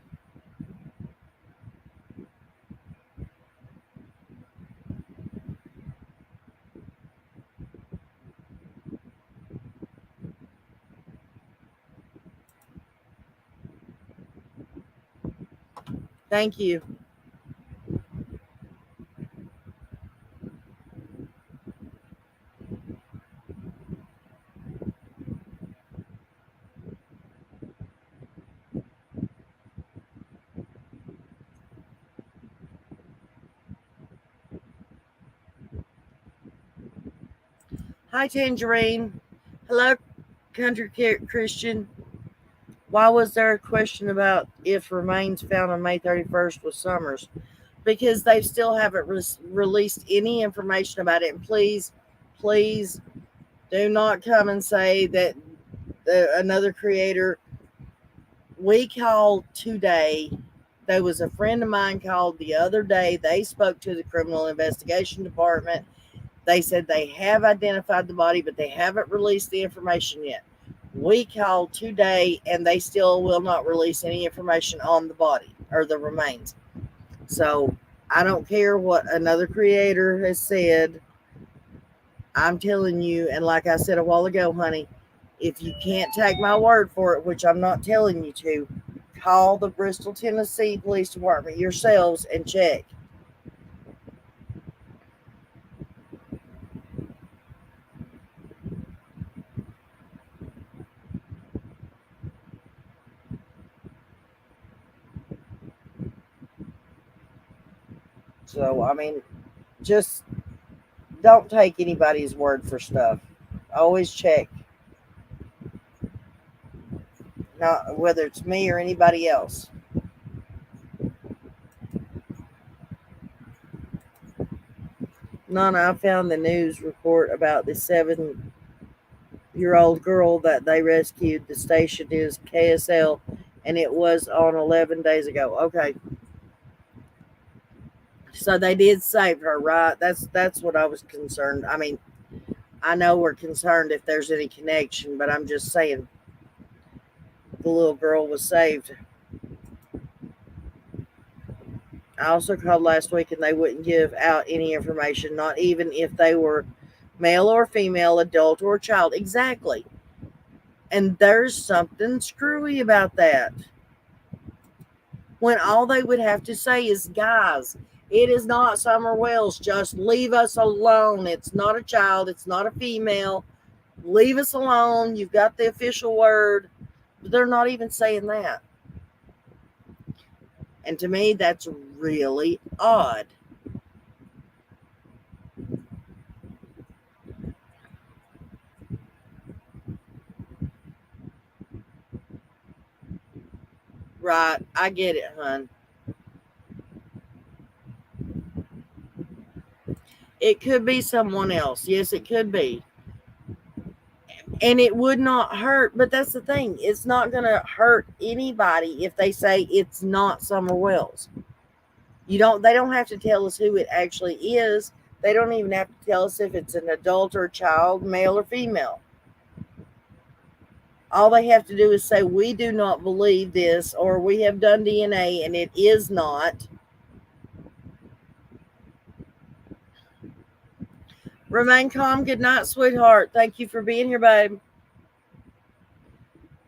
Thank you. Hi, Tangerine. Hello, Country Christian. Why was there a question about if remains found on May 31st was Summers? Because they still haven't released any information about it. And please, please do not come and say that another creator. We called today. There was a friend of mine called the other day. They spoke to the criminal investigation department. They said they have identified the body, but they haven't released the information yet. We called today, and they still will not release any information on the body or the remains. So I don't care what another creator has said. I'm telling you, and like I said a while ago, honey, if you can't take my word for it, which I'm not telling you to, call the Bristol, Tennessee Police Department yourselves and check. So, I mean, just don't take anybody's word for stuff. Always check. Not whether it's me or anybody else. Nana, I found the news report about the 7-year-old girl that they rescued. The station is KSL, and it was on 11 days ago. Okay. So they did save her, right? That's what I was concerned. I mean, I know we're concerned if there's any connection, but I'm just saying the little girl was saved. I also called last week and they wouldn't give out any information, not even if they were male or female, adult or child. Exactly. And there's something screwy about that. When all they would have to say is, guys, it is not Summerwells. Just leave us alone. It's not a child. It's not a female. Leave us alone. You've got the official word. But they're not even saying that. And to me, that's really odd. Right. I get it, hon. It could be someone else. Yes, it could be. And it would not hurt, but that's the thing. It's not going to hurt anybody if they say it's not Summerwells. They don't have to tell us who it actually is. They don't even have to tell us if it's an adult or a child, male or female. All they have to do is say, we do not believe this, or we have done DNA and it is not. Remain calm. Good night, sweetheart. Thank you for being here, babe.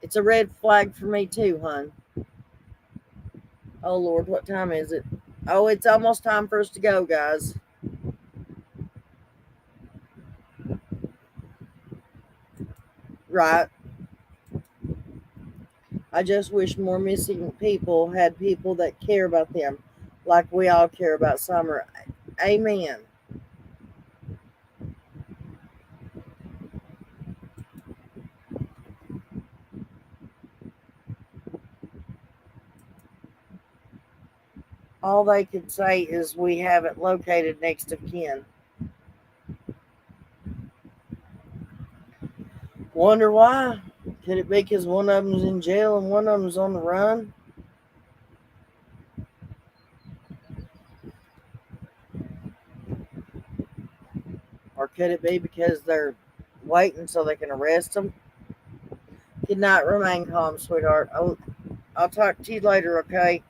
It's a red flag for me too, hon. Oh, Lord, what time is it? Oh, it's almost time for us to go, guys. Right. I just wish more missing people had people that care about them like we all care about Summer. Amen. All they could say is we have it located next of kin. Wonder why? Could it be because one of them's in jail and one of them's on the run? Or could it be because they're waiting so they can arrest them? Good night. Remain calm, sweetheart. I'll talk to you later, okay?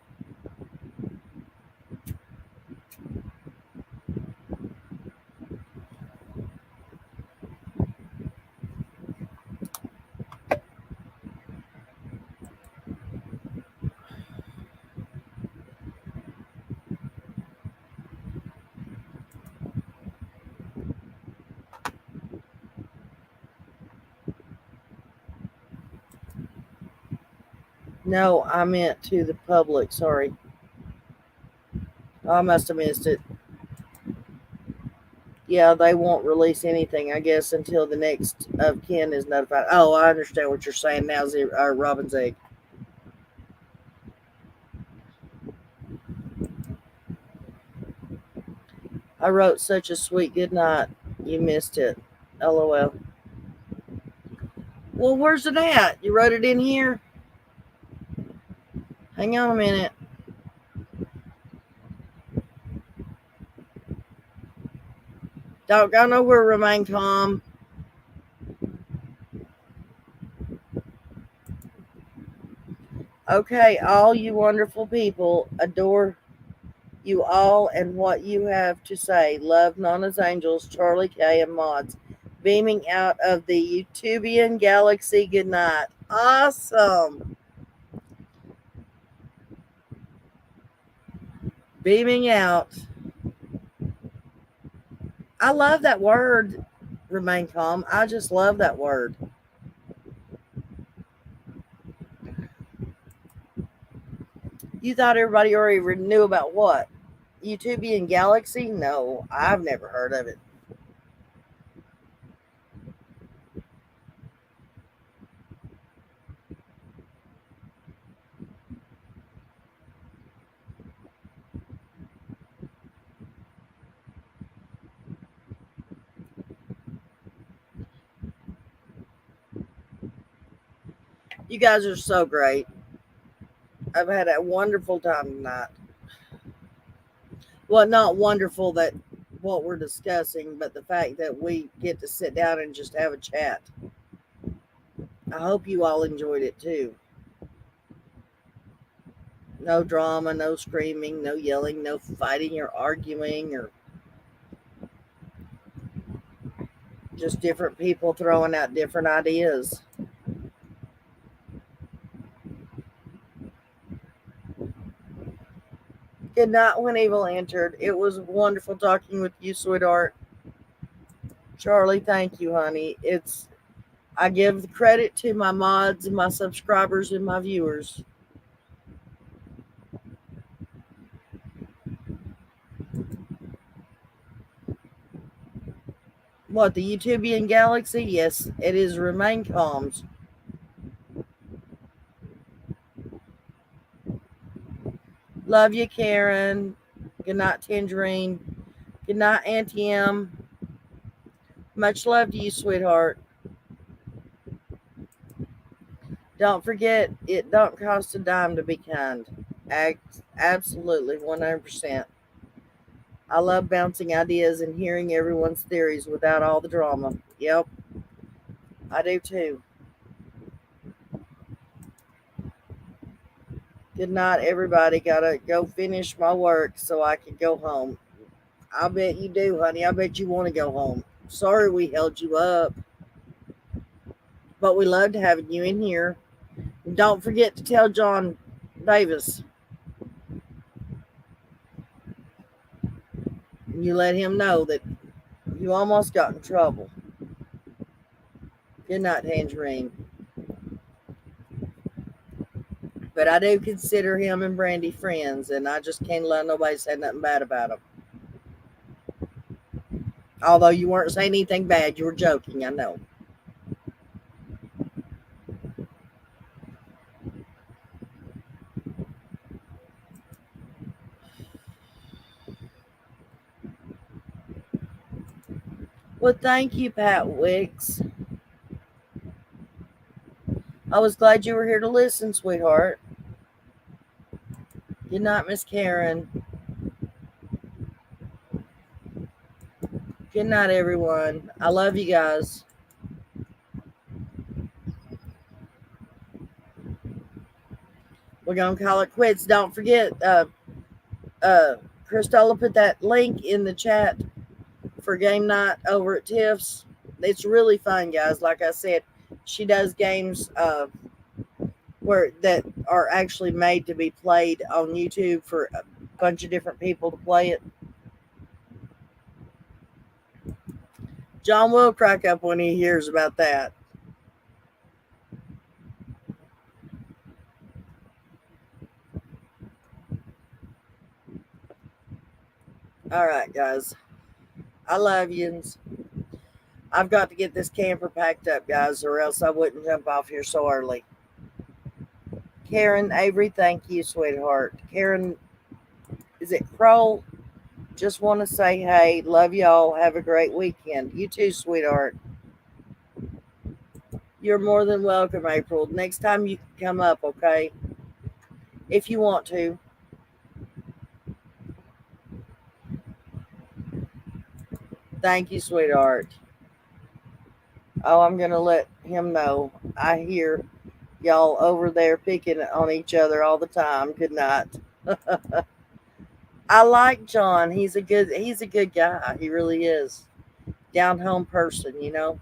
No, I meant to the public. Sorry. I must have missed it. Yeah, they won't release anything, I guess, until the next of kin is notified. Oh, I understand what you're saying now, Robin's egg. I wrote such a sweet good night. You missed it. LOL. Well, where's it at? You wrote it in here? Hang on a minute. Doggone know where remain calm. Okay, all you wonderful people, adore you all and what you have to say. Love Nana's Angels, Charlie K, and Mods. Beaming out of the YouTubian galaxy. Good night. Awesome. Beaming out. I love that word, remain calm. I just love that word. You thought everybody already knew about what? YouTubian galaxy? No, I've never heard of it. You guys are so great. I've had a wonderful time tonight. Well, not wonderful that what we're discussing, but the fact that we get to sit down and just have a chat. I hope you all enjoyed it too. No drama, no screaming, no yelling, no fighting or arguing, or just different people throwing out different ideas. Good night when evil entered. It was wonderful talking with you, sweetheart. Charlie, thank you, honey. I give the credit to my mods and my subscribers and my viewers. What, the YouTubian galaxy? Yes, it is remain calms. Love you, Karen. Good night, Tangerine. Good night, Auntie M. Much love to you, sweetheart. Don't forget, it don't cost a dime to be kind. Absolutely, 100%. I love bouncing ideas and hearing everyone's theories without all the drama. Yep, I do too. Good night, everybody. Gotta go finish my work so I can go home. I bet you do, honey. I bet you want to go home. Sorry we held you up, but we loved having you in here. And don't forget to tell John Davis. You let him know that you almost got in trouble. Good night, Tangerine. But I do consider him and Brandy friends, and I just can't let nobody say nothing bad about them. Although you weren't saying anything bad, you were joking, I know. Well, thank you, Pat Wicks. I was glad you were here to listen, sweetheart. Good night, Miss Karen. Good night, everyone. I love you guys. We're going to call it quits. Don't forget, Christola put that link in the chat for game night over at Tiff's. It's really fun, guys. Like I said, she does games that are actually made to be played on YouTube for a bunch of different people to play it. John will crack up when he hears about that. All right, guys. I love yous. I've got to get this camper packed up, guys, or else I wouldn't jump off here so early. Karen Avery, thank you, sweetheart. Karen, is it Kroll? Just want to say, hey, love y'all. Have a great weekend. You too, sweetheart. You're more than welcome, April. Next time you can come up, okay? If you want to. Thank you, sweetheart. Oh, I'm going to let him know. I hear y'all over there picking on each other all the time. Good night. I like John. He's a good guy. He really is. Down home person, you know.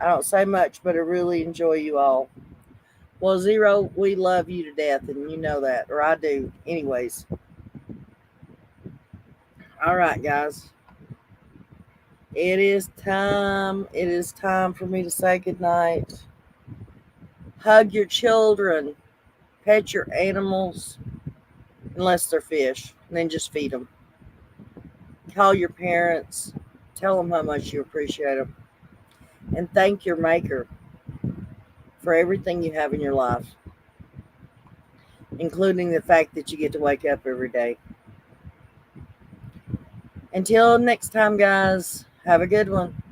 I don't say much, but I really enjoy you all. Well, Zero, we love you to death, and you know that, or I do. Anyways. All right, guys. It is time. It is time for me to say goodnight. Hug your children. Pet your animals. Unless they're fish. And then just feed them. Call your parents. Tell them how much you appreciate them. And thank your maker for everything you have in your life. Including the fact that you get to wake up every day. Until next time, guys. Have a good one.